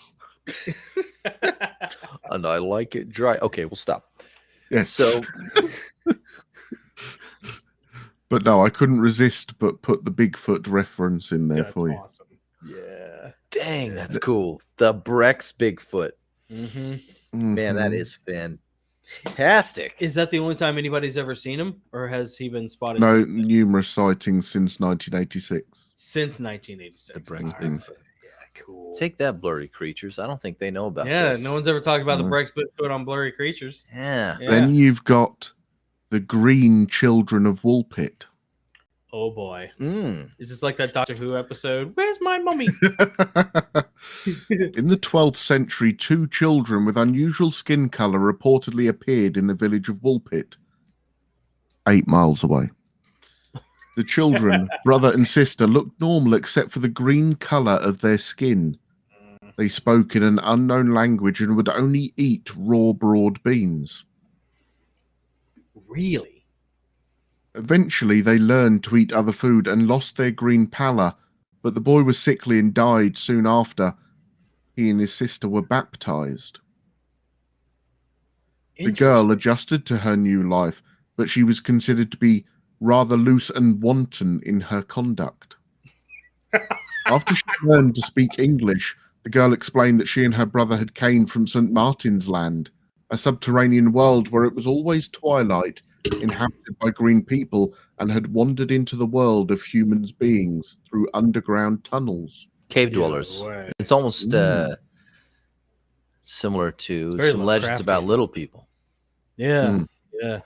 And I like it dry. Okay, we'll stop. Yes. So, But no, I couldn't resist but put the Bigfoot reference in there That's for you. awesome. Yeah. dang, that's cool. The Brex Bigfoot. Mm-hmm. Man, that Mhm. is fantastic. Is that the only time anybody's ever seen him, or has he been spotted No, since then? numerous sightings since 1986. Since 1986? The Brex All right. Bigfoot. Yeah, cool. Take that, blurry creatures. I don't think they know about Yeah, this. no one's ever talked about No. the Brex Bigfoot on Blurry Creatures. Yeah. Yeah. Then you've got the Green Children of Woolpit. Oh boy, Mm. is this like that Doctor Who episode? Where's my mummy? In the 12th century, 2 children with unusual skin color reportedly appeared in the village of Woolpit, 8 miles away. The children, brother and sister, looked normal except for the green color of their skin. They spoke in an unknown language and would only eat raw broad beans. Really? Eventually, they learned to eat other food and lost their green pallor, but the boy was sickly and died soon after. He and his sister were baptized. The girl adjusted to her new life, but she was considered to be rather loose and wanton in her conduct. After she learned to speak English, the girl explained that she and her brother had came from St. Martin's Land, a subterranean world where it was always twilight, inhabited by green people, and had wandered into the world of human beings through underground tunnels. Cave dwellers. It's almost similar to some legends about little people. Yeah. Yeah.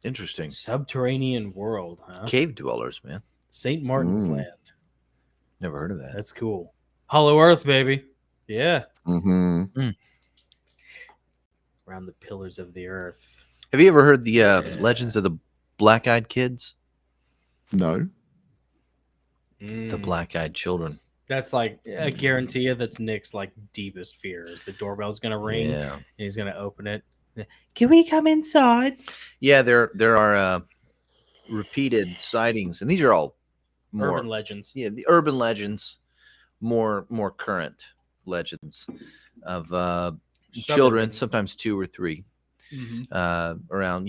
Interesting. Subterranean world, huh? Cave dwellers, man. St. Martin's Land. Never heard of that. That's cool. Hollow Earth, baby. Yeah. Mm-hmm. Around the pillars of the earth. Have you ever heard the legends of the black-eyed kids? No. The black-eyed children. That's like, I guarantee you that's Nick's like deepest fear is the doorbell's going to ring and he's going to open it. Can we come inside? Yeah, there are repeated sightings, and these are all more urban legends. Yeah, the urban legends, more current legends of children, sometimes 2 or 3, around,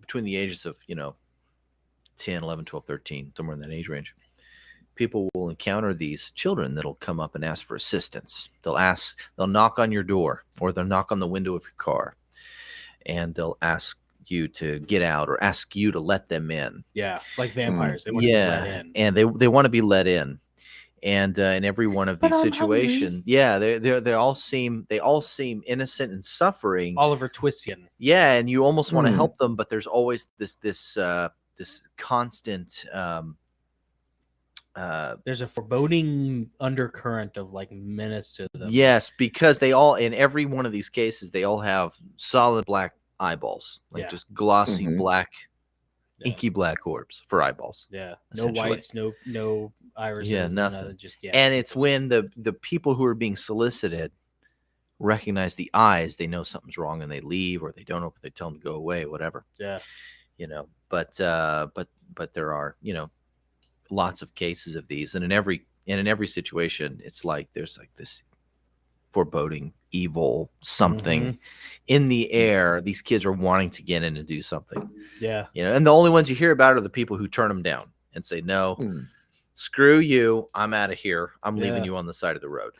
between the ages of, 10, 11, 12, 13, somewhere in that age range. People will encounter these children that'll come up and ask for assistance. They'll knock on your door, or they'll knock on the window of your car, and they'll ask you to get out or ask you to let them in. Yeah, like vampires. They want to be let in. And they want to be let in. And in every one of these situations, they all seem innocent and suffering. Oliver Twistian. Yeah, and you almost want to help them, but there's always this constant there's a foreboding undercurrent of like menace to them. Yes, because they all, in every one of these cases, they all have solid black eyeballs, like just glossy black, inky black orbs for eyeballs. Yeah, no whites, no irises. Yeah, nothing. Just and it's when the people who are being solicited recognize the eyes, they know something's wrong, and they leave, or they don't open. They tell them to go away, whatever. Yeah, but there are lots of cases of these, and in every situation, it's like there's like this foreboding evil something in the air. These kids are wanting to get in and do something. Yeah, and the only ones you hear about are the people who turn them down and say, "No, screw you, I'm out of here. I'm leaving you on the side of the road."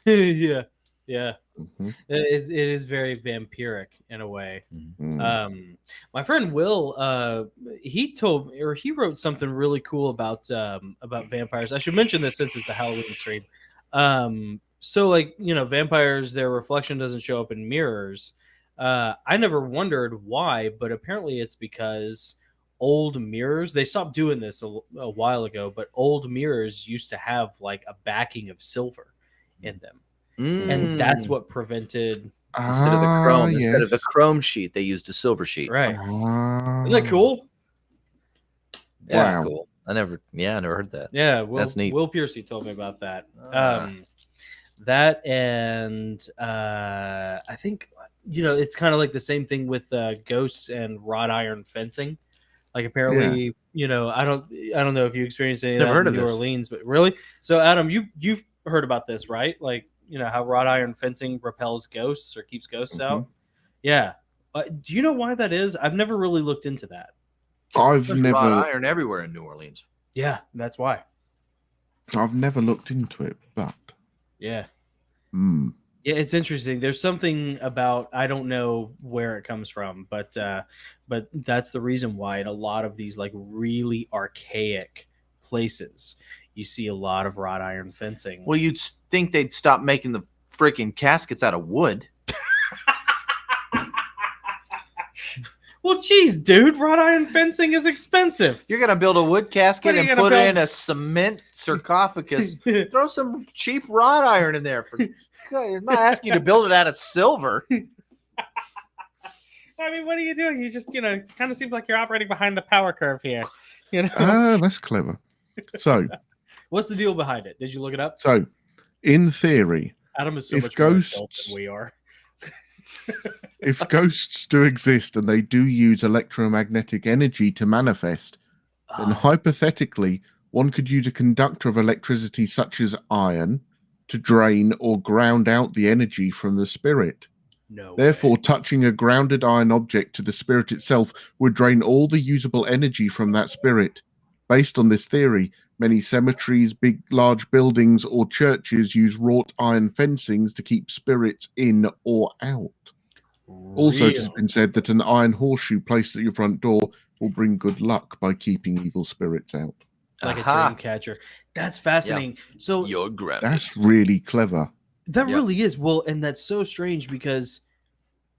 Yeah. It is very vampiric in a way. My friend Will, he wrote something really cool about vampires. I should mention this since it's the Halloween stream. So like, vampires, their reflection doesn't show up in mirrors. I never wondered why, but apparently it's because old mirrors, they stopped doing this a while ago, but old mirrors used to have like a backing of silver in them. And that's what prevented instead of the chrome sheet, they used a silver sheet. Right. Isn't that cool? Yeah, that's cool. I never heard that. Yeah, that's neat. Will Piercy told me about that. That and I think it's kind of like the same thing with ghosts and wrought iron fencing. Like apparently, I don't know if you experienced any of that in New Orleans, but really. So Adam, you've heard about this, right? Like how wrought iron fencing repels ghosts or keeps ghosts out. Yeah. Do you know why that is? I've never really looked into that. There's wrought iron everywhere in New Orleans. Yeah, that's why. I've never looked into it, but yeah. Yeah, it's interesting. There's something about, I don't know where it comes from, but that's the reason why in a lot of these like really archaic places, you see a lot of wrought iron fencing. Well, you'd think they'd stop making the freaking caskets out of wood. Well, geez, dude, wrought iron fencing is expensive. You're going to build a wood casket and put it in a cement sarcophagus. Throw some cheap wrought iron in there. I'm not asking you to build it out of silver. I mean, what are you doing? You just, kind of seems like you're operating behind the power curve here. That's clever. So, what's the deal behind it? Did you look it up? So, in theory, Adam is so much more adult than we are. If ghosts do exist and they do use electromagnetic energy to manifest, then hypothetically, one could use a conductor of electricity such as iron to drain or ground out the energy from the spirit. No. Therefore, touching a grounded iron object to the spirit itself would drain all the usable energy from that spirit. Based on this theory, many cemeteries, large buildings, or churches use wrought iron fencings to keep spirits in or out. Also, it has been said that an iron horseshoe placed at your front door will bring good luck by keeping evil spirits out. Like a dream catcher. That's fascinating. So You're grounded. That's really clever. that really is. Well, and that's so strange because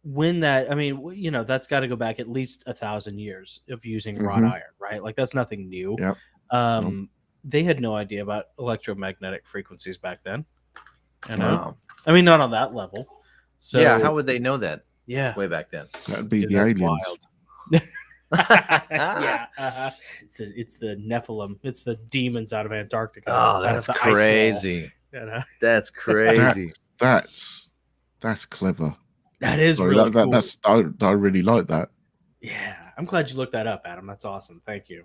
when that, I mean, you know, that's got to go back at least 1,000 years of using wrought iron, right? Like that's nothing new. Yep. They had no idea about electromagnetic frequencies back then. You know? Wow. I mean, not on that level. So yeah, how would they know that yeah. way back then? That'd be Dude, the that's aliens. wild. yeah, it's the Nephilim. It's the demons out of Antarctica. Oh, out of that's the ice wall, crazy. you know? That's crazy. That's clever. That is Sorry, really cool. I really like that. Yeah, I'm glad you looked that up, Adam. That's awesome. Thank you.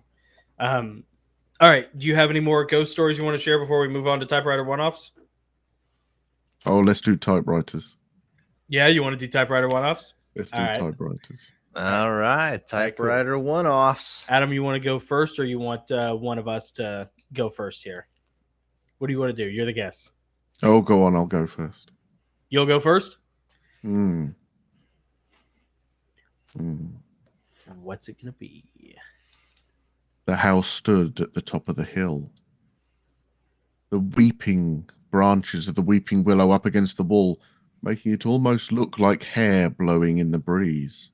All right, do you have any more ghost stories you want to share before we move on to typewriter one-offs? Oh, let's do typewriters. Yeah, you want to do typewriter one-offs? Let's do All right. typewriters. All right, typewriter one-offs. Adam, you want to go first, or you want one of us to go first here? What do you want to do? You're the guest. Oh, go on. I'll go first. You'll go first? What's it going to be? The house stood at the top of the hill. The weeping branches of the weeping willow up against the wall, making it almost look like hair blowing in the breeze.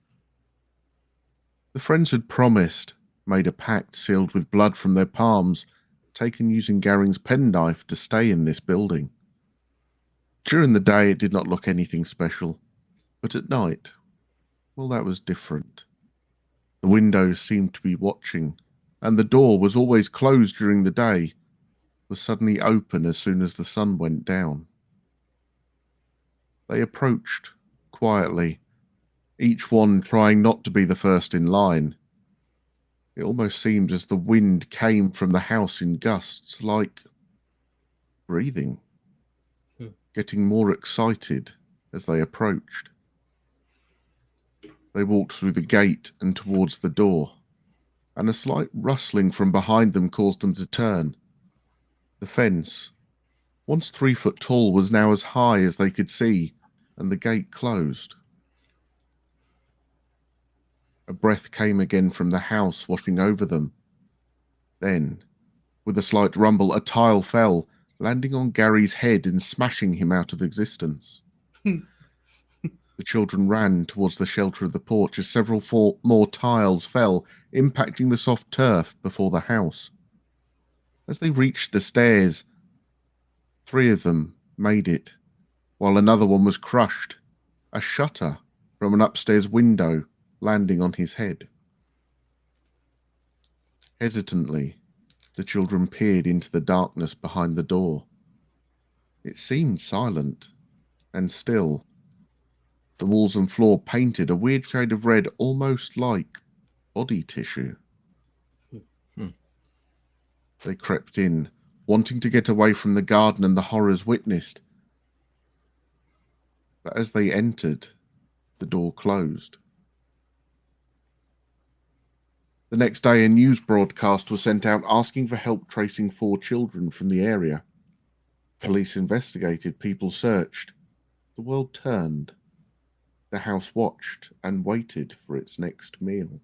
The friends had promised, made a pact sealed with blood from their palms, taken using Garing's penknife to stay in this building. During the day it did not look anything special, but at night, well, that was different. The windows seemed to be watching, and the door was always closed during the day, was suddenly open as soon as the sun went down. They approached quietly, each one trying not to be the first in line. It almost seemed as the wind came from the house in gusts, like breathing, getting more excited as they approached. They walked through the gate and towards the door, and a slight rustling from behind them caused them to turn. The fence, once 3 foot tall, was now as high as they could see, and the gate closed. A breath came again from the house, washing over them. Then, with a slight rumble, a tile fell, landing on Gary's head and smashing him out of existence. The children ran towards the shelter of the porch as several more tiles fell, impacting the soft turf before the house. As they reached the stairs, 3 of them made it, while another one was crushed, a shutter from an upstairs window landing on his head. Hesitantly, the children peered into the darkness behind the door. It seemed silent and still. The walls and floor painted a weird shade of red, almost like body tissue. They crept in, wanting to get away from the garden and the horrors witnessed. But as they entered, the door closed. The next day, a news broadcast was sent out asking for help tracing 4 children from the area. Police investigated, people searched. The world turned. The house watched and waited for its next meal.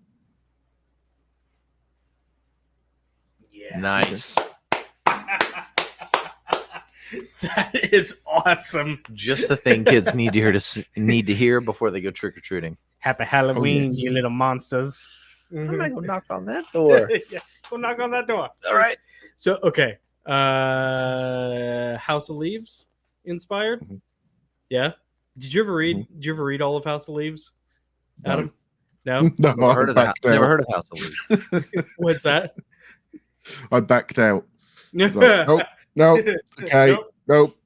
Yes. Nice. That is awesome. Just the thing kids need to hear before they go trick or treating. Happy Halloween, you little monsters. I'm gonna go knock on that door. Yeah, go knock on that door. All right. So okay, House of Leaves inspired. Yeah. Did you ever read? Did you ever read all of House of Leaves, Adam? No. No, Never heard of House of Leaves. What's that? I backed out. Like, no, okay, nope.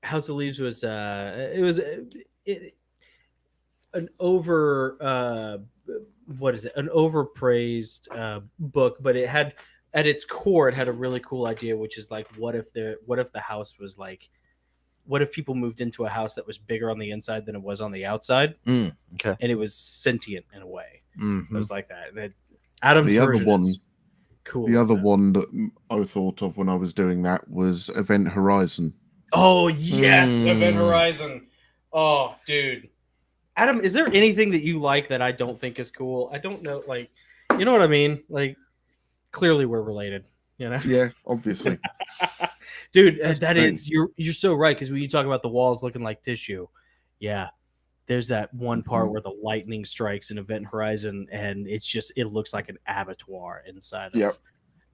House of Leaves was an overpraised book, but it had, at its core, it had a really cool idea, which is like, what if the house was like what if people moved into a house that was bigger on the inside than it was on the outside, Okay. and it was sentient in a way? Mhm. It was like that. And Adam's The other version one, is cool. the other one that I thought of when I was doing that was Event Horizon. Oh yes, Event Mm. Horizon. Oh, dude. Adam, is there anything that you like that I don't think is cool? I don't know, like, you know what I mean? Like, clearly we're related, you know? Yeah, obviously. Dude, That's that the thing. is you're so right, because when you talk about the walls looking like tissue, yeah. There's that one part Mhm. where the lightning strikes in Event Horizon, and it looks like an abattoir inside of, Yep.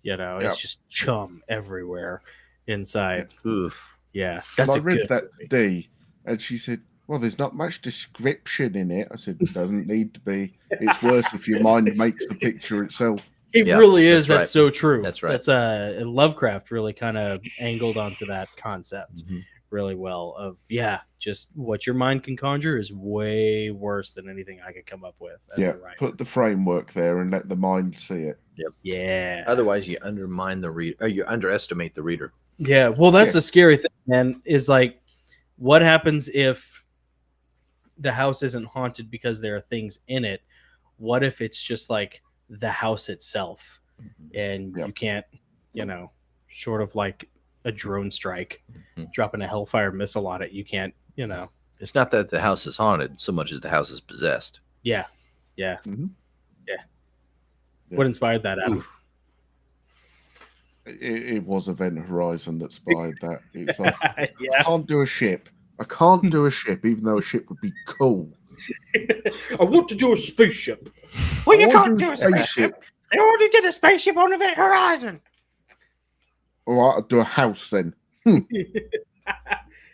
it's Yep. just chum everywhere inside. Oof. Yeah, And that's I a read good that movie. today, and she said, "Well, there's not much description in it." I said, "Doesn't need to be. It's worse if your mind makes the picture itself." It Yeah, really is. that's That's so true. That's right. That's Lovecraft really kind of angled onto that concept Mhm. really well. Of just what your mind can conjure is way worse than anything I could come up with as Yeah, the writer. put the framework there and let the mind see it. Yeah, Otherwise, you undermine the reader, or you underestimate the reader. yeah. Well, that's Yeah. the scary thing, man. Is like, what happens if the house isn't haunted because there are things in it? What if it's just like the house itself? And Yep. you can't, short of like a drone strike, Mhm. dropping a Hellfire missile on it, you can't, It's not that the house is haunted so much as the house is possessed. yeah. Mhm. Yeah. Yeah. What inspired that, Adam? Oof. It was Event Horizon that inspired that. It's like, I Yeah. can't do a ship. I can't do a ship, even though a ship would be cool. I want to do a spaceship. Well, you can't do a spaceship. They already did a spaceship on Event Horizon. All right, I'll do a house then.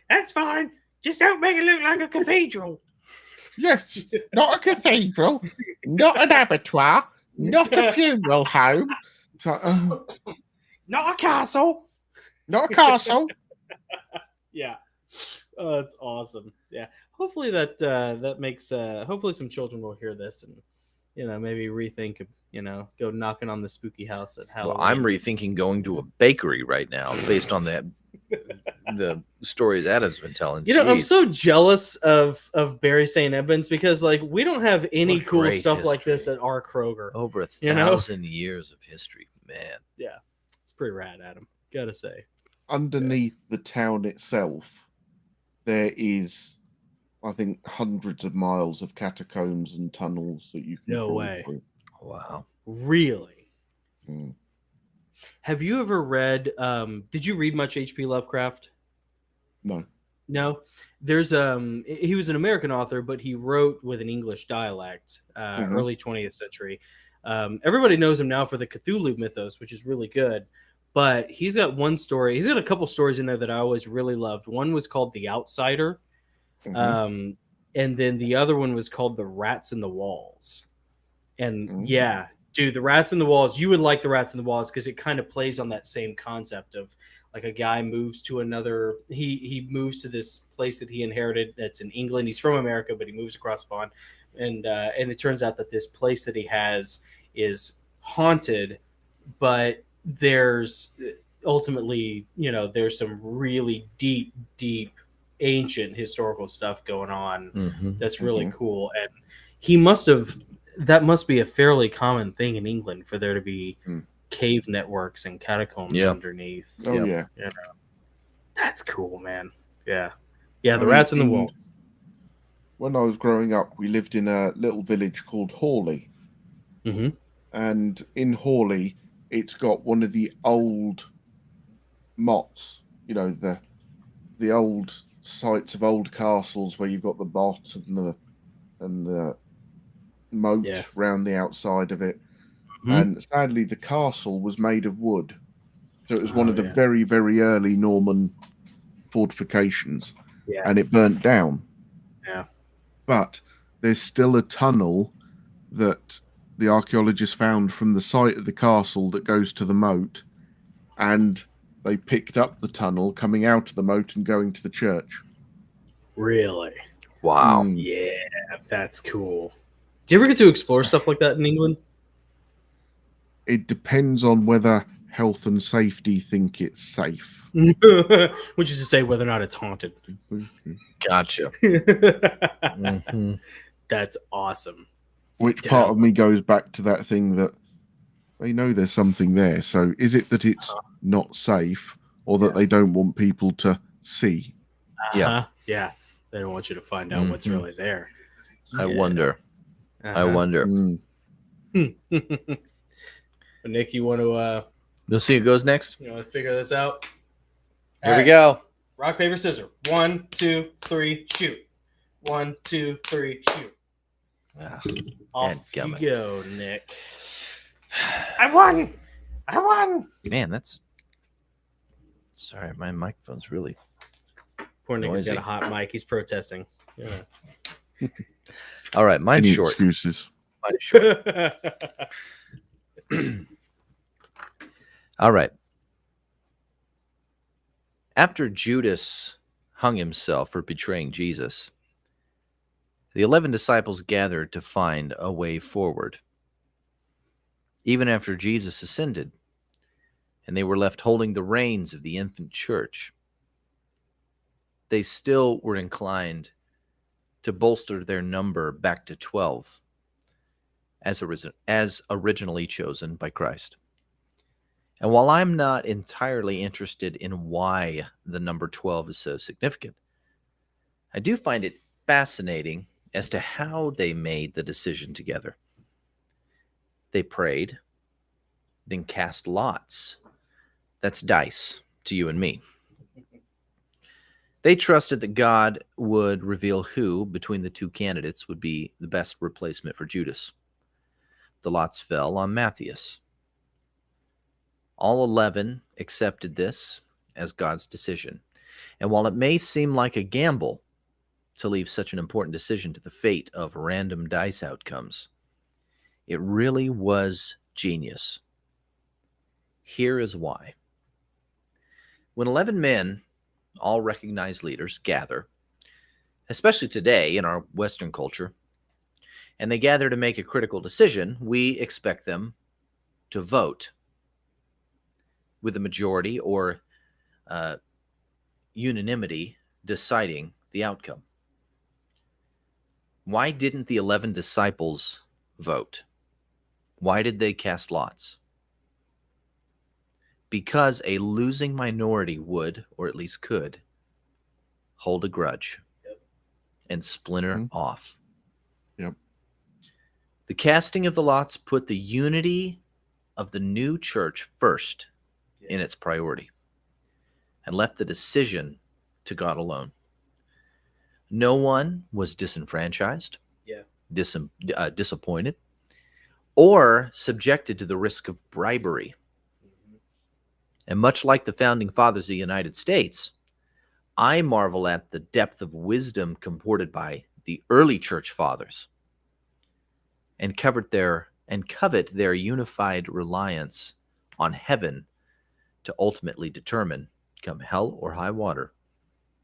That's fine. Just don't make it look like a cathedral. Yes, not a cathedral, not an abattoir, not a funeral home. So, Not a castle. not a castle. Yeah. Oh, that's awesome. Yeah. Hopefully that makes hopefully some children will hear this and maybe rethink, go knocking on the spooky house at Halloween. Well, I'm rethinking going to a bakery right now based on the stories Adam's been telling. I'm Jeez. so jealous of Barry St. Edmunds, because like we don't have any What cool great stuff like this history. at our Kroger. Over 1,000 years of history, man. Yeah. It's pretty rad, Adam. Gotta say. Underneath the town itself, there is, I think, hundreds of miles of catacombs and tunnels that you can No crawl way. through. Wow. Really? Mm. Have you ever read did you read much H.P. Lovecraft? No. No. There's he was an American author, but he wrote with an English dialect, early 20th century. Everybody knows him now for the Cthulhu mythos, which is really good. But he's got one story. He's got a couple stories in there that I always really loved. One was called The Outsider. Mhm. And then the other one was called The Rats in the Walls. And Mm. yeah, dude, The Rats in the Walls, you would like The Rats in the Walls because it kind of plays on that same concept of like a guy moves to another, he moves to this place that he inherited that's in England. He's from America, but he moves across the pond. And it turns out that this place that he has is haunted, but there's ultimately, there's some really deep ancient historical stuff going on Mhm. that's really cool. And that must be a fairly common thing in England for there to be cave networks and catacombs underneath. Oh, yeah. That's cool, man. Yeah. The I mean, Rats in the Walls. When I was growing up, we lived in a little village called Hawley. Mm-hmm. And in Hawley, it's got one of the old mottes, the old sites of old castles where you've got the motte and the moat around the outside of it. Mm-hmm. And sadly, the castle was made of wood. So it was one of the yeah. very, very early Norman fortifications. Yeah. And it burnt down. Yeah. But there's still a tunnel that the archaeologists found from the site of the castle that goes to the moat. And they picked up the tunnel coming out of the moat and going to the church. Really? Wow. Yeah, that's cool. Do you ever get to explore stuff like that in England? It depends on whether health and safety think it's safe. Which is to say whether or not it's haunted. Gotcha. Mm-hmm. That's awesome. Which part of me goes back to that thing that they know there's something there. So is it that it's not safe, or that they don't want people to see? Yeah. Yeah. They don't want you to find out what's really there. I wonder. I wonder. Nick, you want to We'll see who goes next. you know, figure this out? Here we go. Rock, paper, scissors. 1, 2, 3, shoot. 1, 2, 3, shoot. Ah, Off you dadgummit. go, Nick. I won. Man, that's... Sorry, my microphone's really... Poor Nick's Noisy. got a hot mic. He's protesting. Yeah. All right, mine's Any short. excuses? Mine's short. All right. After Judas hung himself for betraying Jesus, the 11 disciples gathered to find a way forward. Even after Jesus ascended, and they were left holding the reins of the infant church, they still were inclined to bolster their number back to 12, as originally chosen by Christ. And while I'm not entirely interested in why the number 12 is so significant, I do find it fascinating as to how they made the decision together. They prayed, then cast lots. That's dice to you and me. They trusted that God would reveal who, between the two candidates, would be the best replacement for Judas. The lots fell on Matthias. All 11 accepted this as God's decision. And while it may seem like a gamble to leave such an important decision to the fate of random dice outcomes, it really was genius. Here is why. When 11 men, all recognized leaders, gather, especially today in our Western culture, and they gather to make a critical decision, we expect them to vote with a majority or unanimity deciding the outcome. Why didn't the 11 disciples vote? Why did they cast lots? Because a losing minority would, or at least could, hold a grudge and splinter off. Yep. The casting of the lots put the unity of the new church first in its priority and left the decision to God alone. No one was disenfranchised, disappointed, or subjected to the risk of bribery. And much like the founding fathers of the United States, I marvel at the depth of wisdom comported by the early church fathers and covet their unified reliance on heaven to ultimately determine, come hell or high water,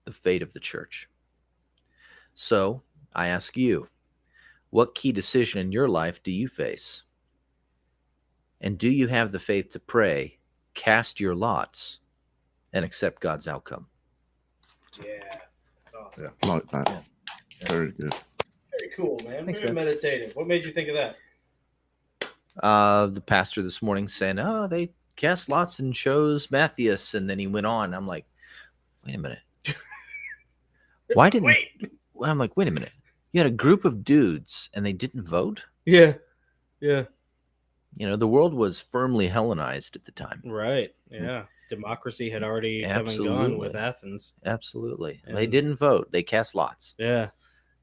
the fate of the church. So I ask you, what key decision in your life do you face? And do you have the faith to pray, cast your lots, and accept God's outcome? Yeah, that's awesome. Yeah, like that. Yeah. Very good. Very cool, man. Thanks, Very man. meditative. What made you think of that? The pastor this morning saying, "Oh, they cast lots and chose Matthias," and then he went on. I'm like, wait a minute. Why didn't? Wait. Well, I'm like, wait a minute. You had a group of dudes and they didn't vote? Yeah. You know, the world was firmly Hellenized at the time. Right. Yeah. Democracy had already come and gone with Athens. Absolutely. Yeah. They didn't vote. They cast lots. Yeah.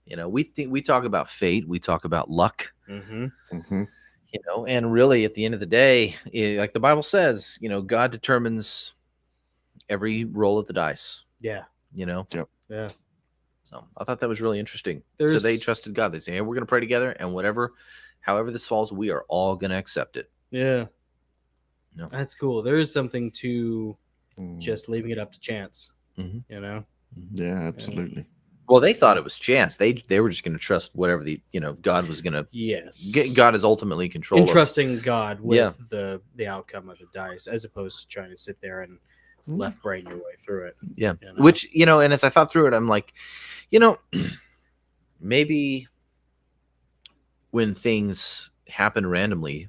You know, we talk about fate. We talk about luck. Mm-hmm. Mm-hmm. You know, and really at the end of the day, like the Bible says, you know, God determines every roll of the dice. Yeah. You know? Yep. Yeah. So I thought that was really interesting. So they trusted God. They say, hey, we're going to pray together, and however this falls, we are all going to accept it. Yeah. No. That's cool. There is something to just leaving it up to chance. Mhm. You know? Yeah, absolutely. Well, they thought it was chance. They were just going to trust whatever God was going to. Yes. God is ultimately in control. Entrusting God with Yeah. the outcome of the dice, as opposed to trying to sit there and left brain your way through it. Yeah. You know? Which, and as I thought through it, I'm like, maybe when things happen randomly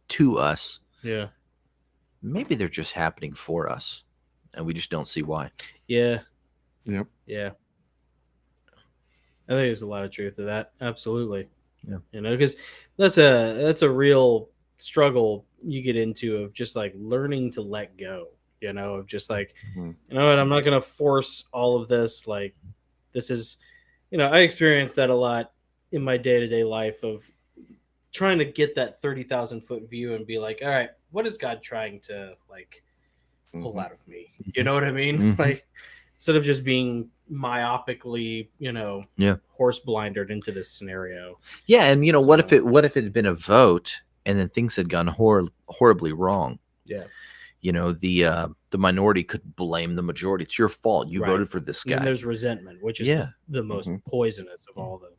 to us, Yeah. maybe they're just happening for us and we just don't see why. Yeah. Yep. Yeah. I think there's a lot of truth to that. Absolutely. Yeah. Because that's a real struggle you get into of just like learning to let go, of just like, Mhm. you know what, I'm not going to force all of this. Like, this is, I experience that a lot in my day-to-day life of trying to get that 30,000 foot view and be like, all right, what is God trying to like pull Mhm. out of me? You know what I mean? Mhm. Like, instead of just being myopically, horse blindered into this scenario. Yeah. And what if So- it had been a vote and then things had gone horribly wrong? Yeah. The minority could blame the majority. It's your fault. You Right. voted for this And then guy. there's resentment, which is Yeah. the most Mhm. poisonous of all the,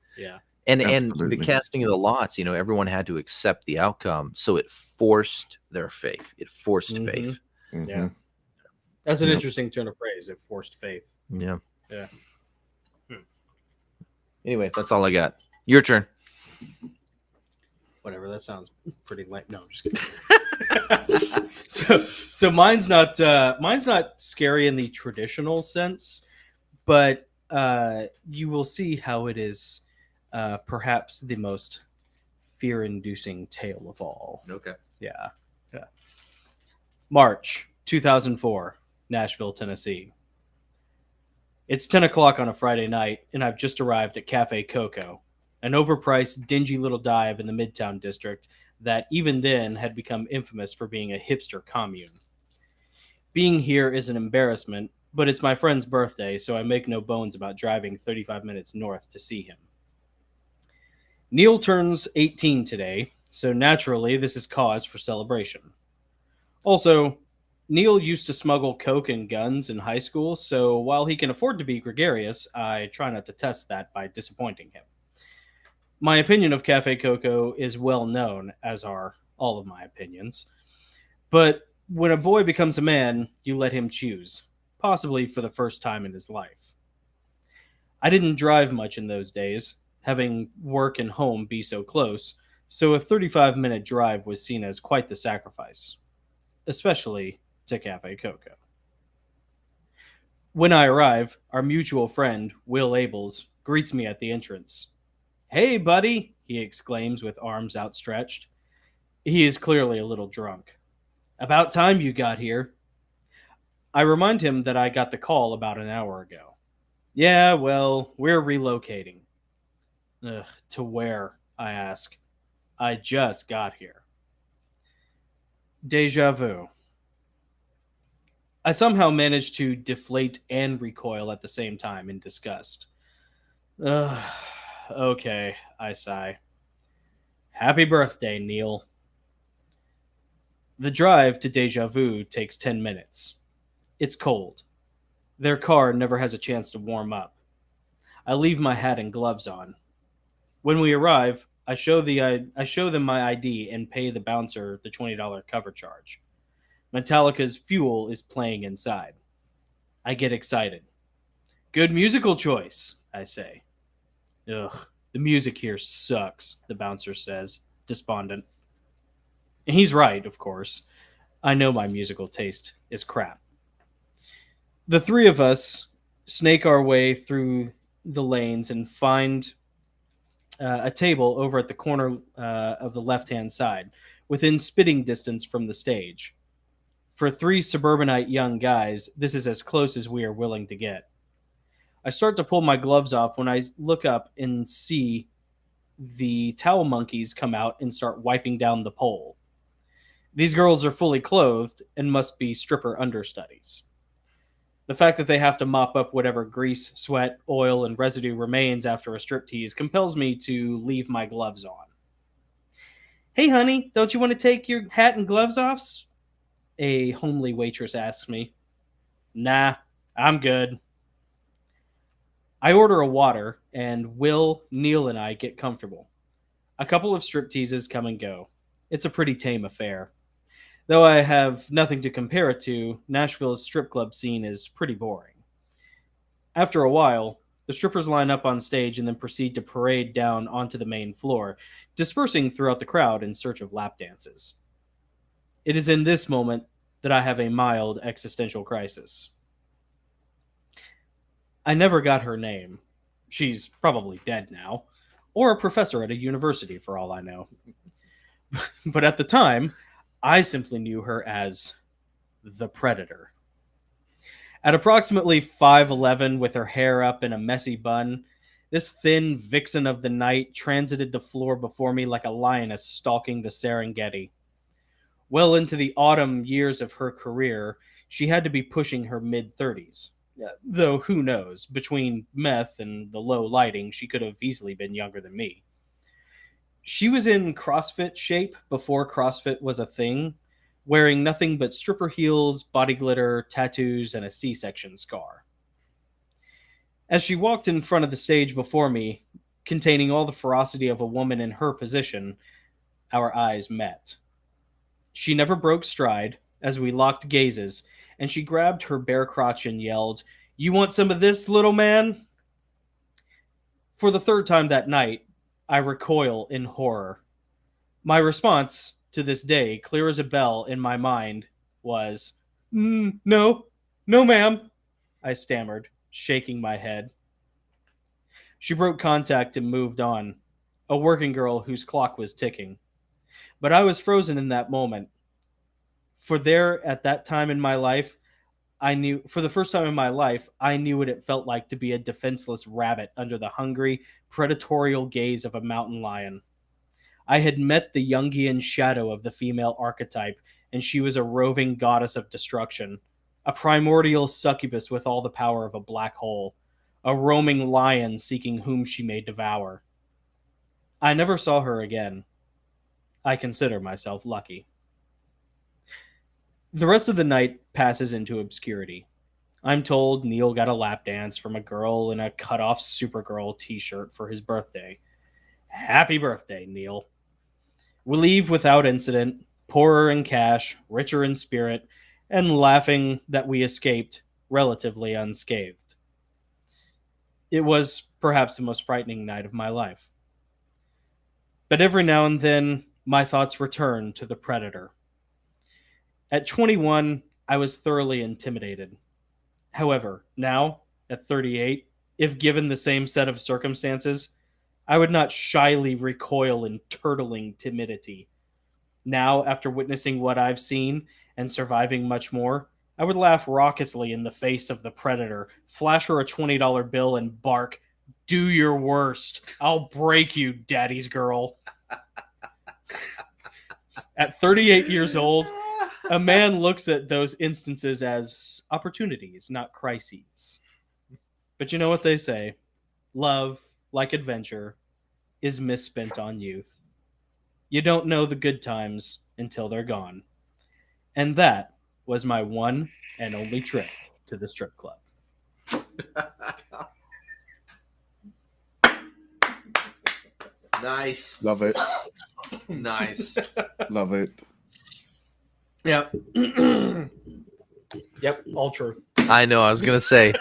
And the Absolutely. casting of the lots, everyone had to accept the outcome. So it forced their faith. It forced Mhm. faith. Mhm. Yeah. That's an Yep. interesting turn of phrase. It forced faith. Yeah. Yeah. Anyway, that's all I got. Your turn. Whatever. That sounds pretty lame. No, I'm just kidding. So mine's not scary in the traditional sense, but you will see how it is perhaps the most fear-inducing tale of all. Okay. Yeah. March 2004, Nashville, Tennessee. It's 10 o'clock on a Friday night, and I've just arrived at Cafe Coco, an overpriced, dingy little dive in the Midtown district that even then had become infamous for being a hipster commune. Being here is an embarrassment, but it's my friend's birthday, so I make no bones about driving 35 minutes north to see him. Neil turns 18 today, so naturally this is cause for celebration. Also, Neil used to smuggle coke and guns in high school, so while he can afford to be gregarious, I try not to test that by disappointing him. My opinion of Cafe Coco is well known, as are all of my opinions. But when a boy becomes a man, you let him choose, possibly for the first time in his life. I didn't drive much in those days, having work and home be so close, so a 35-minute drive was seen as quite the sacrifice, especially to Cafe Coco. When I arrive, our mutual friend, Will Abels, greets me at the entrance. "Hey, buddy," he exclaims with arms outstretched. He is clearly a little drunk. "About time you got here." I remind him that I got the call about an hour ago. "Yeah, well, we're relocating." "Ugh, to where?" I ask. "I just got here." Deja vu. I somehow managed to deflate and recoil at the same time in disgust. "Ugh, okay," I sigh. "Happy birthday, Neil." The drive to Deja Vu takes 10 minutes. It's cold. Their car never has a chance to warm up. I leave my hat and gloves on. When we arrive, I show them my ID and pay the bouncer the $20 cover charge. Metallica's Fuel is playing inside. I get excited. "Good musical choice," I say. "Ugh, the music here sucks," the bouncer says, despondent. And he's right, of course. I know my musical taste is crap. The three of us snake our way through the lanes and find a table over at the corner of the left-hand side, within spitting distance from the stage. For three suburbanite young guys, this is as close as we are willing to get. I start to pull my gloves off when I look up and see the towel monkeys come out and start wiping down the pole. These girls are fully clothed and must be stripper understudies. The fact that they have to mop up whatever grease, sweat, oil, and residue remains after a striptease compels me to leave my gloves on. "Hey, honey, don't you want to take your hat and gloves off?" a homely waitress asks me. "Nah, I'm good." I order a water, and Will, Neil, and I get comfortable. A couple of strip teases come and go. It's a pretty tame affair. Though I have nothing to compare it to, Nashville's strip club scene is pretty boring. After a while, the strippers line up on stage and then proceed to parade down onto the main floor, dispersing throughout the crowd in search of lap dances. It is in this moment that I have a mild existential crisis. I never got her name. She's probably dead now, or a professor at a university for all I know. But at the time, I simply knew her as the Predator. At approximately 5'11", with her hair up in a messy bun, this thin vixen of the night transited the floor before me like a lioness stalking the Serengeti. Well into the autumn years of her career, she had to be pushing her mid-30s. Though who knows, between meth and the low lighting, she could have easily been younger than me. She was in CrossFit shape before CrossFit was a thing, wearing nothing but stripper heels, body glitter, tattoos, and a C-section scar. As she walked in front of the stage before me, containing all the ferocity of a woman in her position, our eyes met. She never broke stride as we locked gazes, and she grabbed her bare crotch and yelled, "You want some of this, little man?" For the third time that night, I recoil in horror. My response, to this day, clear as a bell in my mind, was, No, ma'am," I stammered, shaking my head. She broke contact and moved on, a working girl whose clock was ticking. But I was frozen in that moment. For there, at that time in my life, for the first time in my life, I knew what it felt like to be a defenseless rabbit under the hungry, predatorial gaze of a mountain lion. I had met the Jungian shadow of the female archetype, and she was a roving goddess of destruction, a primordial succubus with all the power of a black hole, a roaming lion seeking whom she may devour. I never saw her again. I consider myself lucky. The rest of the night passes into obscurity. I'm told Neil got a lap dance from a girl in a cut-off Supergirl t-shirt for his birthday. Happy birthday, Neil. We leave without incident, poorer in cash, richer in spirit, and laughing that we escaped relatively unscathed. It was perhaps the most frightening night of my life. But every now and then, my thoughts return to the Predator. At 21, I was thoroughly intimidated. However, now, at 38, if given the same set of circumstances, I would not shyly recoil in turtling timidity. Now, after witnessing what I've seen and surviving much more, I would laugh raucously in the face of the Predator, flash her a $20 bill, and bark, "Do your worst. I'll break you, daddy's girl." At 38 years old, a man looks at those instances as opportunities, not crises. But you know what they say. Love, like adventure, is misspent on youth. You don't know the good times until they're gone. And that was my one and only trip to the strip club. Nice. Love it. Nice. Love it. Yep. Yep, all true. I know. I was gonna say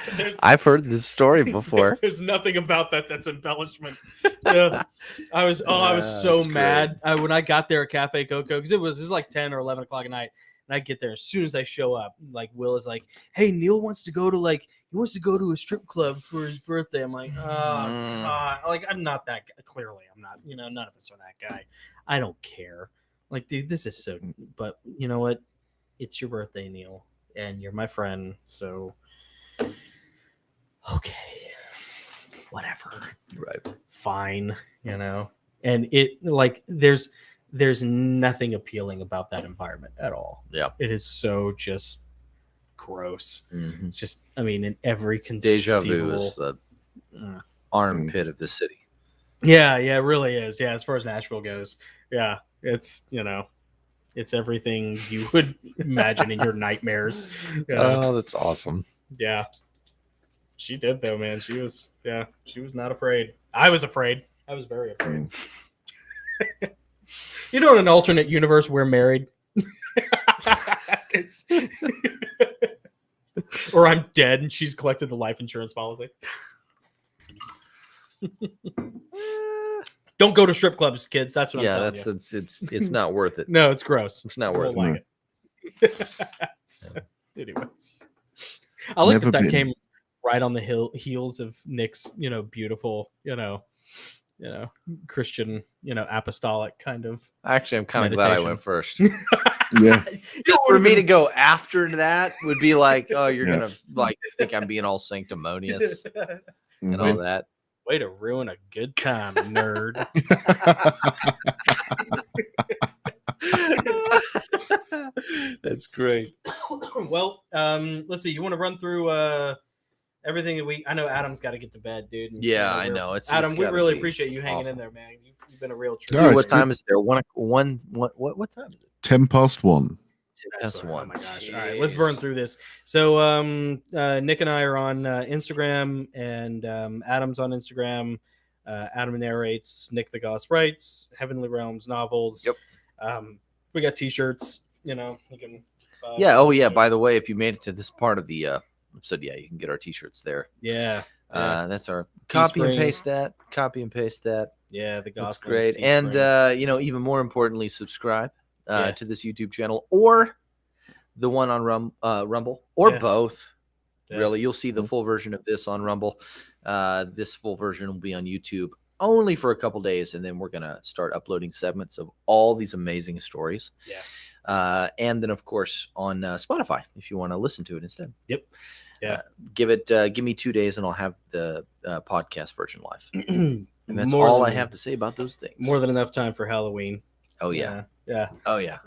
I've heard this story before. There's nothing about that's embellishment. Yeah. I was so that's mad when I got there at Cafe Coco, because it was like 10 or 11 o'clock at night, and I get there as soon as I show up. Like, Will is like, "Hey, Neil wants to go to a strip club for his birthday." I'm like, "Oh God!" Like, I'm not that guy. Clearly, I'm not. None of us are that guy. I don't care. Like, dude, this is so. But you know what? It's your birthday, Neil, and you're my friend, so okay, whatever. Right. Fine, And it, like, there's nothing appealing about that environment at all. Yeah. It is so just gross. Mm-hmm. It's just, in every Deja conceivable. vu is the armpit of the city. Yeah, it really is. Yeah, as far as Nashville goes, yeah, it's it's everything you would imagine in your nightmares. Oh, that's awesome. Yeah. She did though, man. She was not afraid. I was afraid. I was very afraid. You know, in an alternate universe, we're married. Or I'm dead and she's collected the life insurance policy. Don't go to strip clubs, kids. That's what I'm telling you. It's not worth it. No, it's gross. It's not I worth don't it. like it. So, anyways, I like Never that been. came right on the heels of Nick's, beautiful, Christian, apostolic kind of. Actually, I'm kind of glad I went first. Yeah. For me to go after that would be like, oh, you're Yeah. gonna like think I'm being all sanctimonious and all that. Way to ruin a good time, nerd. That's great. Well, let's see. You want to run through everything that I know Adam's got to get to bed, dude. And, Yeah, I know. It's Adam, we gotta really be appreciate you hanging awful. in there, man. You've been a real treat. Yeah, Dude, what it's good. time is there? What time is it? 1:10. That's Oh one. my gosh! All right, let's burn through this. So, Nick and I are on Instagram, and Adam's on Instagram. Adam narrates. Nick the Goss writes. Heavenly Realms novels. Yep. We got T-shirts. You can. Yeah. Oh, yeah. By the way, if you made it to this part of the episode, yeah, you can get our T-shirts there. Yeah. That's our copy and Teespring. paste that. Copy and paste that. Yeah, the That's Gosslings great. Teespring. And even more importantly, subscribe Yeah. to this YouTube channel or the one on Rumble or Yeah. both. Yeah. Really, you'll see the full version of this on Rumble. This full version will be on YouTube only for a couple days, and then we're gonna start uploading segments of all these amazing stories. Yeah. And then of course on Spotify if you want to listen to it instead. Yep. Yeah. Give me 2 days and I'll have the podcast version live. And that's all I have to say about those things. More than enough time for Halloween. Oh yeah. Yeah. Oh yeah.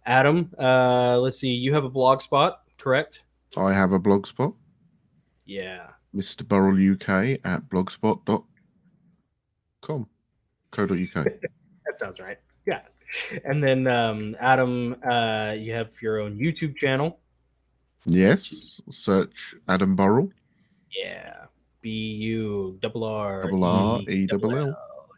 Adam, let's see. You have a blog spot, correct? I have a blog spot, Yeah. Mr. Burrell UK at blogspot.com. .co.uk. That sounds right. Yeah. And then Adam, you have your own YouTube channel. Yes. Search Adam Burrell. Yeah. BURREELL.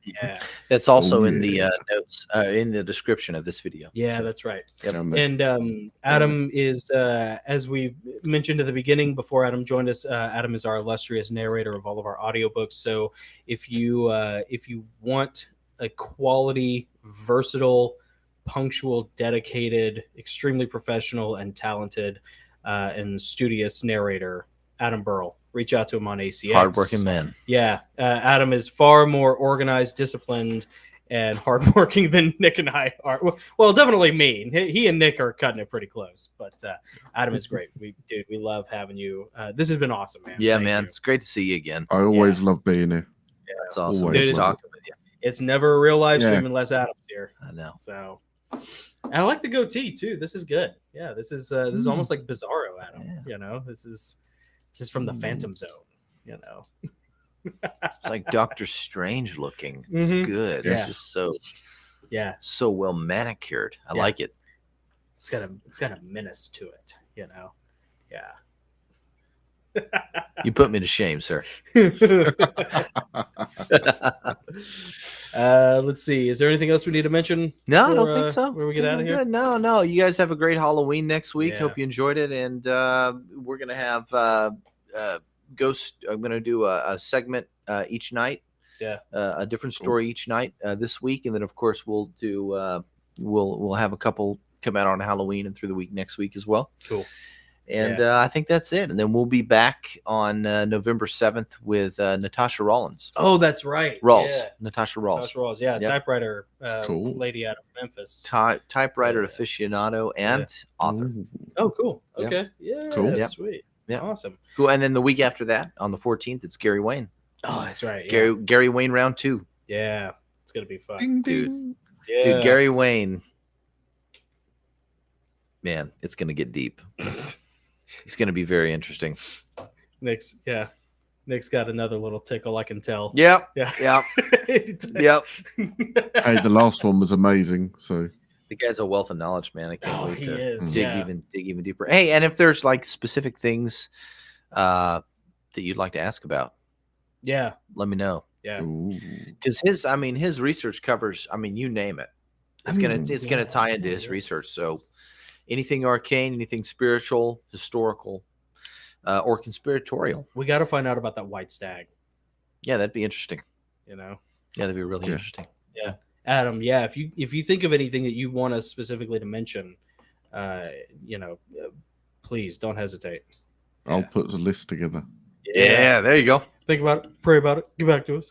Yeah. That's also Oh, in the yeah. notes in the description of this video. Yeah, that's right. Down there. And Adam is, as we mentioned at the beginning, before Adam joined us, Adam is our illustrious narrator of all of our audiobooks. So if you want a quality, versatile, punctual, dedicated, extremely professional and talented and studious narrator, Adam Burrell, reach out to him on ACX. Hardworking man. Yeah, Adam is far more organized, disciplined, and hardworking than Nick and I are. Well, definitely me. He and Nick are cutting it pretty close, but Adam is great. We love having you. This has been awesome, man. Yeah, Thank man. you. It's great to see you again. I always love being here. That's awesome. Always. Good talking with you. It's never a real live stream Yeah. unless Adam's here. I know. So, and I like the goatee too. This is good. Yeah, this is almost like Bizarro, Adam. Yeah. This is from the Phantom Zone. It's like Doctor Strange looking. Mhm. It's good. Yeah. It's just so Yeah, so well manicured. I Yeah. like it. it's got a menace to it. Yeah. You put me to shame, sir. Let's see. Is there anything else we need to mention? No, I before, don't think so. Before we get out of here? Good. No. You guys have a great Halloween next week. Yeah. Hope you enjoyed it. And we're gonna have Ghost. I'm gonna do a segment each night. Yeah. A different story each night this week, and then of course we'll do we'll have a couple come out on Halloween and through the week next week as well. Cool. And I think that's it. And then we'll be back on November 7th with Natasha Rollins. Oh, that's right. Rawls. Yeah. Natasha Rawls. Josh Rawls. Yeah, Yep. typewriter Cool. lady out of Memphis. Typewriter Yeah. aficionado and author. Ooh. Oh, cool. Yep. Okay. Yeah. Cool. Yep. Sweet. Yep. Awesome. Cool. And then the week after that, on the 14th, it's Gary Wayne. Oh, that's right. Yeah. Gary Wayne round 2. Yeah. It's gonna be fun. Ding, Dude. ding. Yeah. Dude, Gary Wayne. Man, it's gonna get deep. It's gonna be very interesting. Nick's got another little tickle. I can tell. Yep. Yeah. Yep. Yep. Hey, the last one was amazing. So The guy's a wealth of knowledge, man. I can't Oh, wait he to is, dig yeah. even deeper. Hey, and if there's like specific things that you'd like to ask about, Yeah. let me know. Yeah. Because his research covers, you name it. It's gonna tie into his research. So anything arcane, anything spiritual, historical, or conspiratorial. We got to find out about that white stag. Yeah, that'd be interesting. Yeah, that'd be really interesting. Yeah, Adam. Yeah, if you think of anything that you want us specifically to mention, please don't hesitate. I'll put the list together. Yeah, there you go. Think about it, pray about it, get back to us.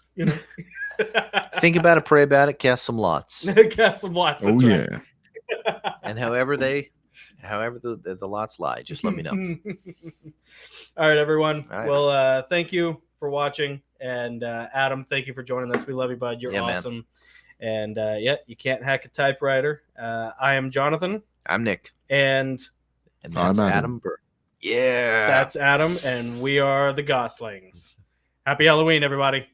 Think about it, pray about it, cast some lots. Cast some lots. That's right. And however the lots lie, just let me know. All right, everyone. All right. Well, thank you for watching, and Adam, thank you for joining us. We love you, bud. You're awesome. Man. And you can't hack a typewriter. I am Jonathan. I'm Nick. And that's Adam Burke. Yeah. That's Adam, and we are the Gosslings. Happy Halloween, everybody.